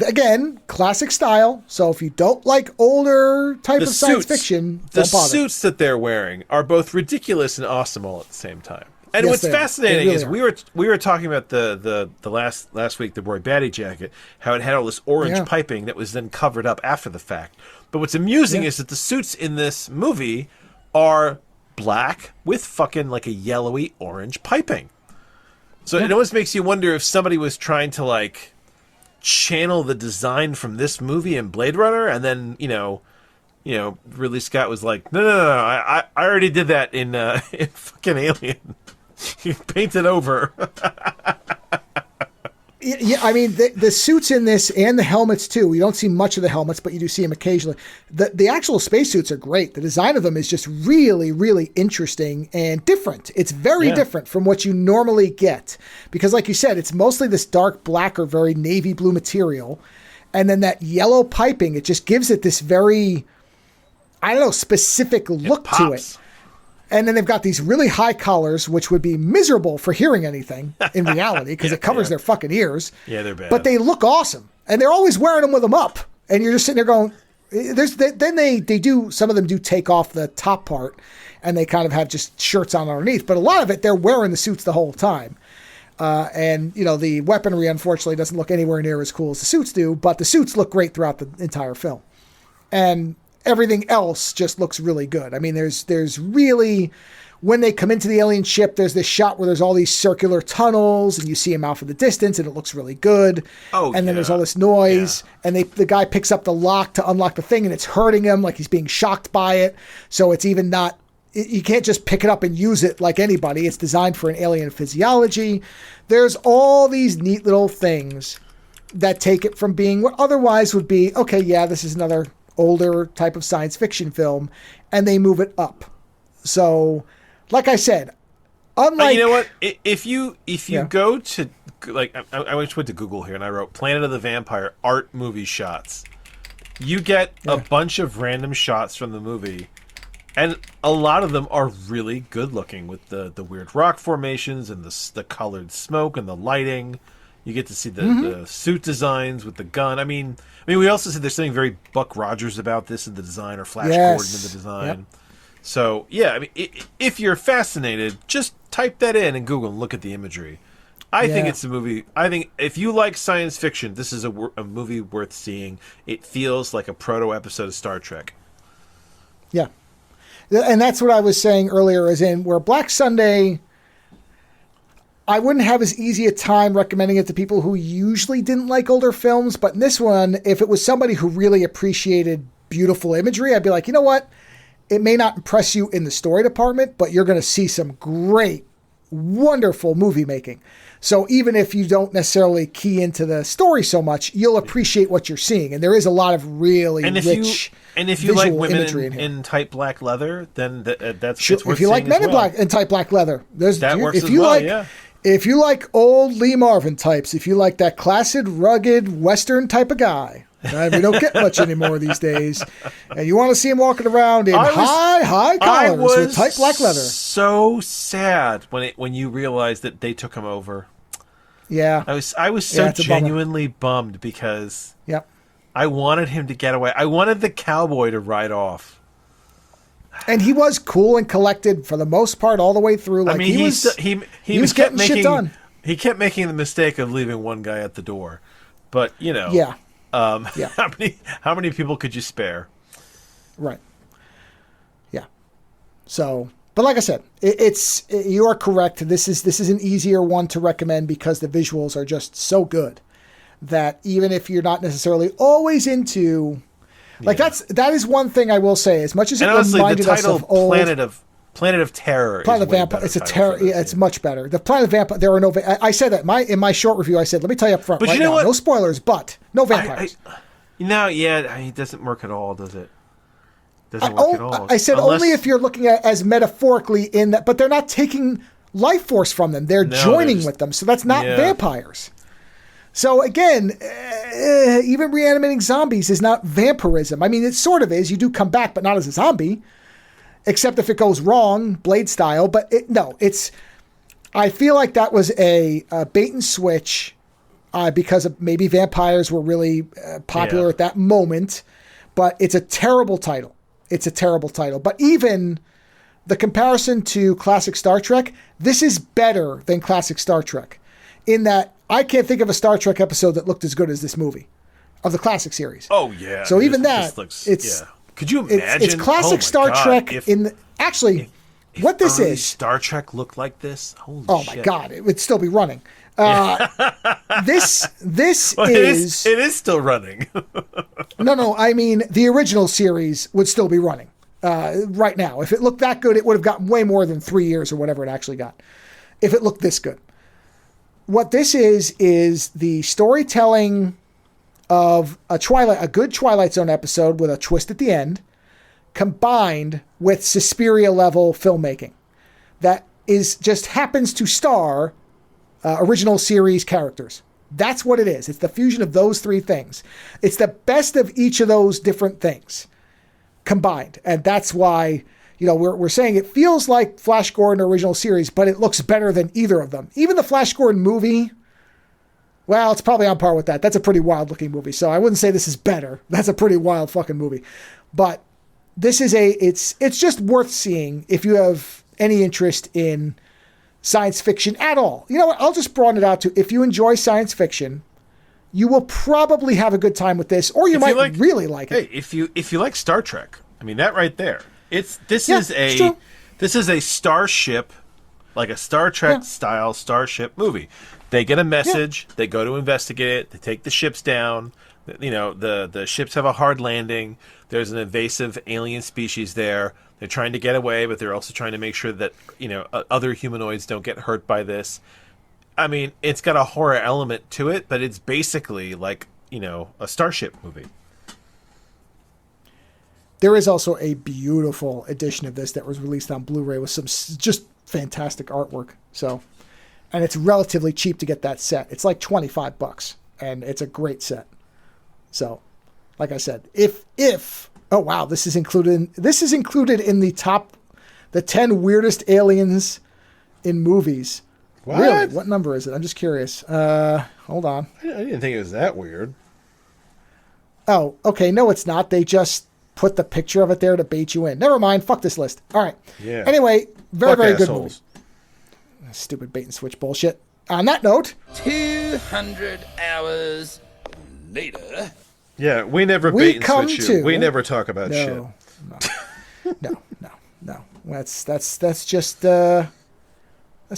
Again, classic style. So if you don't like older type of science fiction, don't bother. The suits that they're wearing are both ridiculous and awesome all at the same time. And what's fascinating is we were talking about the last week, the Roy Batty jacket, how it had all this orange piping that was then covered up after the fact. But what's amusing is that the suits in this movie are black with fucking like a yellowy orange piping. So it always makes you wonder if somebody was trying to like channel the design from this movie and Blade Runner, and then Ridley Scott was like, no, I already did that in fucking Alien. You paint it over. Yeah, I mean, the suits in this and the helmets, too. We don't see much of the helmets, but you do see them occasionally. The actual spacesuits are great. The design of them is just really, really interesting and different. It's very different from what you normally get. Because like you said, it's mostly this dark black or very navy blue material. And then that yellow piping, it just gives it this very, specific look to it. And then they've got these really high collars, which would be miserable for hearing anything in reality because it covers their fucking ears. Yeah, they're bad. But they look awesome. And they're always wearing them with them up. And you're just sitting there going, then they do, some of them do take off the top part and they kind of have just shirts on underneath. But a lot of it, they're wearing the suits the whole time. And the weaponry, unfortunately, doesn't look anywhere near as cool as the suits do. But the suits look great throughout the entire film. And everything else just looks really good. I mean, there's really, when they come into the alien ship, there's this shot where there's all these circular tunnels and you see them out from the distance and it looks really good. And then there's all this noise and the guy picks up the lock to unlock the thing and it's hurting him like he's being shocked by it. So it's even not, you can't just pick it up and use it like anybody. It's designed for an alien physiology. There's all these neat little things that take it from being what otherwise would be, okay, yeah, this is another older type of science fiction film, and they move it up. So, like I said, unlike... you know what? If you go to... like, I just went to Google here, and I wrote Planet of the Vampire art movie shots. You get a bunch of random shots from the movie, and a lot of them are really good looking, with the weird rock formations, and the colored smoke, and the lighting. You get to see the suit designs with the gun. I mean, we also said there's something very Buck Rogers about this in the design, or Flash Gordon in the design. Yep. So, yeah, I mean, if you're fascinated, just type that in Google and look at the imagery. I think it's a movie. I think if you like science fiction, this is a movie worth seeing. It feels like a proto-episode of Star Trek. Yeah. And that's what I was saying earlier, as in where Black Sunday... I wouldn't have as easy a time recommending it to people who usually didn't like older films, but in this one, if it was somebody who really appreciated beautiful imagery, I'd be like, you know what? It may not impress you in the story department, but you're going to see some great wonderful movie making. So even if you don't necessarily key into the story so much, you'll appreciate what you're seeing. And there is a lot of really rich if you like visual women imagery in here. in tight black leather, then that's Sure. it's worth If you like seeing men as in well. black and tight black leather, That works if as you well, like, yeah. if you like old Lee Marvin types, if you like that classic, rugged Western type of guy, we don't get much anymore these days, and you want to see him walking around in high collars with tight black leather. So sad when you realized that they took him over. Yeah, I was so it's a bummer. genuinely bummed because Yep. I wanted him to get away. I wanted the cowboy to ride off. And he was cool and collected for the most part all the way through. Like I mean, he was kept getting making, shit done. He kept making the mistake of leaving one guy at the door, but Yeah. Yeah. How many people could you spare? Right. Yeah. So, but like I said, you are correct. This is an easier one to recommend because the visuals are just so good that even if you're not necessarily always into, like that is one thing I will say. As much as And it honestly, the reminded us title of old Planet of Terror. Planet is of way Vampire, better it's a title terror. for this, Yeah, it's much better. The Planet of Vampire. There are no. I said that in my short review. I said, let me tell you up front. But right you know now, what? no spoilers, but no vampires. It doesn't work at all, does it? Doesn't work at all. I said only if you're looking at as metaphorically in that, but they're not taking life force from them. They're joining with them, so that's not vampires. So again, even reanimating zombies is not vampirism. I mean, it sort of is. You do come back, but not as a zombie, except if it goes wrong, Blade style. But it's. I feel like that was a bait and switch because of maybe vampires were really popular at that moment. But it's a terrible title. It's a terrible title. But even the comparison to classic Star Trek, this is better than classic Star Trek in that I can't think of a Star Trek episode that looked as good as this movie of the classic series. Oh, yeah. So even that, it's... Yeah. Could you imagine? It's classic Star Trek if what this early is. Star Trek looked like this? Holy shit. My God, it would still be running. This Well, is... It is still running. No, I mean, the original series would still be running right now. If it looked that good, it would have gotten way more than 3 years or whatever it actually got. If it looked this good. What this is the storytelling of a good Twilight Zone episode with a twist at the end, combined with Suspiria level filmmaking that just happens to star original series characters. That's what it is. It's the fusion of those three things. It's the best of each of those different things combined, and that's why we're saying it feels like Flash Gordon original series, but it looks better than either of them. Even the Flash Gordon movie, well, it's probably on par with that. That's a pretty wild looking movie. So I wouldn't say this is better. That's a pretty wild fucking movie. But this is it's just worth seeing if you have any interest in science fiction at all. You know what? I'll just broaden it out to if you enjoy science fiction, you will probably have a good time with this, or you might really like it. Hey, if you like Star Trek, I mean that right there. This is a starship, like a Star Trek style starship movie. They get a message, they go to investigate it, they take the ships down. The ships have a hard landing. There's an invasive alien species there. They're trying to get away, but they're also trying to make sure that other humanoids don't get hurt by this. I mean, it's got a horror element to it, but it's basically like a starship movie. There is also a beautiful edition of this that was released on Blu-ray with some just fantastic artwork. So, and it's relatively cheap to get that set. It's like $25, and it's a great set. So, like I said, oh wow, this is included in the 10 weirdest aliens in movies. What? Really? What number is it? I'm just curious. Hold on. I didn't think it was that weird. Oh, okay. No, it's not. They just put the picture of it there to bait you in. Never mind. Fuck this list. All right. Yeah. Anyway, very good assholes. movie. Stupid bait and switch bullshit. On that note, 200 hours later. Yeah, we never bait and switch you. We never talk about shit. No. That's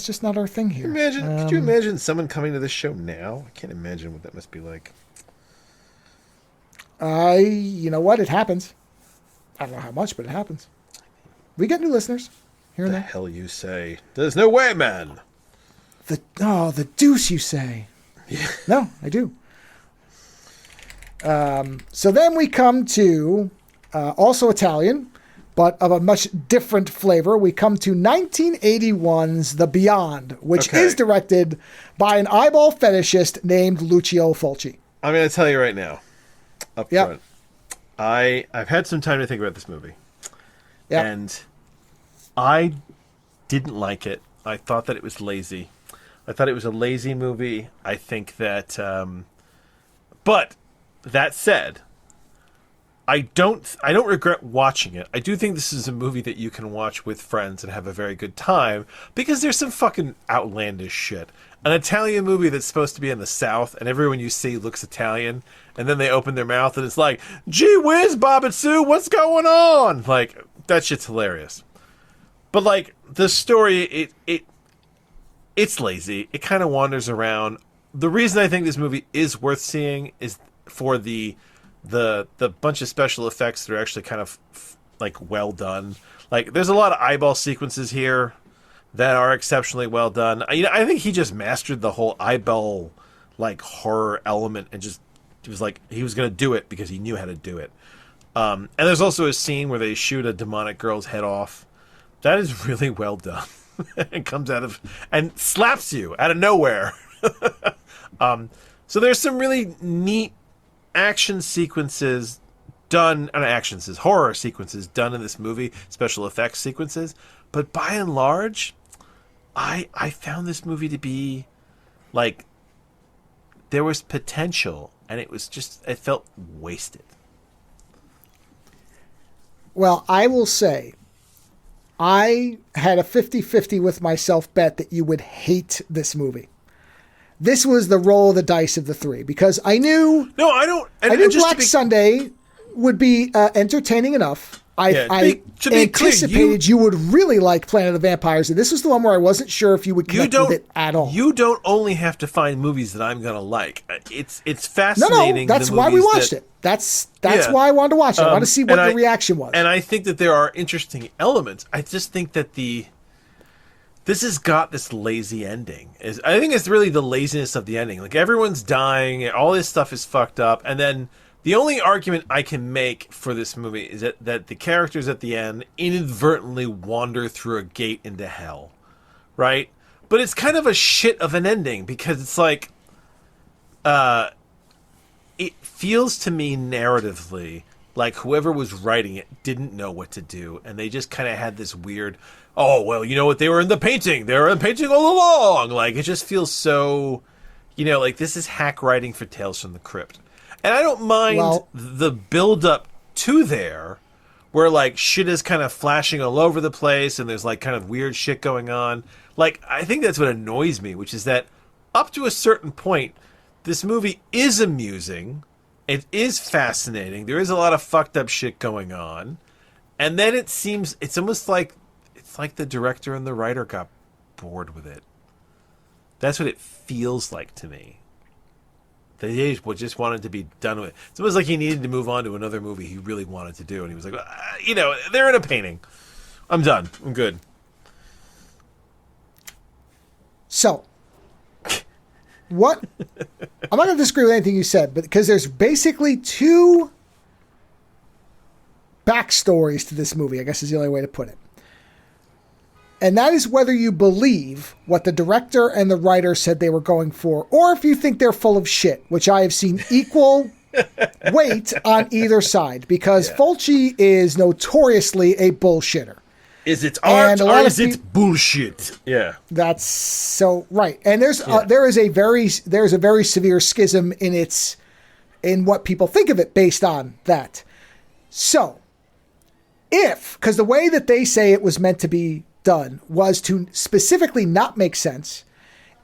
just not our thing here. Could you imagine someone coming to this show now? I can't imagine what that must be like. You know what? It happens. I don't know how much, but it happens. We get new listeners. here and The there? hell you say? There's no way, man. The deuce you say. Yeah. No, I do. So then we come to, also Italian, but of a much different flavor. We come to 1981's The Beyond, which is directed by an eyeball fetishist named Lucio Fulci. I'm going to tell you right now, up Yep. front, I've had some time to think about this movie. Yep. And I didn't like it. I thought that it was lazy. I thought it was a lazy movie. I think that... but that said, I don't regret watching it. I do think this is a movie that you can watch with friends and have a very good time because there's some fucking outlandish shit. An Italian movie that's supposed to be in the South and everyone you see looks Italian and then they open their mouth and it's like, gee whiz, Bob and Sue, what's going on? Like, that shit's hilarious. But like the story, it's lazy. It kind of wanders around. The reason I think this movie is worth seeing is for the bunch of special effects that are actually kind of like well done. Like there's a lot of eyeball sequences here that are exceptionally well done. I think he just mastered the whole eyeball like horror element and just it was like he was going to do it because he knew how to do it. And there's also a scene where they shoot a demonic girl's head off. That is really well done. It comes out of and slaps you out of nowhere. So there's some really neat action sequences done, horror sequences done in this movie, special effects sequences. But by and large, I found this movie to be like there was potential and it felt wasted. Well, I will say, I had a 50-50 with myself bet that you would hate this movie. This was the roll of the dice of the three because I knew. No, I don't. I knew Black Sunday would be entertaining enough. I anticipated you would really like Planet of the Vampires, and this was the one where I wasn't sure if you would connect with it at all. You don't only have to find movies that I'm gonna like. It's fascinating. No, that's why we watched it. That's why I wanted to watch it. I wanted to see what the reaction was. And I think that there are interesting elements. I just think that this has got this lazy ending. I think it's really the laziness of the ending. Like everyone's dying, all this stuff is fucked up, and then the only argument I can make for this movie is that the characters at the end inadvertently wander through a gate into hell, right? But it's kind of a shit of an ending because it's like, it feels to me narratively like whoever was writing it didn't know what to do, and they just kind of had this weird, oh, well, you know what, they were in the painting all along. Like, it just feels so, like this is hack writing for Tales from the Crypt. And I don't mind the build-up to there, where, like, shit is kind of flashing all over the place, and there's, like, kind of weird shit going on. Like, I think that's what annoys me, which is that up to a certain point, this movie is amusing, it is fascinating, there is a lot of fucked up shit going on, and then it's almost like, it's like the director and the writer got bored with it. That's what it feels like to me. They just wanted to be done with it. It's almost like he needed to move on to another movie he really wanted to do. And he was like, they're in a painting. I'm done. I'm good. So, what? I'm not going to disagree with anything you said, but because there's basically two backstories to this movie, I guess is the only way to put it. And that is whether you believe what the director and the writer said they were going for, or if you think they're full of shit, which I have seen equal weight on either side, because Fulci is notoriously a bullshitter. Is it art or is it bullshit? Yeah. That's so right. And there's a very severe schism in what people think of it based on that. So, because the way that they say it was meant to be done was to specifically not make sense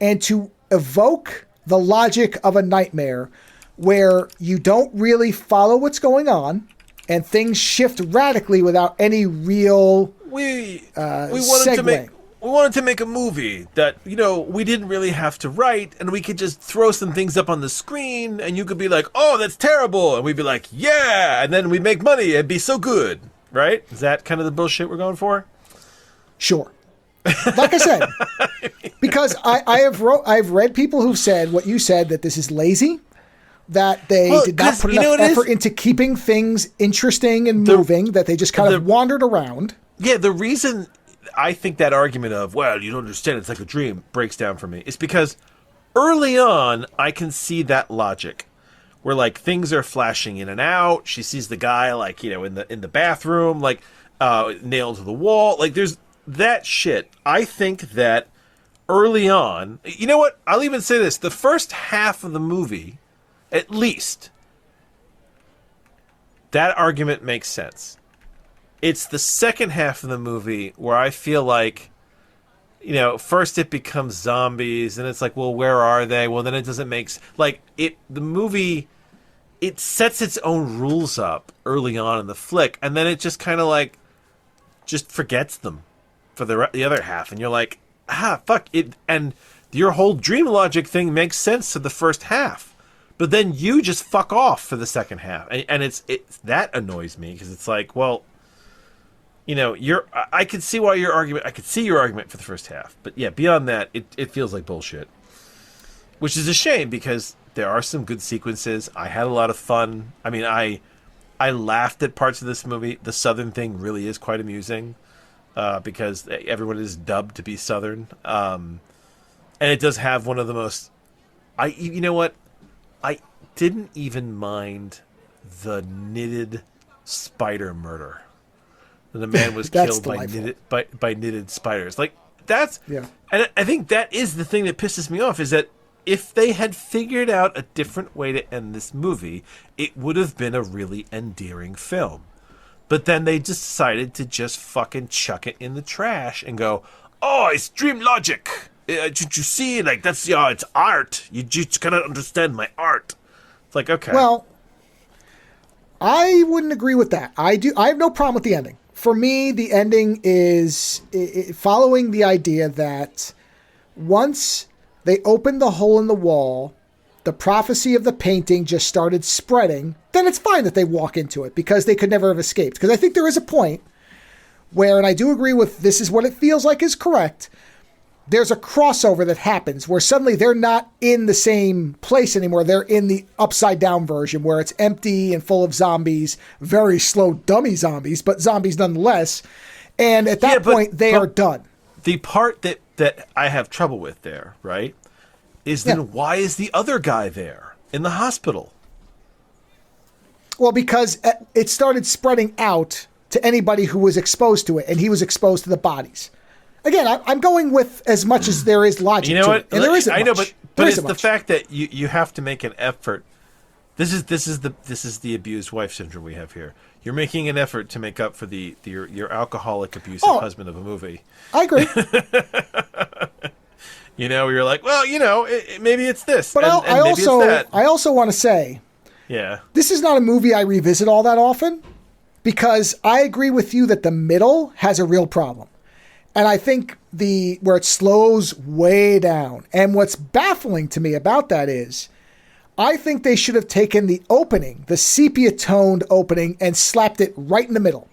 and to evoke the logic of a nightmare where you don't really follow what's going on and things shift radically without any real we segue. wanted to make a movie that, we didn't really have to write, and we could just throw some things up on the screen and you could be like, oh, that's terrible, and we'd be like, yeah, and then we'd make money, it'd be so good, right? Is that kind of the bullshit we're going for? Sure. Like I said, because I've read people who've said what you said, that this is lazy, that they did not put enough effort into keeping things interesting and moving, that they just kind of wandered around. Yeah, the reason I think that argument of, well, you don't understand, it's like a dream, breaks down for me is because early on, I can see that logic where like things are flashing in and out. She sees the guy like, you know, in the bathroom, like nailed to the wall. Like there's that shit. I think that early on, you know what? I'll even say this. The first half of the movie, at least, that argument makes sense. It's the second half of the movie where I feel like, you know, first it becomes zombies, and it's like, well, where are they? Well, then it doesn't make like it. The movie, it sets its own rules up early on in the flick, and then it just kind of like just forgets them for the other half, and you're like, fuck it. And your whole dream logic thing makes sense to the first half, but then you just fuck off for the second half, and it's that annoys me because it's like, well. You know, I could see why your argument. I could see your argument for the first half, but yeah, beyond that, it feels like bullshit. Which is a shame because there are some good sequences. I had a lot of fun. I mean, I laughed at parts of this movie. The Southern thing really is quite amusing because everyone is dubbed to be Southern, and it does have one of the most. You know what? I didn't even mind the knitted spider murder. The man was killed by knitted spiders. Like that's, and I think that is the thing that pisses me off is that if they had figured out a different way to end this movie, it would have been a really endearing film. But then they just decided to just fucking chuck it in the trash and go, "Oh, it's dream logic. Did you see? Like that's it's art. You just cannot understand my art." It's like, okay, well, I wouldn't agree with that. I have no problem with the ending. For me, the ending is following the idea that once they opened the hole in the wall, the prophecy of the painting just started spreading, then it's fine that they walk into it because they could never have escaped. Because I think there is a point where, and I do agree with this is what it feels like is correct, there's a crossover that happens where suddenly they're not in the same place anymore. They're in the upside down version where it's empty and full of zombies, very slow dummy zombies, but zombies nonetheless. And at that point, they are done. The part that I have trouble with there, right, is then why is the other guy there in the hospital? Well, because it started spreading out to anybody who was exposed to it, and he was exposed to the bodies. Again, I'm going with as much as there is logic. You know what? To it. And there isn't I know, much. but it's the fact that you have to make an effort. This is the abused wife syndrome we have here. You're making an effort to make up for your alcoholic abusive husband of a movie. I agree. You know, you're like, well, you know, maybe it's this, but and maybe it's that. I also want to say, this is not a movie I revisit all that often because I agree with you that the middle has a real problem. And I think where it slows way down. And what's baffling to me about that is I think they should have taken the opening, the sepia-toned opening, and slapped it right in the middle.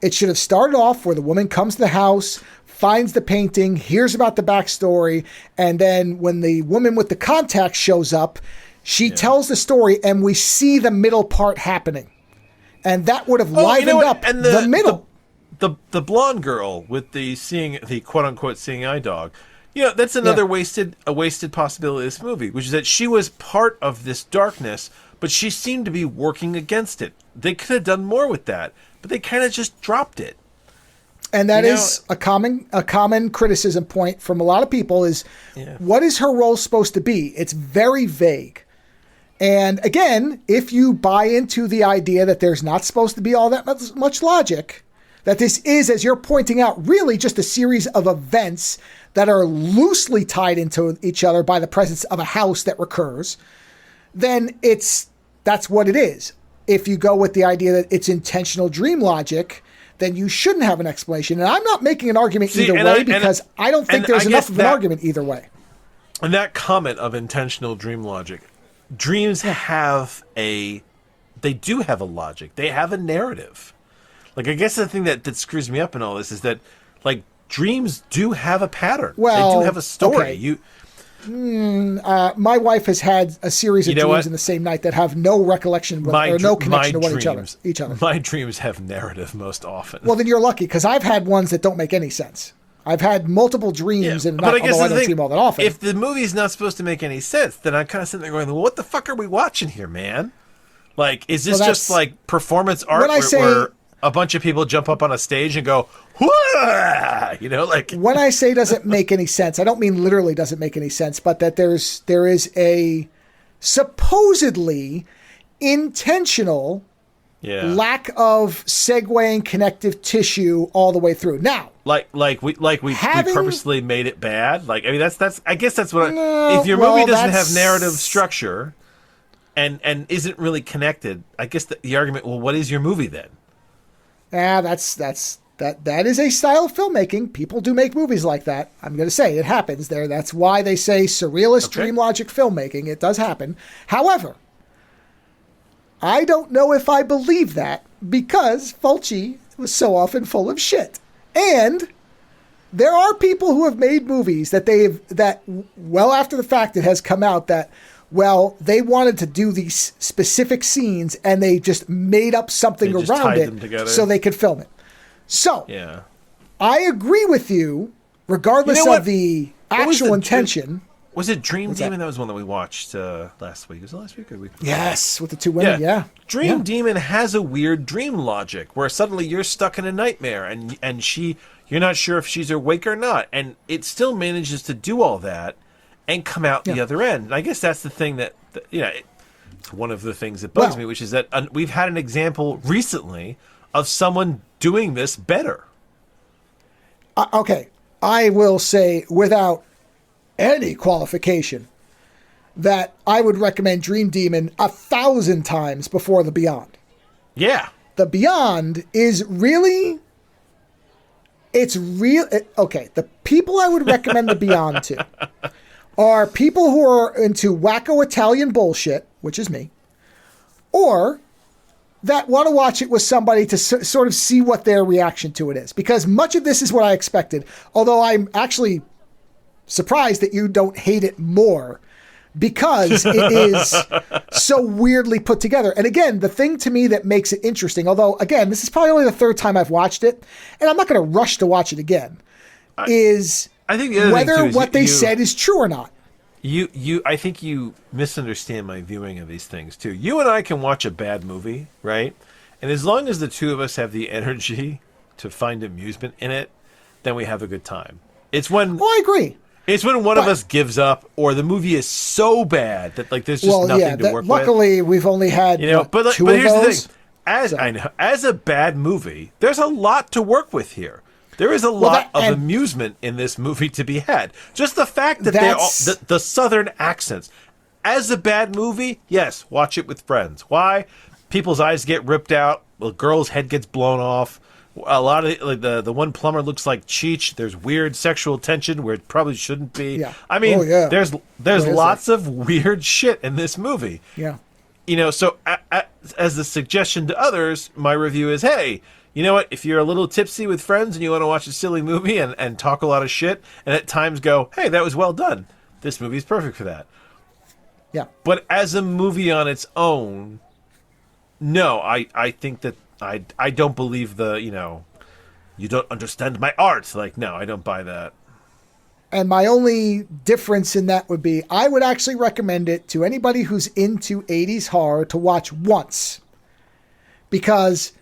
It should have started off where the woman comes to the house, finds the painting, hears about the backstory, and then when the woman with the contact shows up, she tells the story, and we see the middle part happening. And that would have livened up the middle. The blonde girl with the quote unquote seeing eye dog, you know, that's another wasted possibility of this movie, which is that she was part of this darkness, but she seemed to be working against it. They could have done more with that, but they kind of just dropped it. And that is a common criticism point from a lot of people is what is her role supposed to be? It's very vague. And again, if you buy into the idea that there's not supposed to be all that much logic, that this is, as you're pointing out, really just a series of events that are loosely tied into each other by the presence of a house that recurs, then that's what it is. If you go with the idea that it's intentional dream logic, then you shouldn't have an explanation. And I'm not making an argument either way because I don't think there's enough of an argument either way. And that comment of intentional dream logic, dreams they do have a logic. They have a narrative. Like, I guess the thing that screws me up in all this is that, like, dreams do have a pattern. Well, they do have a story. okay. My wife has had a series of dreams in the same night that have no recollection with, or no connection to each other. My dreams have narrative most often. Well, then you're lucky, because I've had ones that don't make any sense. I've had multiple dreams, and although I don't see them all that often. If the movie's not supposed to make any sense, then I'm kind of sitting there going, well, what the fuck are we watching here, man? Like, is this just like performance art where a bunch of people jump up on a stage and go, whoa! You know, like... When I say doesn't make any sense, I don't mean literally doesn't make any sense, but that there is a supposedly intentional lack of segueing connective tissue all the way through. Now, we purposely made it bad. Like, I mean, that's I guess that's what. If your movie doesn't have narrative structure, and isn't really connected, I guess the argument. Well, what is your movie then? That is a style of filmmaking. People do make movies like that. I'm going to say it happens there. That's why they say surrealist dream logic filmmaking. It does happen. However, I don't know if I believe that, because Fulci was so often full of shit. And there are people who have made movies that well after the fact it has come out that, well, they wanted to do these specific scenes and they just made up something around it so they could film it. So, I agree with you, regardless of the actual intention. Was it Dream Demon? That was one that we watched last week. Was it last week or the week before? Yes, with the two women, Dream Demon has a weird dream logic where suddenly you're stuck in a nightmare and you're not sure if she's awake or not. And it still manages to do all that and come out the other end. And I guess that's the thing that it's one of the things that bugs me, which is that we've had an example recently of someone doing this better. Okay, I will say without any qualification that I would recommend Dream Demon 1,000 times before The Beyond. Yeah. The Beyond is really... It's real... Okay, the people I would recommend The Beyond to are people who are into wacko Italian bullshit, which is me, or that want to watch it with somebody to sort of see what their reaction to it is. Because much of this is what I expected, although I'm actually surprised that you don't hate it more, because it is so weirdly put together. And again, the thing to me that makes it interesting, although again, this is probably only the third time I've watched it, and I'm not going to rush to watch it again, is I think the other whether thing too is what they said is true or not. I think you misunderstand my viewing of these things too. You and I can watch a bad movie, right? And as long as the two of us have the energy to find amusement in it, then we have a good time. It's when I agree. It's when one of us gives up, or the movie is so bad that like there's just nothing to work with. Luckily, we've only had two but of here's those. the thing: as a bad movie, there's a lot to work with here. There is a lot of amusement in this movie to be had. Just the fact that the southern accents. As a bad movie, yes, watch it with friends. Why? People's eyes get ripped out. The girl's head gets blown off. A lot of like the one plumber looks like Cheech. There's weird sexual tension where it probably shouldn't be. Yeah. I mean, there's lots of weird shit in this movie. Yeah. So as a suggestion to others, my review is, hey, you know what? If you're a little tipsy with friends and you want to watch a silly movie and talk a lot of shit and at times go, hey, that was well done, this movie is perfect for that. Yeah. But as a movie on its own, no, I think that I don't believe you don't understand my art. Like, no, I don't buy that. And my only difference in that would be I would actually recommend it to anybody who's into 80s horror to watch once, because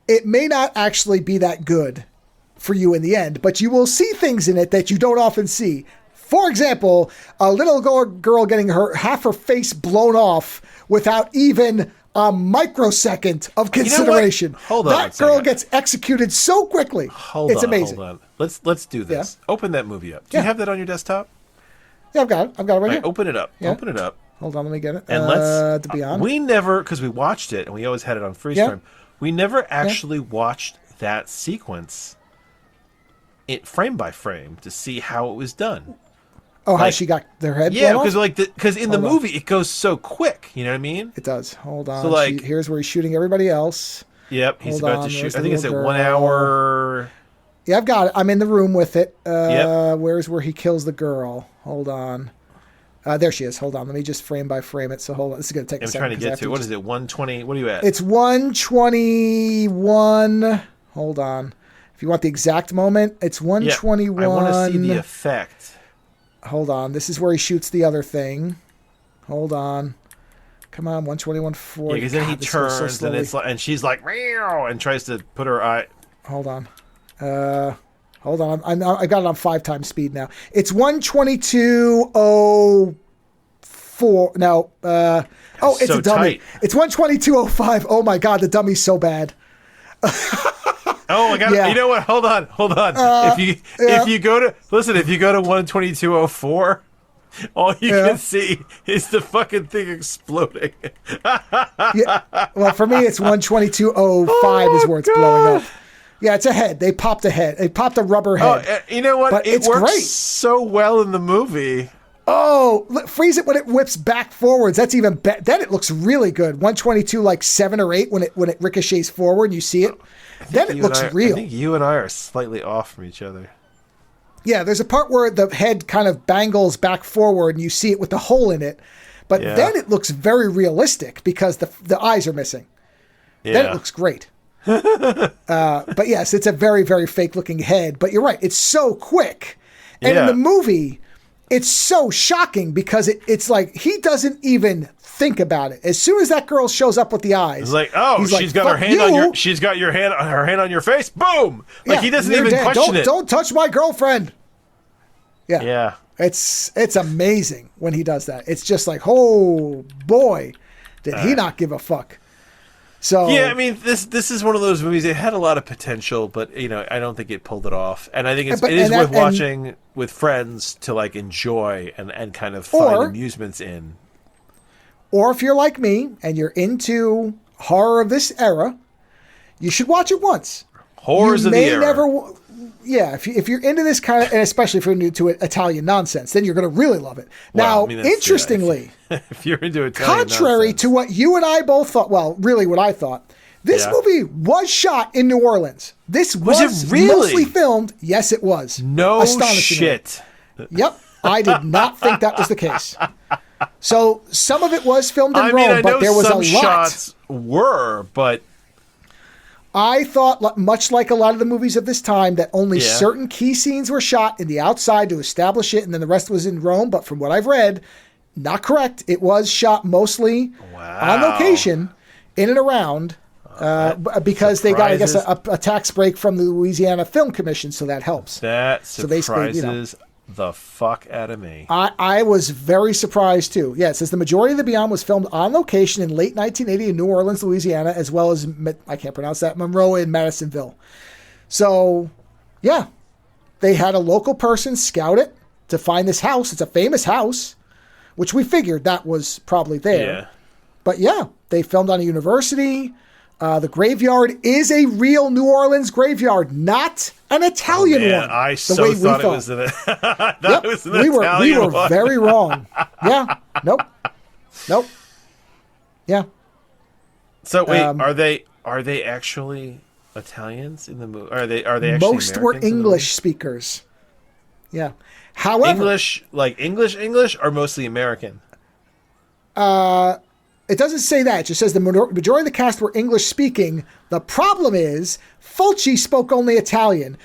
it may not actually be that good for you in the end, but you will see things in it that you don't often see. For example, a little girl getting half her face blown off without even a microsecond of consideration. Hold on. That girl gets executed so quickly. It's amazing. Hold on. Let's do this. Yeah. Open that movie up. Do you have that on your desktop? Yeah, I've got it. I've got it right here. Open it up. Yeah. Open it up. Hold on, let me get it. And let's. To Beyond. We never, because we watched it and we always had it on freeze frame. We never actually watched that sequence, frame by frame, to see how it was done. Oh, how she got their head blown off? Yeah, because in the movie it goes so quick. You know what I mean? It does. Hold on. So here's where he's shooting everybody else. Yep, he's about to shoot. I think it's at 1 hour. Yeah, I've got it. I'm in the room with it. Yep. Where's where he kills the girl? Hold on. There she is. Hold on. Let me just frame by frame it. So hold on. This is going to take a I'm second. trying to get to. What is it? 120. What are you at? It's 121. Hold on. If you want the exact moment, it's 121. I want to see the effect. Hold on. This is where he shoots the other thing. Hold on. Come on, 121.40. Yeah, because then he turns and it's like, and she's like, meow, and tries to put her eye. Hold on. Hold on. I got it on 5 times speed now. It's 122.04. No. It's so a dummy. tight. It's 122.05. Oh my God, the dummy's so bad. Oh my God! Yeah. You know what? Hold on. If you go to 122.04, all you can see is the fucking thing exploding. Yeah. Well, for me, it's 122.05 is where it's blowing up. Yeah, it's a head. They popped a head. They popped a rubber head. Oh, you know what? But It it's works great. so well in the movie. Oh, freeze it when it whips back forwards. That's even better. Then it looks really good. 122 like 7 or 8 when it ricochets forward and you see it. Then it looks real. I think you and I are slightly off from each other. Yeah, there's a part where the head kind of bangles back forward and you see it with the hole in it. But then it looks very realistic because the eyes are missing. Yeah. Then it looks great. But yes, it's a very, very fake looking head. But you're right. It's so quick. And in the movie, it's so shocking because it's like he doesn't even think about it. As soon as that girl shows up with the eyes, it's like, oh, she's got her hand on your, she's got her hand on your face. Boom! Like he doesn't even question it. Don't touch my girlfriend. Yeah, yeah. It's amazing when he does that. It's just like, oh boy, did he not give a fuck. So yeah, I mean, this is one of those movies. It had a lot of potential, but I don't think it pulled it off. And I think it is worth watching with friends to like enjoy and kind of find amusements in. Or if you're like me and you're into horror of this era, you should watch it once. Horrors of the era. If you're into this kind of, and especially if you're new to Italian nonsense, then you're going to really love it. Now, interestingly, if you're into Italian contrary nonsense. to what you and I both thought, well, really what I thought, this movie was shot in New Orleans. This was it really? mostly filmed. Yes, it was. No shit. Yep. I did not think that was the case. So some of it was filmed in I Rome, but there was a lot. Shots were, but I thought, much like a lot of the movies of this time, that only certain key scenes were shot in the outside to establish it, and then the rest was in Rome. But from what I've read, not correct. It was shot mostly on location, in and around, because they got, I guess, a tax break from the Louisiana Film Commission, so that helps. That surprises the fuck out of me. I was very surprised too. Yeah, it says the majority of the Beyond was filmed on location in late 1980 in New Orleans, Louisiana, as well as, I can't pronounce that, Monroe and Madisonville. So, yeah, they had a local person scout it to find this house. It's a famous house, which we figured that was probably there. Yeah. But yeah, they filmed on a university. The graveyard is a real New Orleans graveyard, not an Italian one. I thought it was an Italian we were one. very wrong. Yeah. Nope. Yeah. So wait, are they actually Italians in the movie? Are they actually most Americans were English speakers. Yeah. However, English, or mostly American? It doesn't say that. It just says the majority of the cast were English speaking. The problem is Fulci spoke only Italian.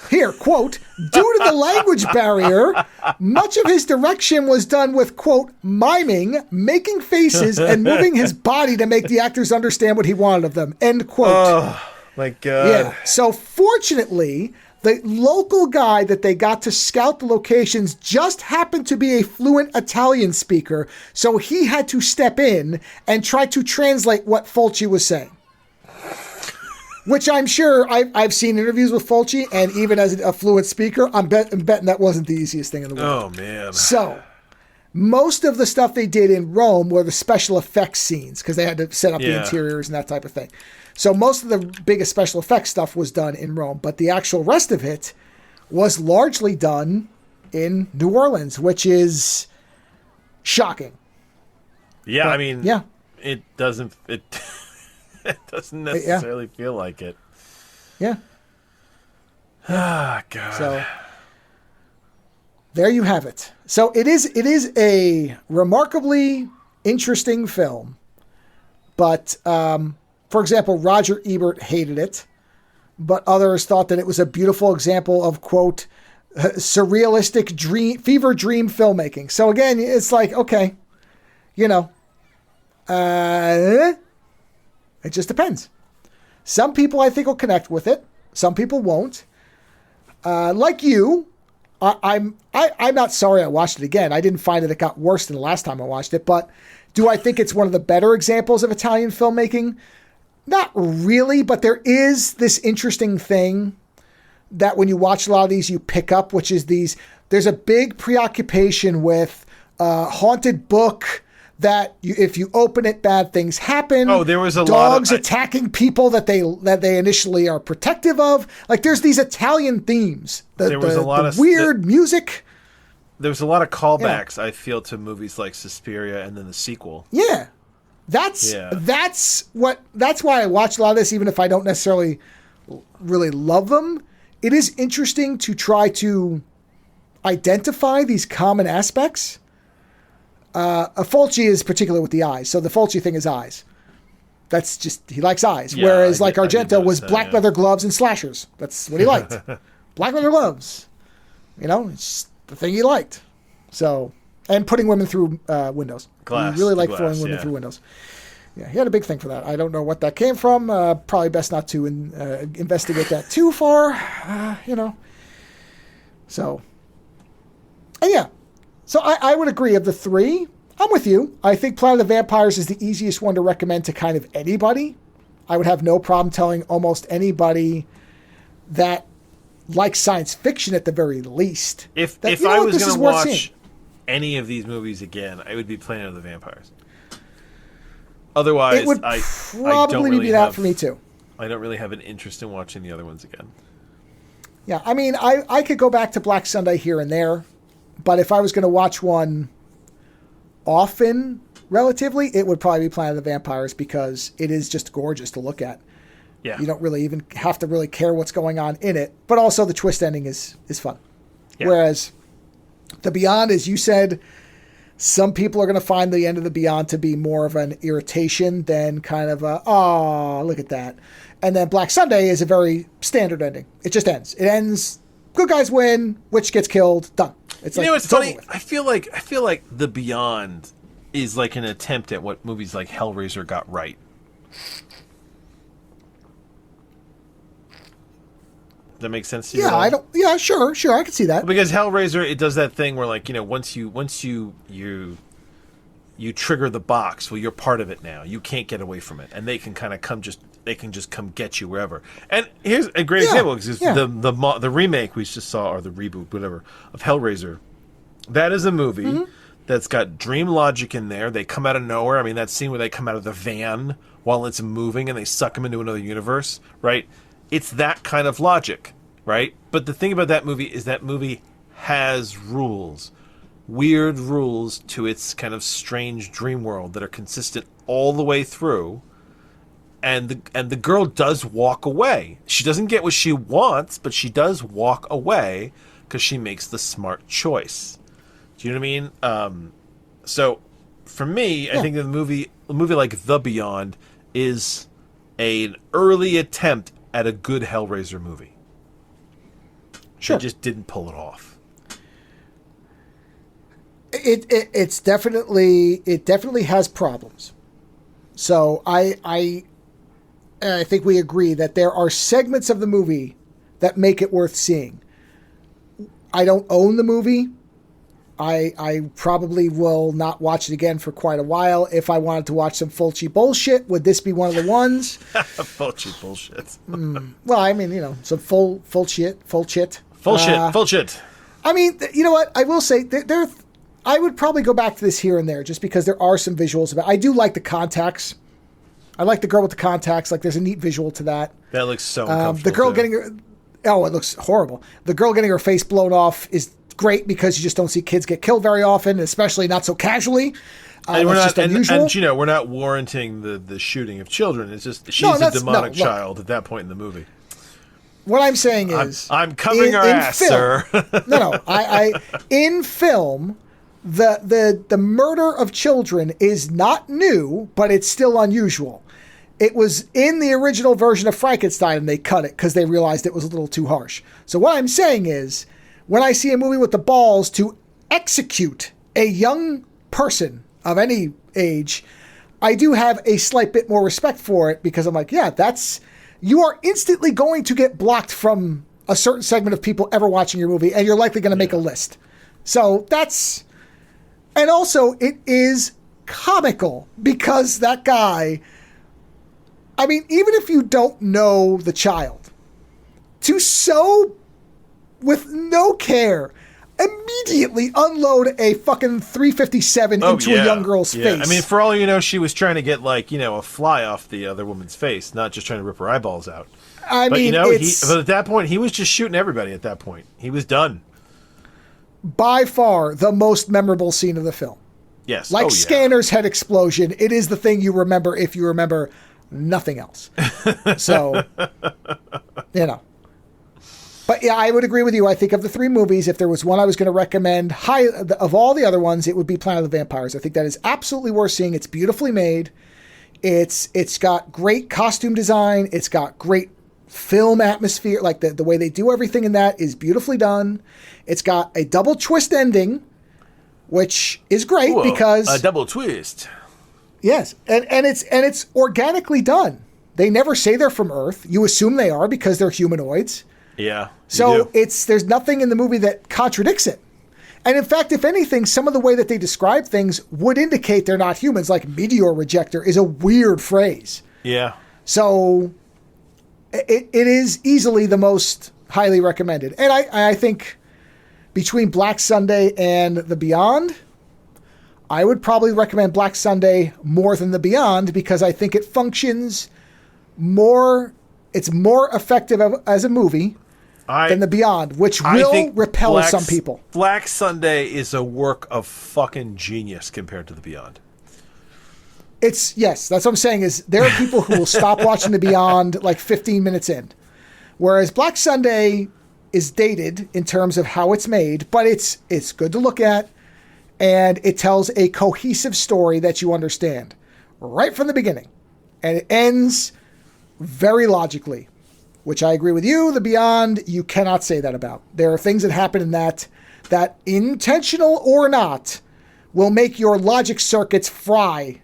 Here, quote, due to the language barrier, much of his direction was done with, quote, miming, making faces, and moving his body to make the actors understand what he wanted of them, end quote. Oh, my God. Yeah. So fortunately, the local guy that they got to scout the locations just happened to be a fluent Italian speaker, so he had to step in and try to translate what Fulci was saying. Which I'm sure I've seen interviews with Fulci, and even as a fluent speaker, I'm betting that wasn't the easiest thing in the world. Oh, man. So, most of the stuff they did in Rome were the special effects scenes, because they had to set up the interiors and that type of thing. So most of the biggest special effects stuff was done in Rome, but the actual rest of it was largely done in New Orleans, which is shocking. Yeah, but, I mean, it doesn't necessarily feel like it. Yeah. Ah, God. So there you have it. So it is a remarkably interesting film. But, for example, Roger Ebert hated it, but others thought that it was a beautiful example of, quote, surrealistic fever dream filmmaking. So again, it's like, okay, it just depends. Some people I think will connect with it. Some people won't. Like you, I'm not sorry I watched it again. I didn't find that it got worse than the last time I watched it, but do I think it's one of the better examples of Italian filmmaking? Not really, but there is this interesting thing that when you watch a lot of these, you pick up, which is there's a big preoccupation with haunted book that if you open it, bad things happen. Oh, there was a dogs lot of attacking people that they initially are protective of. Like there's these Italian themes. There was a lot of weird music. There was a lot of callbacks, I feel, to movies like Suspiria and then the sequel. Yeah. That's why I watch a lot of this, even if I don't necessarily really love them. It is interesting to try to identify these common aspects. Fulci is particular with the eyes. So the Fulci thing is eyes. That's just, he likes eyes. Yeah, Whereas Argento was black that, leather gloves and slashers. That's what he liked. Black leather gloves. It's the thing he liked. So, and putting women through windows. Glass. He really liked glass, throwing women through windows. Yeah, he had a big thing for that. I don't know what that came from. Probably best not to investigate that too far. So, and yeah. So I would agree of the three. I'm with you. I think Planet of the Vampires is the easiest one to recommend to kind of anybody. I would have no problem telling almost anybody that likes science fiction at the very least. If I was going to watch any of these movies again, it would be Planet of the Vampires. Otherwise, it would probably be that for me too. I don't really have an interest in watching the other ones again. Yeah, I mean, I could go back to Black Sunday here and there, but if I was going to watch one often, relatively, it would probably be Planet of the Vampires because it is just gorgeous to look at. Yeah. You don't really even have to really care what's going on in it, but also the twist ending is fun. Yeah. Whereas The Beyond, as you said, some people are going to find the end of The Beyond to be more of an irritation than kind of a, oh, look at that. And then Black Sunday is a very standard ending. It just ends. It ends, good guys win, witch gets killed, done. It's it's funny. I feel like The Beyond is like an attempt at what movies like Hellraiser got right. Does that make sense to you? Yeah, sure, I can see that. Because Hellraiser, it does that thing where, like, once you trigger the box, well, you're part of it now. You can't get away from it, and they can kind of just come get you wherever. And here's a great example, because the remake we just saw, or the reboot, whatever, of Hellraiser. That is a movie that's got dream logic in there. They come out of nowhere. I mean, that scene where they come out of the van while it's moving and they suck them into another universe, right? It's that kind of logic, right? But the thing about that movie is that movie has rules. Weird rules to its kind of strange dream world that are consistent all the way through. And the girl does walk away. She doesn't get what she wants, but she does walk away because she makes the smart choice. Do you know what I mean? So for me, I think that a movie like The Beyond is an early attempt at a good Hellraiser movie. Sure. They just didn't pull it off. It definitely has problems. So I think we agree that there are segments of the movie that make it worth seeing. I don't own the movie. I probably will not watch it again for quite a while. If I wanted to watch some Fulci bullshit, would this be one of the ones? Fulci bullshit. Well, I mean, some full shit. Full shit. I mean, you know what? I will say I would probably go back to this here and there just because there are some visuals about. I do like the contacts. I like the girl with the contacts. Like, there's a neat visual to that. That looks so uncomfortable. The girl getting her. Oh, it looks horrible. The girl getting her face blown off is great because you just don't see kids get killed very often, especially not so casually. And we're not, unusual. And we're not warranting the shooting of children. It's just she's a demonic child at that point in the movie. what I'm saying is, I'm covering our ass, film, sir. no. I in film, the murder of children is not new, but it's still unusual. It was in the original version of Frankenstein, and they cut it because they realized it was a little too harsh. So what I'm saying is, when I see a movie with the balls to execute a young person of any age, I do have a slight bit more respect for it, because I'm like, yeah, you are instantly going to get blocked from a certain segment of people ever watching your movie, and you're likely going to make a list. So that's, and also it is comical because that guy, I mean, even if you don't know the child, to so, with no care, immediately unload a fucking 357 into a young girl's face. I mean, for all you know, she was trying to get, like, a fly off the other woman's face, not just trying to rip her eyeballs out. But at that point, he was just shooting everybody at that point. He was done. By far the most memorable scene of the film. Yes. Like Scanner's head explosion, it is the thing you remember if you remember nothing else. So, But yeah, I would agree with you. I think of the three movies, if there was one I was going to recommend of all the other ones, it would be Planet of the Vampires. I think that is absolutely worth seeing. It's beautifully made. It's got great costume design. It's got great film atmosphere. Like the way they do everything in that is beautifully done. It's got a double twist ending, which is great. Whoa, because a double twist. Yes, and it's organically done. They never say they're from Earth. You assume they are because they're humanoids. Yeah. So there's nothing in the movie that contradicts it. And in fact, if anything, some of the way that they describe things would indicate they're not humans. Like meteor rejector is a weird phrase. Yeah. So it is easily the most highly recommended. And I think between Black Sunday and The Beyond, I would probably recommend Black Sunday more than The Beyond, because I think it functions more, it's more effective as a movie than The Beyond, which will repel some people. Black Sunday is a work of fucking genius compared to The Beyond. Yes, that's what I'm saying, is there are people who will stop watching The Beyond like 15 minutes in. Whereas Black Sunday is dated in terms of how it's made, but it's good to look at, and it tells a cohesive story that you understand right from the beginning. And it ends very logically, which I agree with you. The Beyond, you cannot say that about. There are things that happen in that intentional or not will make your logic circuits fry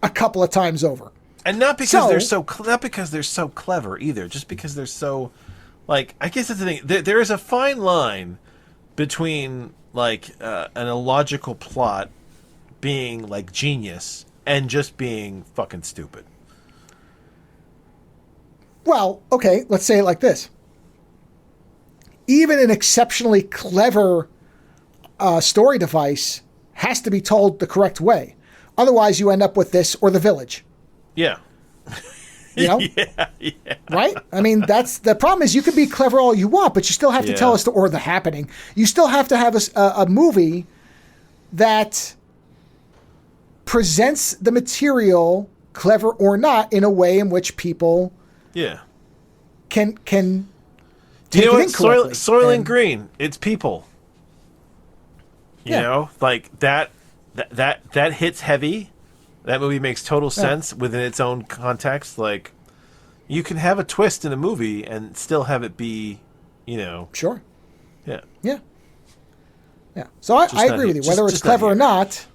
a couple of times over. And not because they're so clever either, just because they're so, like, I guess that's the thing. There is a fine line between like an illogical plot being like genius and just being fucking stupid. Well, okay, let's say it like this. Even an exceptionally clever story device has to be told the correct way. Otherwise, you end up with this or The Village. Yeah. You know? Yeah. Right? I mean, that's the problem, is you can be clever all you want, but you still have to tell us or The Happening. You still have to have a movie that presents the material, clever or not, in a way in which people can take it in correctly. Soylent Green, it's people. You know, like that hits heavy. That movie makes total sense within its own context. Like, you can have a twist in a movie and still have it be, Sure. Yeah. Yeah. Yeah. So I agree with you. Whether it's clever or not,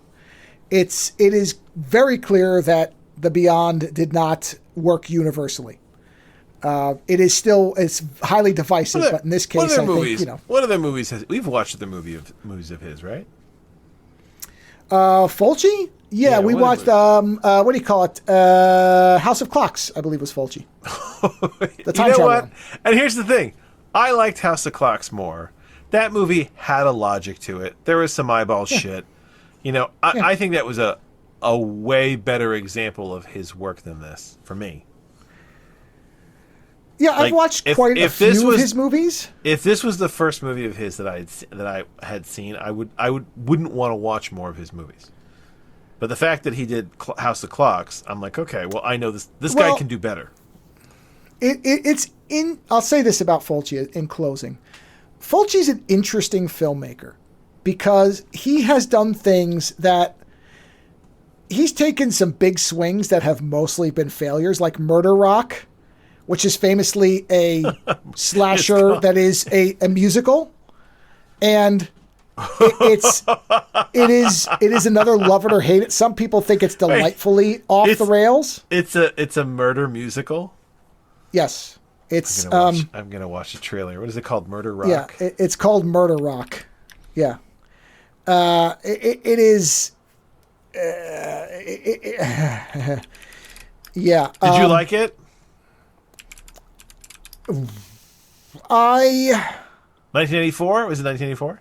it is very clear that The Beyond did not work universally. It's highly divisive, but in this case, I think, What other movies we've watched the movies of his, right? Fulci? Yeah, we watched, what do you call it? House of Clocks, I believe was Fulci. The time travel one. And here's the thing. I liked House of Clocks more. That movie had a logic to it. There was some eyeball shit. I think that was a way better example of his work than this, for me. Yeah, I've watched quite a few of his movies. If this was the first movie of his that I had seen, I wouldn't want to watch more of his movies. But the fact that he did House of Clocks, I'm like, okay, well, I know this guy can do better. it's in. I'll say this about Fulci in closing. Fulci's an interesting filmmaker because he has done things that he's taken some big swings that have mostly been failures, like Murder Rock, which is famously a slasher that is a musical, and it is another love it or hate it. Some people think it's delightfully off the rails. It's a murder musical. Yes, it's. I'm gonna watch the trailer. What is it called? Murder Rock. Yeah, it's called Murder Rock. Yeah, it is. Yeah. Did you like it? 1984? Was it 1984?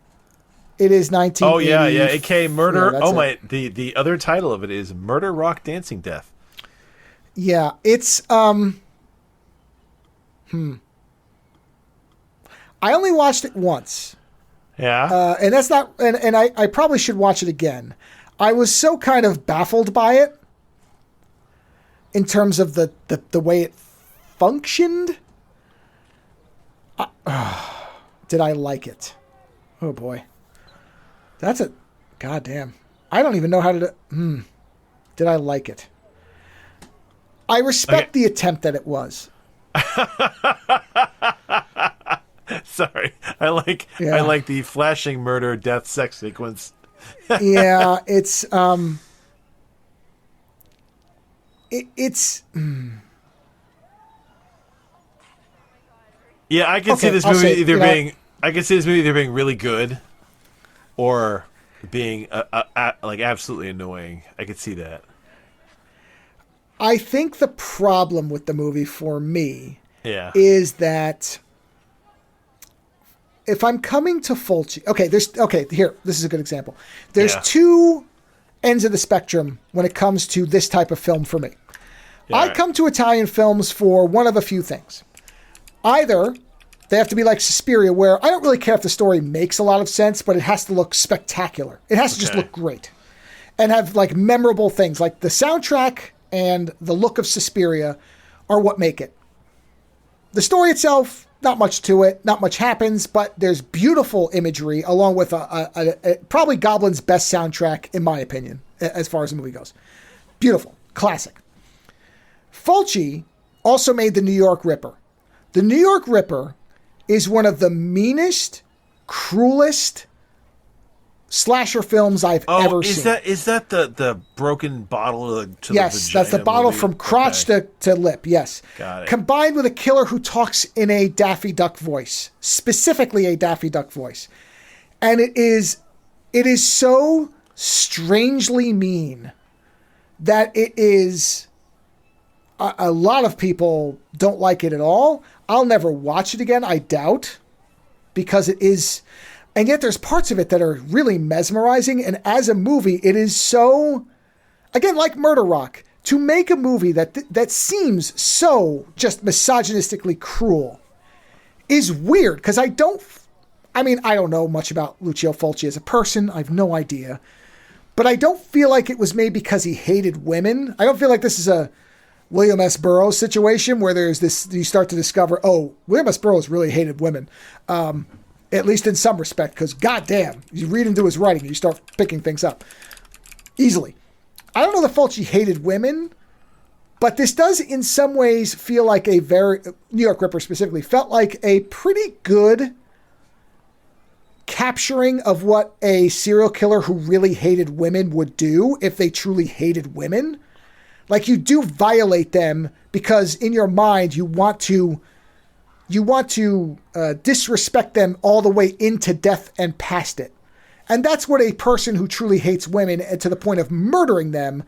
It is 19. Oh yeah. It came Murder. Yeah, the other title of it is Murder Rock Dancing Death. Yeah, it's I only watched it once. Yeah. And that's not, and I probably should watch it again. I was so kind of baffled by it in terms of the way it functioned. Did I like it? Oh boy. That's a goddamn. I don't even know how to Did I like it? I respect the attempt that it was. Sorry. I like the flashing murder death sex sequence. Yeah, it's Yeah, I can see this movie either being really good or being like absolutely annoying. I could see that. I think the problem with the movie for me is that if I'm coming to Fulci, here, this is a good example. There's two ends of the spectrum when it comes to this type of film for me. I come to Italian films for one of a few things. Either they have to be like Suspiria, where I don't really care if the story makes a lot of sense, but it has to look spectacular. It has to just look great and have like memorable things. Like the soundtrack and the look of Suspiria are what make it. The story itself, not much to it, not much happens, but there's beautiful imagery along with a probably Goblin's best soundtrack, in my opinion, as far as the movie goes. Beautiful, classic. Fulci also made The New York Ripper. The New York Ripper is one of the meanest, cruelest slasher films I've ever seen. Is that the broken bottle to yes, the that's the bottle from crotch to lip, yes. Got it. Combined with a killer who talks in a Daffy Duck voice, specifically a Daffy Duck voice. And it is so strangely mean that it is... A lot of people don't like it at all. I'll never watch it again, I doubt, because it is... And yet there's parts of it that are really mesmerizing. And as a movie, it is so... Again, like Murder Rock, to make a movie that seems so just misogynistically cruel is weird. Because I don't know much about Lucio Fulci as a person. I have no idea. But I don't feel like it was made because he hated women. I don't feel like this is a William S. Burroughs situation where there's this, you start to discover, William S. Burroughs really hated women. At least in some respect, because goddamn, you read into his writing, you start picking things up easily. I don't know that Fulci hated women, but this does in some ways feel like a very, New York Ripper specifically, felt like a pretty good capturing of what a serial killer who really hated women would do if they truly hated women. Like, you do violate them because in your mind you want to disrespect them all the way into death and past it. And that's what a person who truly hates women to the point of murdering them,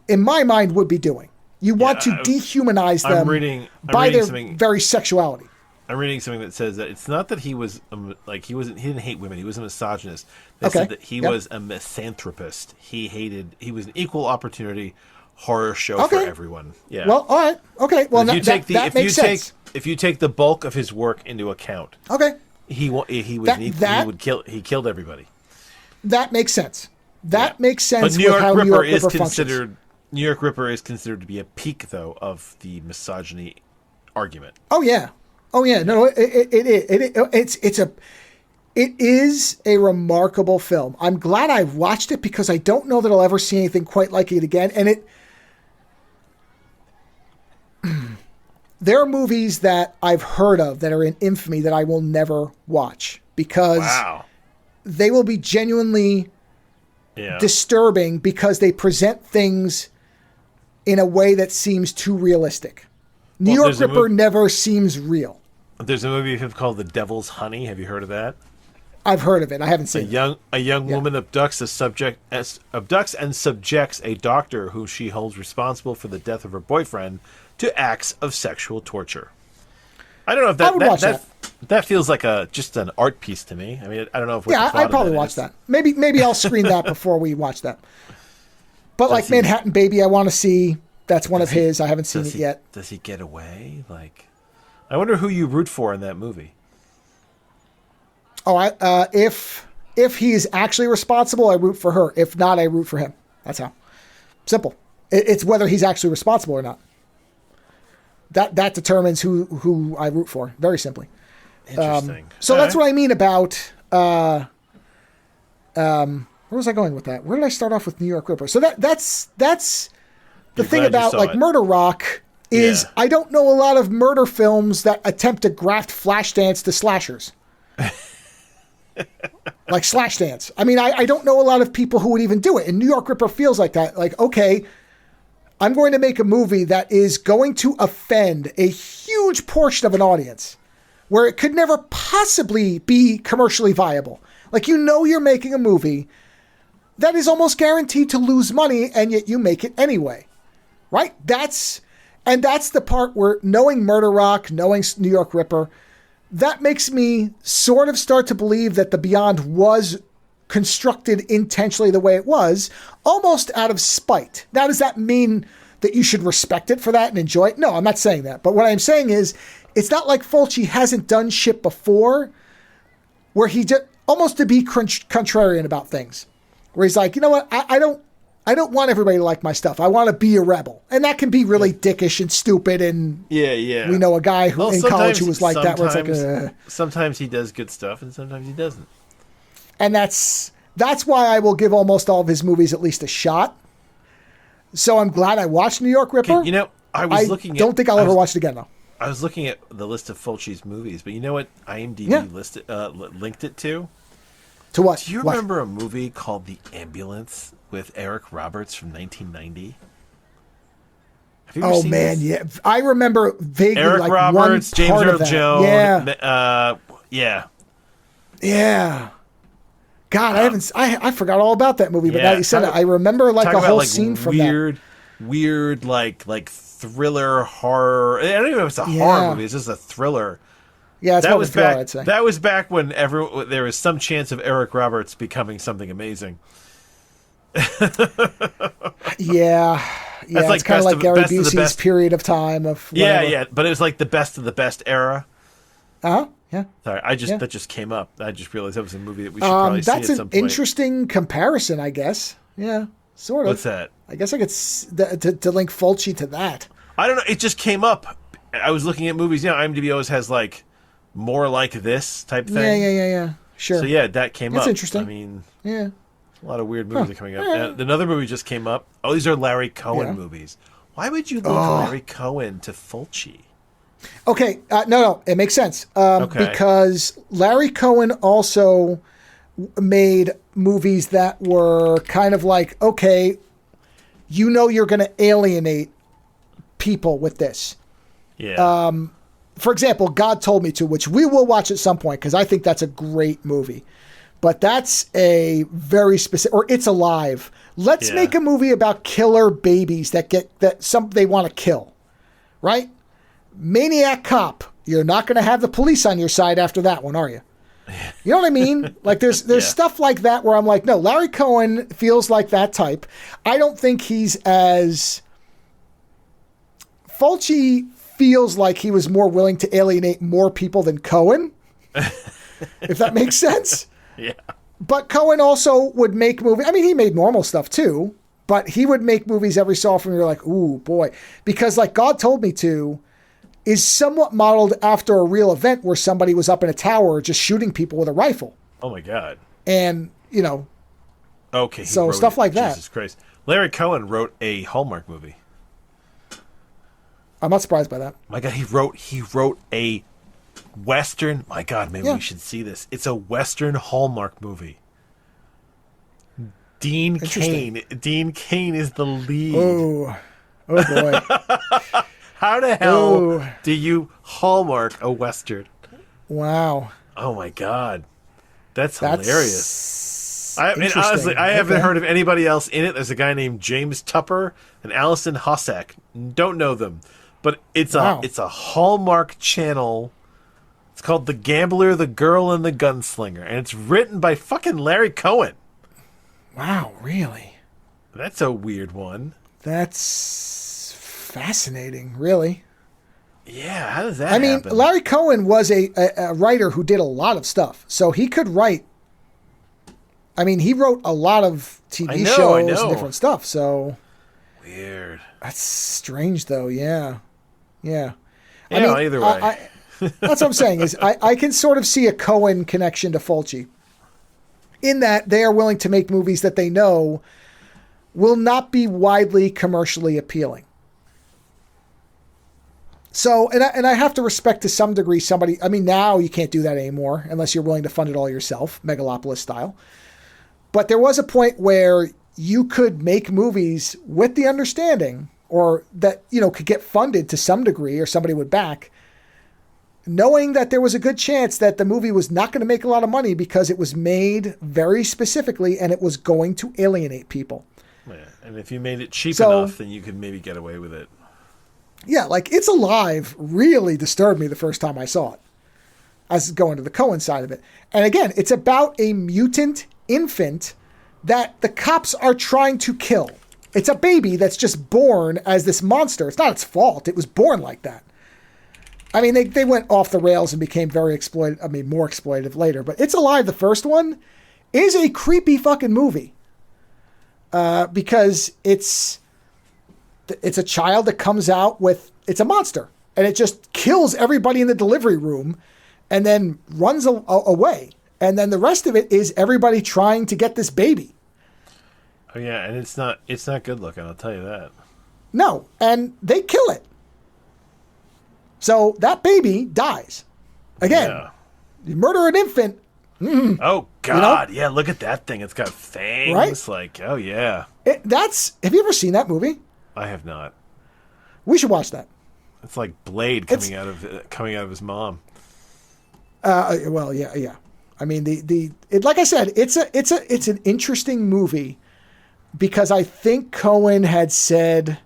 in my mind, would be doing. You want to dehumanize them by their very sexuality. I'm reading something that says that it's not that he was he didn't hate women. He was a misogynist. They said that he was a misanthropist. He was an equal opportunity horror show for everyone. Yeah. Well, all right. Okay. Well, that makes sense. If you take the bulk of his work into account, he killed everybody. That makes sense. That makes sense. But New York Ripper is considered to be a peak, though, of the misogyny argument. Oh yeah. No, it is a remarkable film. I'm glad I watched it because I don't know that I'll ever see anything quite like it again. And there are movies that I've heard of that are in infamy that I will never watch because they will be genuinely disturbing because they present things in a way that seems too realistic. New York Ripper never seems real. There's a movie called The Devil's Honey. Have you heard of that? I've heard of it. I haven't seen it. A young woman abducts and subjects a doctor who she holds responsible for the death of her boyfriend to acts of sexual torture. I don't know if that feels like just an art piece to me. I mean, I don't know if I'd probably watch that. Maybe I'll screen that before we watch that. But like Manhattan Baby, I want to see. That's one of his. I haven't seen it yet. Does he get away? Like, I wonder who you root for in that movie. Oh, if he is actually responsible, I root for her. If not, I root for him. That's how. Simple. It's whether he's actually responsible or not. That determines who I root for. Very simply. Interesting. So that's what I mean about. Where was I going with that? Where did I start off with New York Ripper? So that's the thing about like Murder Rock is I don't know a lot of murder films that attempt to graft Flashdance to slashers. Like Slashdance. I mean, I don't know a lot of people who would even do it. And New York Ripper feels like that. Like, okay, I'm going to make a movie that is going to offend a huge portion of an audience where it could never possibly be commercially viable. Like, you're making a movie that is almost guaranteed to lose money, and yet you make it anyway. Right? That's the part where knowing Murder Rock, knowing New York Ripper, that makes me sort of start to believe that The Beyond was constructed intentionally the way it was, almost out of spite. Now, does that mean that you should respect it for that and enjoy it? No, I'm not saying that. But what I'm saying is, it's not like Fulci hasn't done shit before where he did almost to be contrarian about things. Where he's like, you know what, I don't want everybody to like my stuff. I want to be a rebel. And that can be really dickish and stupid. And we know a guy who in college who was like that. Where it's like, sometimes he does good stuff and sometimes he doesn't. And that's why I will give almost all of his movies at least a shot. So I'm glad I watched New York Ripper. I don't think I'll ever watch it again, though. I was looking at the list of Fulci's movies, but you know what IMDb linked it to? To what? Do you remember a movie called The Ambulance with Eric Roberts from 1990? Have you ever seen this? Yeah. I remember vaguely Eric like Roberts, one James part Earl of that. Jones. Yeah. God, I forgot all about that movie, but now you said it, I remember like a whole scene from weird, like thriller horror. I don't even know if it's a horror movie. It's just a thriller. Yeah, that was back. I'd say. That was back when there was some chance of Eric Roberts becoming something amazing. Yeah, that's it's kind of like Gary Busey's period of time of whatever. Yeah, but it was like the best of the best era. Yeah. Sorry, that just came up. I just realized that was a movie that we should probably see at some point. That's an interesting comparison, I guess. Yeah, sort of. What's that? I guess I could to link Fulci to that. I don't know. It just came up. I was looking at movies. IMDb always has like more like this type thing. Yeah. Sure. So that came up. That's interesting. I mean, a lot of weird movies are coming up. Another movie just came up. Oh, these are Larry Cohen movies. Why would you link Larry Cohen to Fulci? Okay, no, it makes sense. Because Larry Cohen also made movies that were kind of like, okay, you're going to alienate people with this. Yeah. For example, God Told Me To, which we will watch at some point because I think that's a great movie. But that's a very specific, or It's Alive. Let's make a movie about killer babies that they want to kill, right? Maniac Cop. You're not going to have the police on your side after that one, are you? You know what I mean? Like there's stuff like that where I'm like, no, Larry Cohen feels like that type. I don't think he's as Fulci feels like he was more willing to alienate more people than Cohen. If that makes sense. Yeah. But Cohen also would make movies. I mean, he made normal stuff too, but he would make movies every so often. You're like, ooh, boy. Because like God Told Me To is somewhat modeled after a real event where somebody was up in a tower just shooting people with a rifle. Oh my God. And, you know, okay, so stuff like that. Jesus Christ. Larry Cohen wrote a Hallmark movie. I'm not surprised by that. My God, he wrote a Western. My God, maybe we should see this. It's a Western Hallmark movie. Dean Cain. Dean Cain is the lead. Oh boy. How the hell do you Hallmark a Western? Wow. Oh my God. That's hilarious. Honestly, I haven't heard of anybody else in it. There's a guy named James Tupper and Allison Hossack. Don't know them. But it's a Hallmark channel. It's called The Gambler, the Girl, and the Gunslinger. And it's written by fucking Larry Cohen. Wow, really? That's a weird one. That's fascinating, really. Yeah, how does that happen? I mean, Larry Cohen was a writer who did a lot of stuff. So he could write. I mean, he wrote a lot of TV shows and different stuff. So weird. That's strange, though. Yeah. I mean, either way. That's what I'm saying is I can sort of see a Cohen connection to Fulci in that they are willing to make movies that they know will not be widely commercially appealing. So, and I have to respect to some degree somebody, I mean, now you can't do that anymore unless you're willing to fund it all yourself, Megalopolis style. But there was a point where you could make movies with the understanding or that, you know, could get funded to some degree or somebody would back, knowing that there was a good chance that the movie was not going to make a lot of money because it was made very specifically and it was going to alienate people. Yeah, and if you made it cheap enough, then you could maybe get away with it. Yeah, like It's Alive really disturbed me the first time I saw it. I was going to the Cohen side of it. And again, it's about a mutant infant that the cops are trying to kill. It's a baby that's just born as this monster. It's not its fault. It was born like that. I mean, they went off the rails and became very more exploitative later. But It's Alive, the first one, is a creepy fucking movie. Because it's a child that comes out with, it's a monster. And it just kills everybody in the delivery room and then runs away. And then the rest of it is everybody trying to get this baby. Oh yeah, and it's not good looking, I'll tell you that. No, and they kill it. So that baby dies. Again, you murder an infant. Oh God, yeah, look at that thing. It's got fangs. Right? Like, oh yeah. Have you ever seen that movie? I have not. We should watch that. It's like Blade coming out of his mom. Well, yeah. I mean, like I said, it's an interesting movie because I think Cohen had said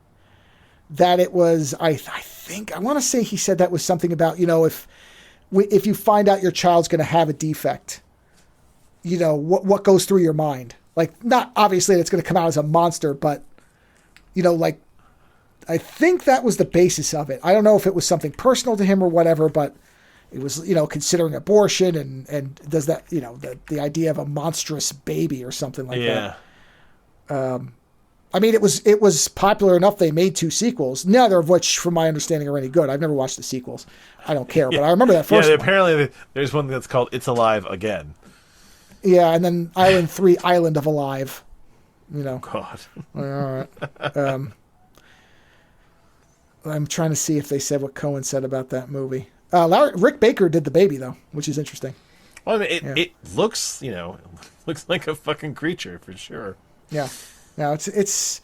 that it was. I want to say he said that was something about, you know, if you find out your child's going to have a defect, you know, what goes through your mind? Like, not obviously that it's going to come out as a monster, but, you know, like, I think that was the basis of it. I don't know if it was something personal to him or whatever, but it was, you know, considering abortion and does that, you know, the idea of a monstrous baby or something like that. I mean, it was popular enough they made 2 sequels, neither of which, from my understanding, are any good. I've never watched the sequels. I don't care, but I remember that first one. Apparently there's one that's called It's Alive Again. Yeah, and then Island 3, Island of Alive. You know. God. All right. I'm trying to see if they said what Cohen said about that movie. Rick Baker did the baby, though, which is interesting. Well, I mean, it looks, you know, looks like a fucking creature for sure. Yeah. Now it's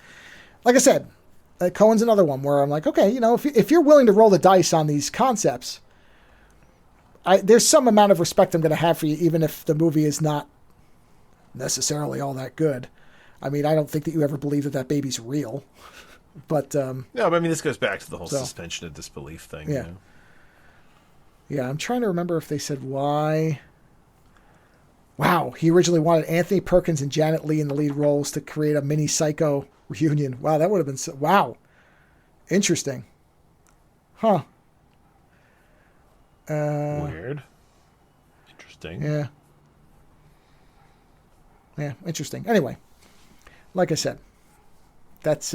like I said, Cohen's another one where I'm like, okay, you know, if you're willing to roll the dice on these concepts, there's some amount of respect I'm going to have for you, even if the movie is not necessarily all that good. I mean, I don't think that you ever believe that baby's real, but no, but I mean, this goes back to the whole suspension of disbelief thing. Yeah. You know? Yeah, I'm trying to remember if they said why. Wow, he originally wanted Anthony Perkins and Janet Leigh in the lead roles to create a mini Psycho reunion. Wow, that would have been wow. Interesting. Huh. Weird. Interesting. Yeah. Yeah, interesting. Anyway, like I said, that's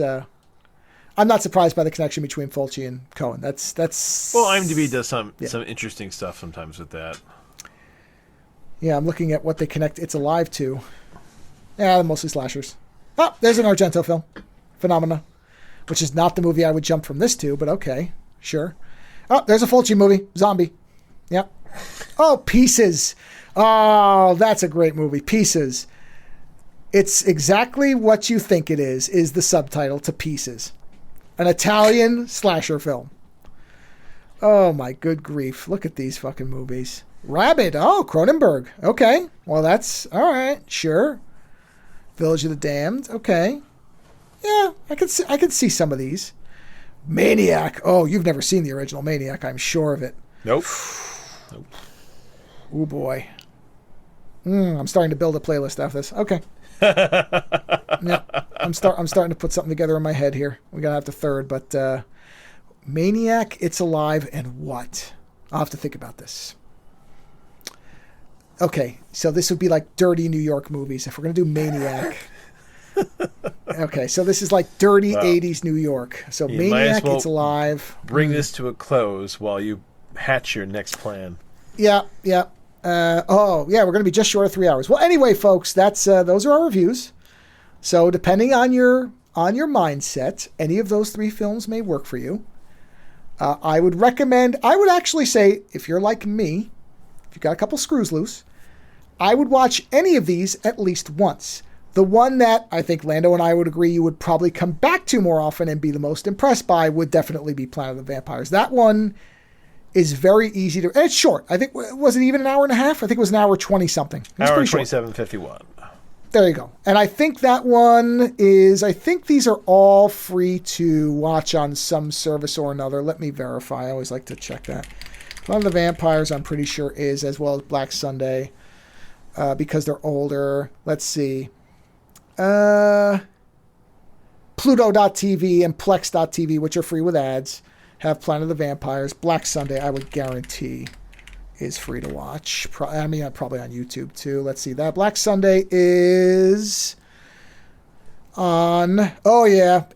I'm not surprised by the connection between Fulci and Cohen. That's Well, IMDb does some interesting stuff sometimes with that. Yeah, I'm looking at what they connect It's Alive to. Yeah, they're mostly slashers. Oh, there's an Argento film, Phenomena, which is not the movie I would jump from this to, but okay, sure. Oh, there's a Fulci movie, Zombie. Yep. Oh, Pieces. Oh, that's a great movie, Pieces. It's exactly what you think it is the subtitle to Pieces. An Italian slasher film. Oh, my good grief. Look at these fucking movies. Rabid. Oh, Cronenberg. Okay. Well, that's all right. Sure. Village of the Damned. Okay. Yeah, I could see some of these. Maniac. Oh, you've never seen the original Maniac. I'm sure of it. Nope. Oh, boy. I'm starting to build a playlist after this. Okay. Yeah, I'm starting to put something together in my head here. We're gonna have to third, but Maniac, It's Alive, and what? I'll have to think about this. Okay, so this would be like dirty New York movies if we're gonna do Maniac. Okay, so this is like dirty 80s New York. So Maniac, It's Alive. Bring this to a close while you hatch your next plan. Yeah. We're going to be just short of 3 hours. Well, anyway, folks, that's those are our reviews. So depending on your mindset, any of those 3 films may work for you. I would actually say, if you're like me, if you've got a couple screws loose, I would watch any of these at least once. The one that I think Lando and I would agree you would probably come back to more often and be the most impressed by would definitely be Planet of the Vampires. That one is very easy to... And it's short. I think, was it even an hour and a half? I think it was an hour 20-something. Hour 27:51. There you go. And I think that one is... I think these are all free to watch on some service or another. Let me verify. I always like to check that. Planet of the Vampires, I'm pretty sure, is, as well as Black Sunday, because they're older. Let's see. Pluto.tv and Plex.tv, which are free with ads, have Planet of the Vampires. Black Sunday, I would guarantee, is free to watch. Probably on YouTube too. Let's see that. Black Sunday is on,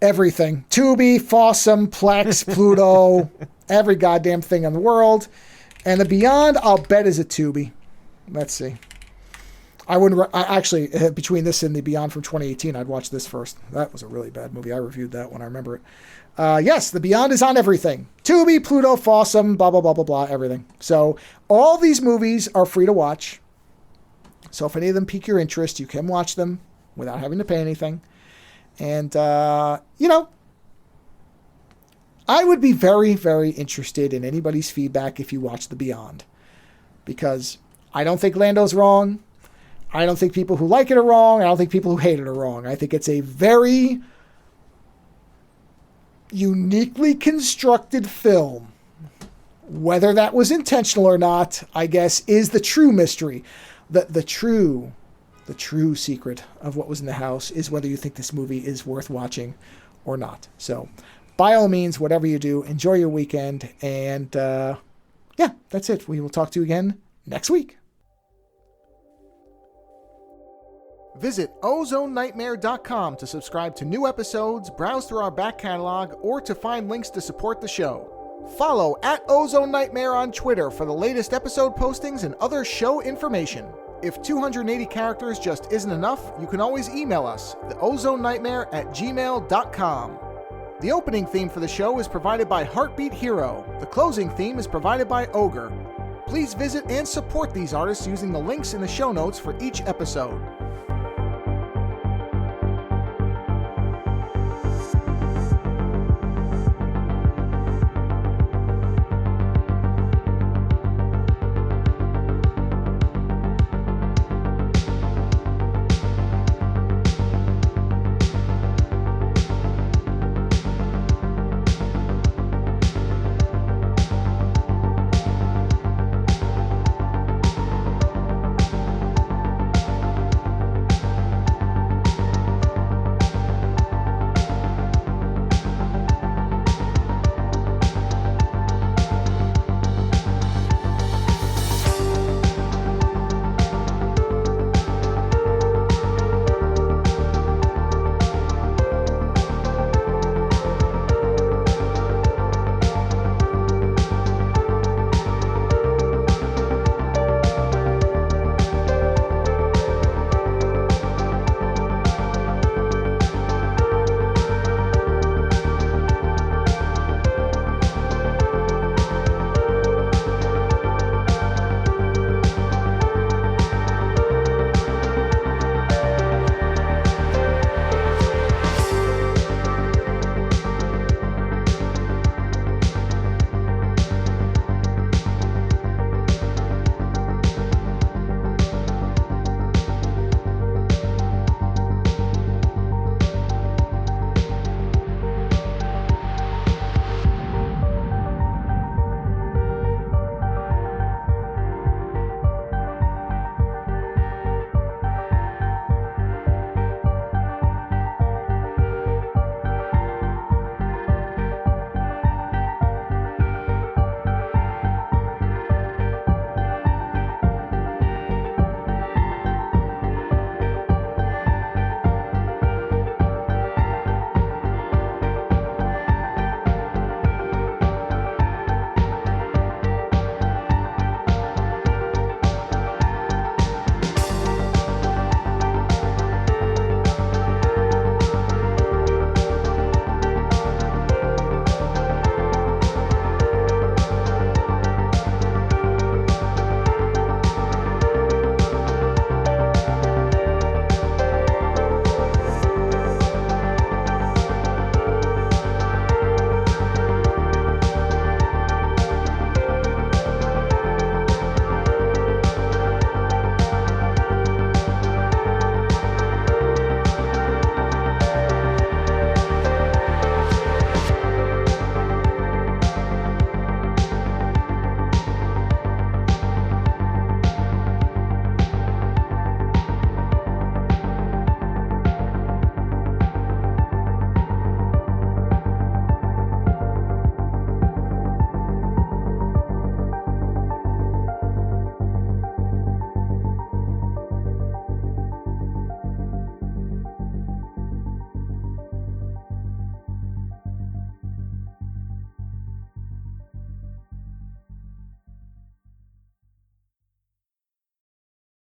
everything. Tubi, Fossum, Plex, Pluto, every goddamn thing in the world. And the Beyond, I'll bet, is a Tubi. Let's see. Actually, between this and the Beyond from 2018, I'd watch this first. That was a really bad movie. I reviewed that one. I remember it. Yes, the Beyond is on everything. Tubi, Pluto, Fossum, blah, blah, blah, blah, blah, everything. So all these movies are free to watch. So if any of them pique your interest, you can watch them without having to pay anything. And, I would be very, very interested in anybody's feedback if you watch The Beyond. Because I don't think Lando's wrong. I don't think people who like it are wrong. I don't think people who hate it are wrong. I think it's a very uniquely constructed film. Whether that was intentional or not, I guess, is the true mystery. The true secret of what was in the house is whether you think this movie is worth watching or not. So, by all means, whatever you do, enjoy your weekend. And, that's it. We will talk to you again next week. Visit OzoneNightmare.com to subscribe to new episodes, browse through our back catalog, or to find links to support the show. Follow @OzoneNightmare on Twitter for the latest episode postings and other show information. If 280 characters just isn't enough, you can always email us, theozonenightmare@gmail.com. The opening theme for the show is provided by Heartbeat Hero. The closing theme is provided by Ogre. Please visit and support these artists using the links in the show notes for each episode.